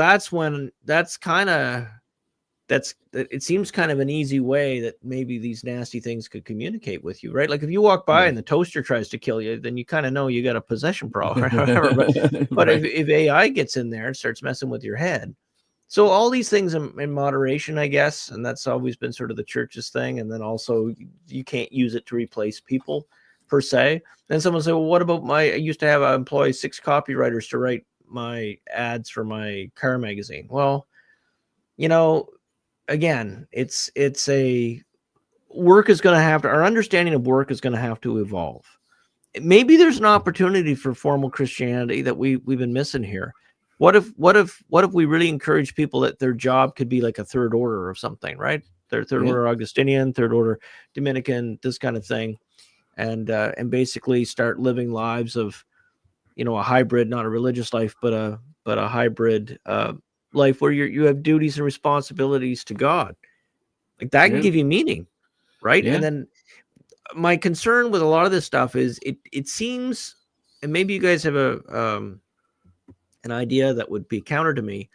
it seems kind of an easy way that maybe these nasty things could communicate with you, right? Like if you walk by and the toaster tries to kill you, then you kind of know you got a possession problem or whatever. But right. if AI gets in there and starts messing with your head, so all these things in moderation, I guess, and that's always been sort of the church's thing. And then also you can't use it to replace people per se. Then someone say, well, what about I used to employ 6 copywriters to write my ads for my car magazine. Well, again, it's a work is going to have to, our understanding of work is going to have to evolve. Maybe there's an opportunity for formal Christianity that we've been missing here. What if we really encourage people that their job could be like a third order of something, right? Third order Augustinian, third order Dominican, this kind of thing, and basically start living lives of, a hybrid, not a religious life, but a hybrid life where you have duties and responsibilities to God. Like that can give you meaning, right? Yeah. And then my concern with a lot of this stuff is it seems, and maybe you guys have an idea that would be counter to me.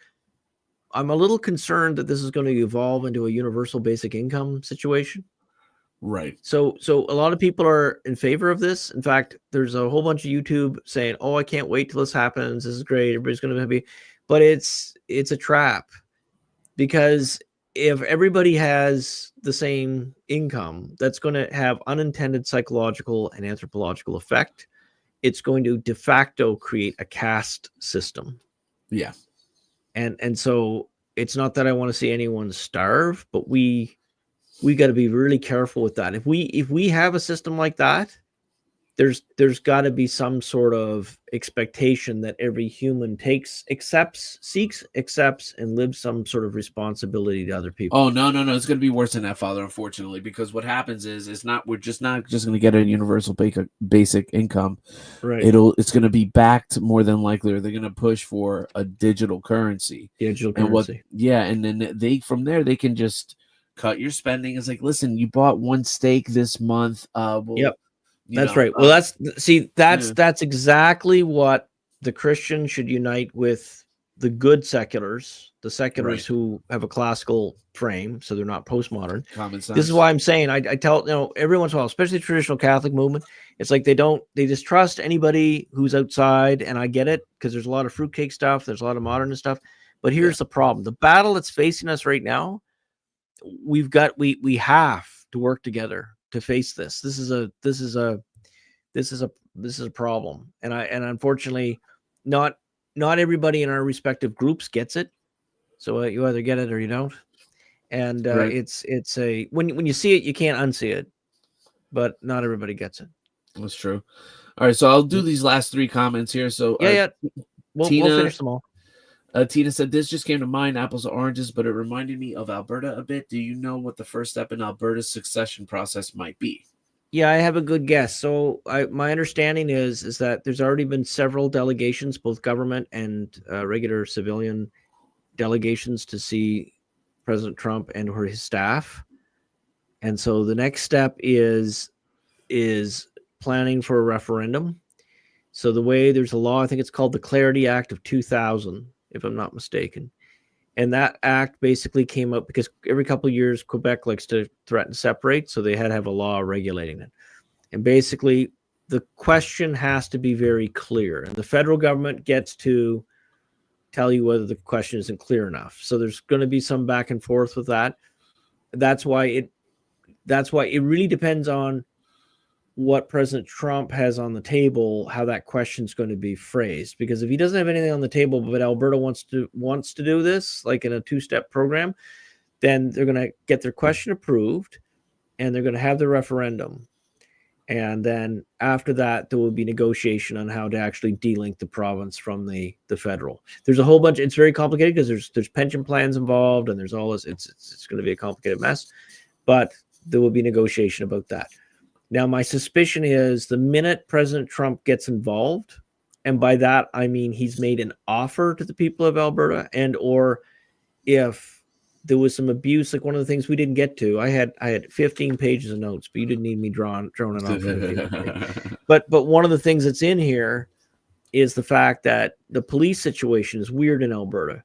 I'm a little concerned that this is going to evolve into a universal basic income situation. Right. So a lot of people are in favor of this. In fact, there's a whole bunch of YouTube saying, "Oh, I can't wait till this happens. This is great. Everybody's going to be happy." But it's a trap, because if everybody has the same income, that's going to have unintended psychological and anthropological effect. It's going to de facto create a caste system. Yeah. And so it's not that I want to see anyone starve, but we got to be really careful with that. If we have a system like that, there's got to be some sort of expectation that every human seeks, accepts, and lives some sort of responsibility to other people. Oh, no. It's going to be worse than that, Father, unfortunately, because what happens is we're just not going to get a universal basic income. Right. It's going to be backed more than likely, or they're going to push for a digital currency. And then from there, they can just cut your spending. It's like, listen, you bought one steak this month. Yep. That's right. Well, that's exactly what the Christians should unite with the good seculars, the seculars who have a classical frame, so they're not postmodern. Common sense. This is why I'm saying I tell every once in a while, especially the traditional Catholic movement, it's like they distrust anybody who's outside, and I get it, because there's a lot of fruitcake stuff, there's a lot of modernist stuff, but here's the problem: the battle that's facing us right now, we have to work together to face this. This is a problem, and unfortunately, not everybody in our respective groups gets it. So you either get it or you don't, and it's a when you see it, you can't unsee it, but not everybody gets it. That's true. All right, so I'll do these last three comments here. So we'll finish them all. Tina said, "This just came to mind, apples or oranges, but it reminded me of Alberta a bit. Do you know what the first step in Alberta's succession process might be?" Yeah, I have a good guess. So my understanding is that there's already been several delegations, both government and regular civilian delegations, to see President Trump and or his staff. And so the next step is planning for a referendum. So there's a law, I think it's called the Clarity Act of 2000, if I'm not mistaken. And that act basically came up because every couple of years, Quebec likes to threaten to separate. So they had to have a law regulating it. And basically, the question has to be very clear. And the federal government gets to tell you whether the question isn't clear enough. So there's going to be some back and forth with that. That's why it really depends on what President Trump has on the table, how that question is going to be phrased. Because if he doesn't have anything on the table, but Alberta wants to do this, like in a two-step program, then they're going to get their question approved, and they're going to have the referendum. And then after that, there will be negotiation on how to actually delink the province from the federal. There's a whole bunch. It's very complicated because there's pension plans involved, and there's all this. It's going to be a complicated mess, but there will be negotiation about that. Now, my suspicion is the minute President Trump gets involved, and by that I mean he's made an offer to the people of Alberta, and or if there was some abuse, like one of the things we didn't get to, I had 15 pages of notes, but you didn't need me drawing it off. But one of the things that's in here is the fact that the police situation is weird in Alberta.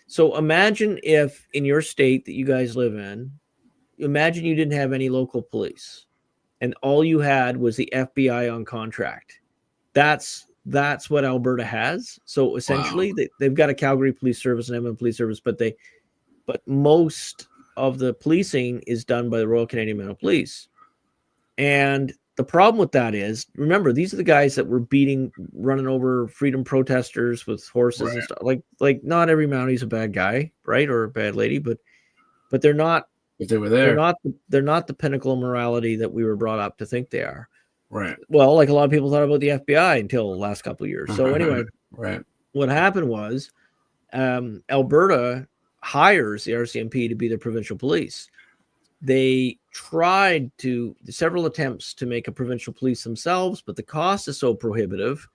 So imagine if in your state that you guys live in, imagine you didn't have any local police, and all you had was the FBI on contract. That's what Alberta has. So essentially, they've got a Calgary Police Service and Edmonton Police Service, but most of the policing is done by the Royal Canadian Mounted Police. And the problem with that is, remember, these are the guys that were running over freedom protesters with horses and stuff. Like not every Mountie a bad guy, right, or a bad lady, but they're not. If they were there, they're not the pinnacle of morality that we were brought up to think they are. Right. Well, like a lot of people thought about the FBI until the last couple of years. So anyway, right. What happened was Alberta hires the RCMP to be their provincial police. They tried several attempts to make a provincial police themselves, but the cost is so prohibitive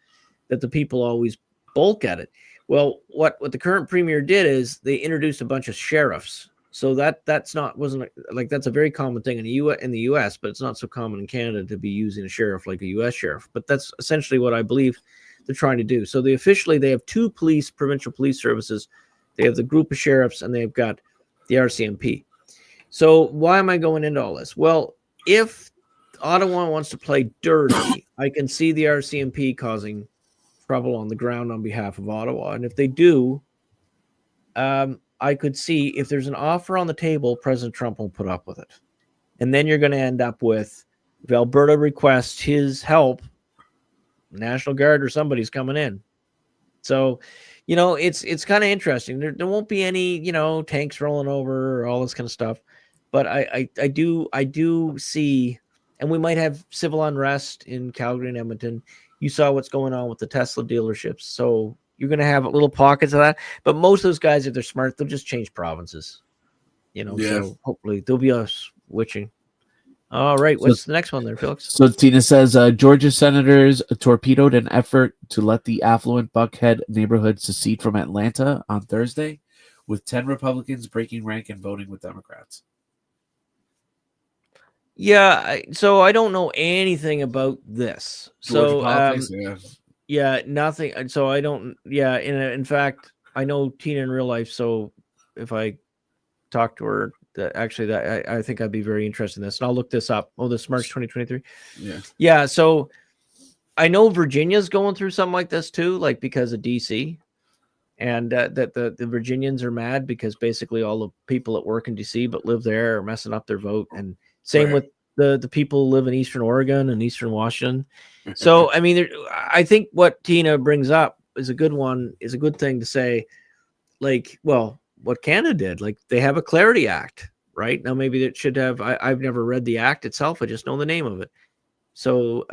that the people always balk at it. Well, what the current premier did is they introduced a bunch of sheriffs. So that's a very common thing in the US, but it's not so common in Canada to be using a sheriff like a US sheriff. But that's essentially what I believe they're trying to do. So they have two provincial police services. They have the group of sheriffs, and they've got the RCMP. So why am I going into all this? Well, if Ottawa wants to play dirty, I can see the RCMP causing trouble on the ground on behalf of Ottawa. And if they do, I could see if there's an offer on the table, President Trump will put up with it. And then you're going to end up with, if Alberta requests his help, National Guard or somebody's coming in. So, it's kind of interesting. There won't be any, tanks rolling over or all this kind of stuff. But I do see, and we might have civil unrest in Calgary and Edmonton. You saw what's going on with the Tesla dealerships. So you're going to have little pockets of that. But most of those guys, if they're smart, they'll just change provinces. So hopefully there'll be a switching. All right. What's the next one there, Felix? So Tina says, Georgia senators torpedoed an effort to let the affluent Buckhead neighborhood secede from Atlanta on Thursday, with 10 Republicans breaking rank and voting with Democrats. Yeah. So I don't know anything about this. Georgia politics, yeah, nothing. So I don't. Yeah. In fact, I know Tina in real life. So if I talk to her, I think I'd be very interested in this, and I'll look this up. Oh, this is March 2023. Yeah. So I know Virginia's going through something like this too, like because of DC, and that the Virginians are mad because basically all the people that work in DC but live there are messing up their vote, and same with the people who live in Eastern Oregon and Eastern Washington. So I mean, I think what Tina brings up is a good one, is a good thing to say, like, well, what Canada did, like they have a Clarity Act, right? Now maybe it should have, I've never read the act itself, I just know the name of it. So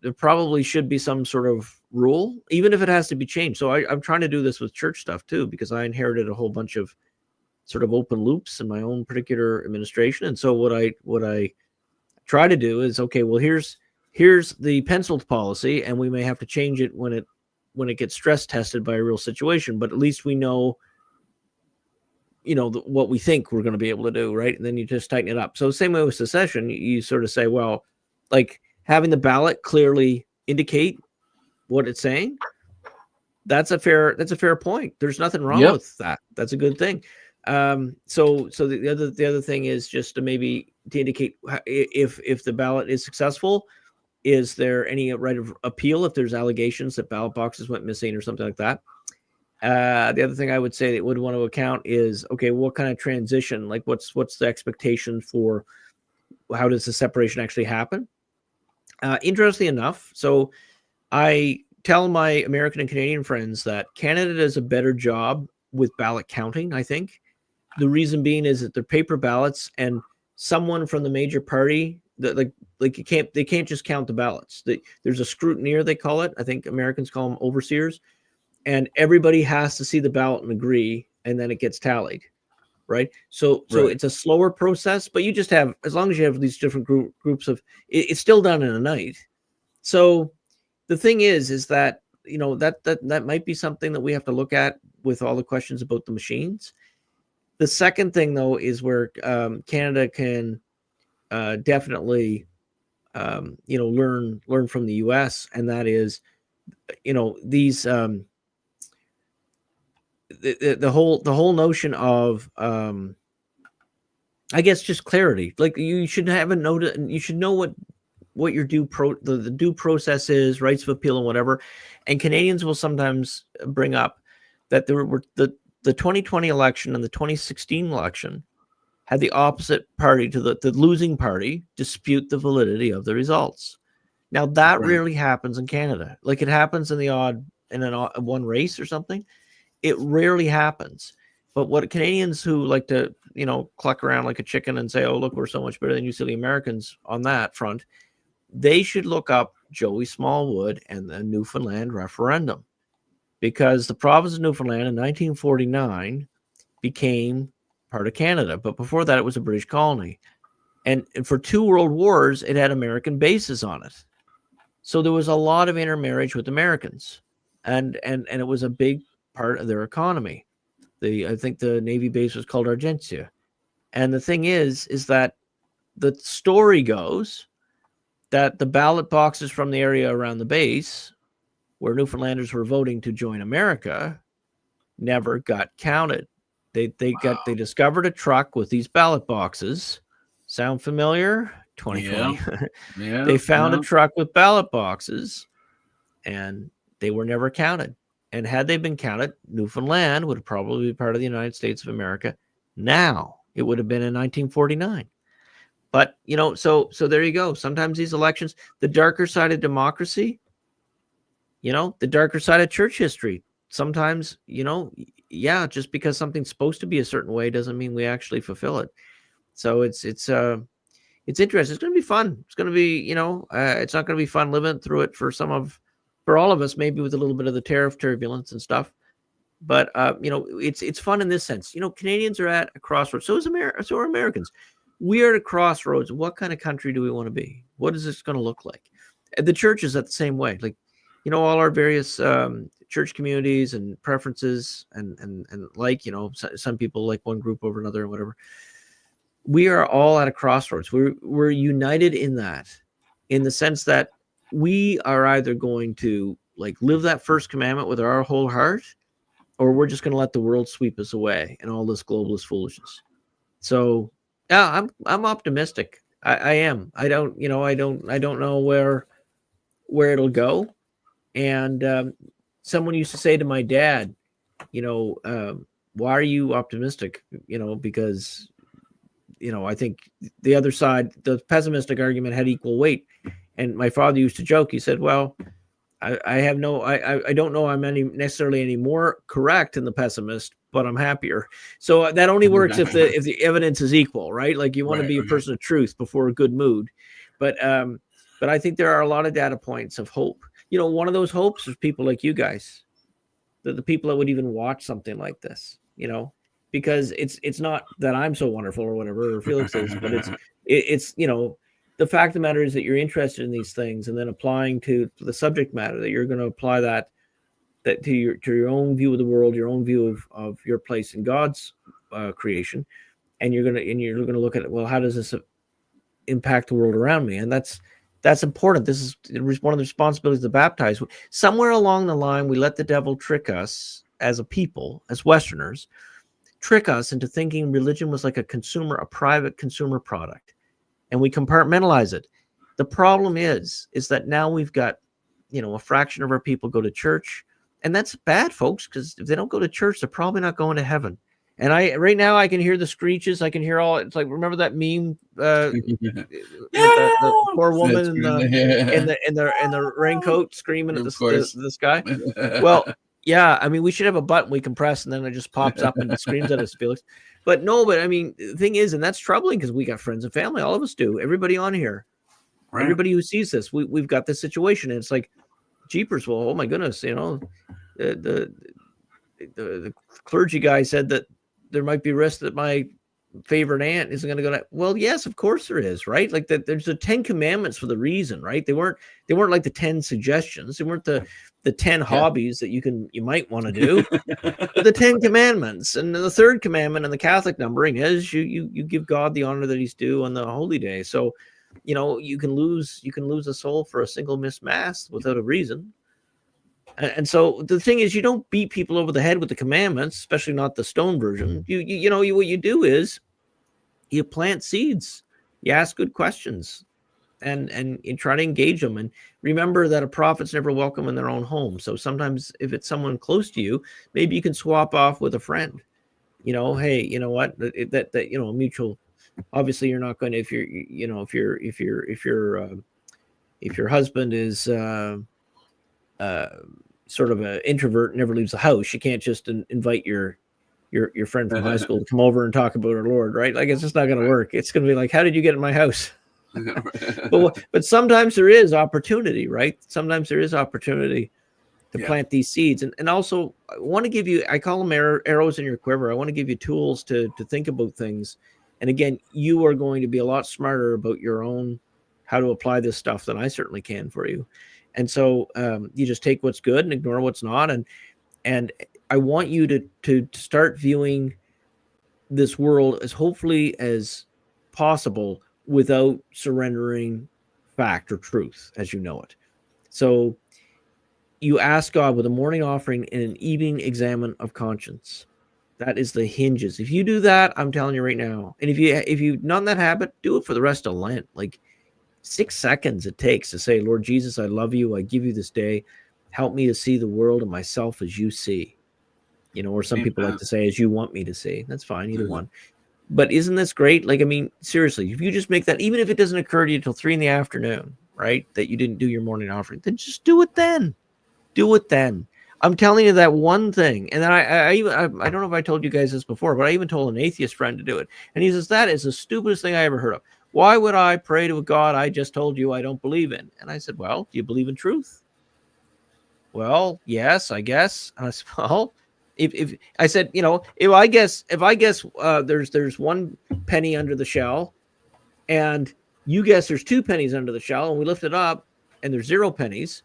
there probably should be some sort of rule, even if it has to be changed. So I'm trying to do this with church stuff too, because I inherited a whole bunch of sort of open loops in my own particular administration. And so what I try to do is, okay, well, here's the penciled policy, and we may have to change it when it gets stress tested by a real situation, but at least we know what we think we're going to be able to do, right? And then you just tighten it up. So same way with secession, you sort of say, well, like having the ballot clearly indicate what it's saying, that's a fair point. There's nothing wrong with that. That's a good thing. So the other thing is just to indicate if the ballot is successful, is there any right of appeal if there's allegations that ballot boxes went missing or something like that? The other thing I would say that would want to account is, okay, what kind of transition, like what's the expectation for how does the separation actually happen? Interestingly enough, so I tell my American and Canadian friends that Canada does a better job with ballot counting, I think. The reason being is that they're paper ballots, and someone from the major party that they can't just count the ballots. There's a scrutineer, they call it. I think Americans call them overseers. And everybody has to see the ballot and agree, and then it gets tallied, right? So it's a slower process, but you just have, as long as you have these different groups of, it's still done in a night. So the thing is that, that might be something that we have to look at with all the questions about the machines. The second thing, though, is where Canada can definitely, learn from the U.S., and that is, these. The whole notion of I guess just clarity. Like you should have a note, you should know what your the due process is, rights of appeal and whatever. And Canadians will sometimes bring up that there were the 2020 election and the 2016 election had the opposite party to the losing party dispute the validity of the results. Now that rarely happens in Canada. Like it happens in one race or something. It rarely happens. But what Canadians who like to, cluck around like a chicken and say, oh, look, we're so much better than you silly Americans on that front, they should look up Joey Smallwood and the Newfoundland referendum, because the province of Newfoundland in 1949 became part of Canada. But before that, it was a British colony. And for 2 world wars, it had American bases on it. So there was a lot of intermarriage with Americans. And it was a big part of their economy. I think the Navy base was called Argentia. And the thing is that the story goes that the ballot boxes from the area around the base where Newfoundlanders were voting to join America never got counted. They discovered a truck with these ballot boxes. Sound familiar? 2020. Yeah. They found yeah. a truck with ballot boxes, and they were never counted. And had they been counted, Newfoundland would probably be part of the United States of America. Now it would have been in 1949. But so there you go. Sometimes these elections, the darker side of democracy, the darker side of church history. Sometimes, just because something's supposed to be a certain way doesn't mean we actually fulfill it. So it's interesting. It's going to be fun. It's going to be, it's not going to be fun living through it for all of us, maybe with a little bit of the tariff turbulence and stuff. But it's fun in this sense. Canadians are at a crossroads. So are Americans. We are at a crossroads. What kind of country do we want to be? What is this going to look like? The church is at the same way. Like, all our various church communities and preferences and some people like one group over another and whatever. We are all at a crossroads. We're united in that, in the sense that we are either going to live that first commandment with our whole heart, or we're just going to let the world sweep us away and all this globalist foolishness. So yeah, I'm optimistic. I am. I don't know where it'll go. And someone used to say to my dad, why are you optimistic? Because I think the other side, the pessimistic argument, had equal weight. And my father used to joke. He said, well, I don't know I'm necessarily any more correct than the pessimist, but I'm happier. So that only works if the evidence is equal, right? Like you want to be a person of truth before a good mood. But I think there are a lot of data points of hope. One of those hopes is people like you guys, the people that would even watch something like this, because it's not that I'm so wonderful or whatever, or Felix is, but it's the fact of the matter is that you're interested in these things, and then applying to the subject matter, that you're going to apply that to your own view of the world, your own view of your place in God's creation, and you're going to look at it. Well, how does this impact the world around me? And that's important. This is one of the responsibilities of the baptized. Somewhere along the line, we let the devil trick us as a people, as Westerners, trick us into thinking religion was like a private consumer product. And we compartmentalize it. The problem is that now we've got, a fraction of our people go to church, and that's bad, folks, because if they don't go to church, they're probably not going to heaven. And right now I can hear the screeches. I can hear it's like, remember that meme, the poor woman in the raincoat screaming at the sky. Well, yeah, I mean, we should have a button we can press, and then it just pops up and it screams at us, Felix. But I mean, the thing is, and that's troubling because we got friends and family. All of us do. Everybody on here, right. Everybody who sees this, we've got this situation, and it's like, jeepers. Well, oh my goodness, the clergy guy said that there might be risk that my favorite aunt isn't going to go to. Well, yes, of course there is, right? Like that. There's the 10 commandments for the reason, right? They weren't like the 10 suggestions. They weren't the 10 hobbies that you might want to do. The 10 commandments, and the third commandment in the Catholic numbering is you give God the honor that he's due on the holy day. So, you can lose a soul for a single missed mass without a reason. And so the thing is, you don't beat people over the head with the commandments, especially not the stone version. What you do is you plant seeds, you ask good questions, and you try to engage them. And remember that a prophet's never welcome in their own home. So sometimes if it's someone close to you, maybe you can swap off with a friend. Hey, you know what? That mutual. Obviously, you're not going to if your husband is sort of an introvert and never leaves the house, you can't just invite your friend from high school to come over and talk about our Lord, right? Like, it's just not going to work. It's going to be like, how did you get in my house? But sometimes there is opportunity, right? Sometimes there is opportunity to plant these seeds. And also, I want to give you, I call them arrows in your quiver. I want to give you tools to think about things. And again, you are going to be a lot smarter about your own, how to apply this stuff than I certainly can for you. And so you just take what's good and ignore what's not. And I want you to start viewing this world as hopefully as possible without surrendering fact or truth as you know it. So you ask God with a morning offering and an evening examen of conscience That is the hinges. If you do that, I'm telling you right now, and if you've done that habit, do it for the rest of Lent. Like 6 seconds it takes to say, Lord Jesus, I love you. I give you this day. Help me to see the world and myself as you see. You know, or some people like to say, as you want me to see. That's fine, either one. But isn't this great? Like, I mean, seriously, if you just make that, even if it doesn't occur to you till 3 p.m, right, that you didn't do your morning offering, then just do it then. Do it then. I'm telling you that one thing. And then I don't know if I told you guys this before, but I even told an atheist friend to do it. And he says, that is the stupidest thing I ever heard of. Why would I pray to a God I just told you I don't believe in? And I said, well, do you believe in truth? Well, yes, I guess. And I said, well, if I said, you know, if I guess there's 1 penny under the shell, and you guess there's 2 pennies under the shell, and we lift it up and there's 0 pennies,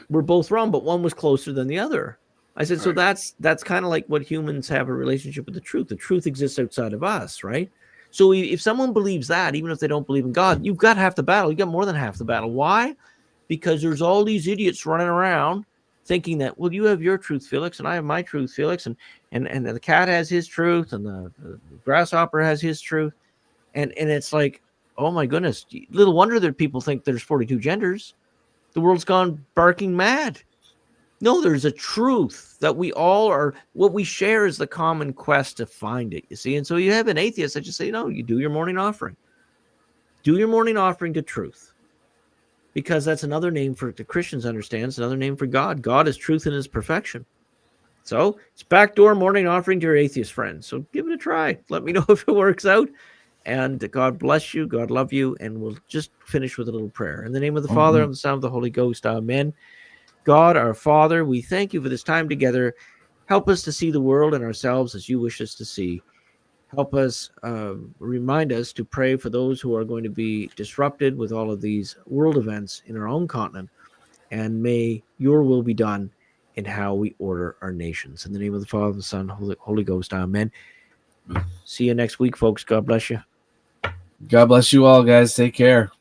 we're both wrong, but one was closer than the other. I said, so that's kind of like what humans have a relationship with the truth. The truth exists outside of us, right? So if someone believes that, even if they don't believe in God, you've got half the battle. You got more than half the battle. Why? Because there's all these idiots running around thinking that, well, you have your truth, Felix, and I have my truth, Felix, and the cat has his truth, and the grasshopper has his truth, and it's like, oh my goodness, little wonder that people think there's 42 genders. The world's gone barking mad. No, there's a truth that we all are. What we share is the common quest to find it, you see. And so you have an atheist that just say, no, you do your morning offering. Do your morning offering to truth. Because that's another name for, the Christians understand, it's another name for God. God is truth in his perfection. So it's backdoor morning offering to your atheist friends. So give it a try. Let me know if it works out. And God bless you. God love you. And we'll just finish with a little prayer. In the name of the Father, and the Son, of the Holy Ghost. Amen. God, our Father, we thank you for this time together. Help us to see the world and ourselves as you wish us to see. Help us, remind us to pray for those who are going to be disrupted with all of these world events in our own continent. And may your will be done in how we order our nations. In the name of the Father, the Son, Holy Ghost. Amen. See you next week, folks. God bless you. God bless you all, guys. Take care.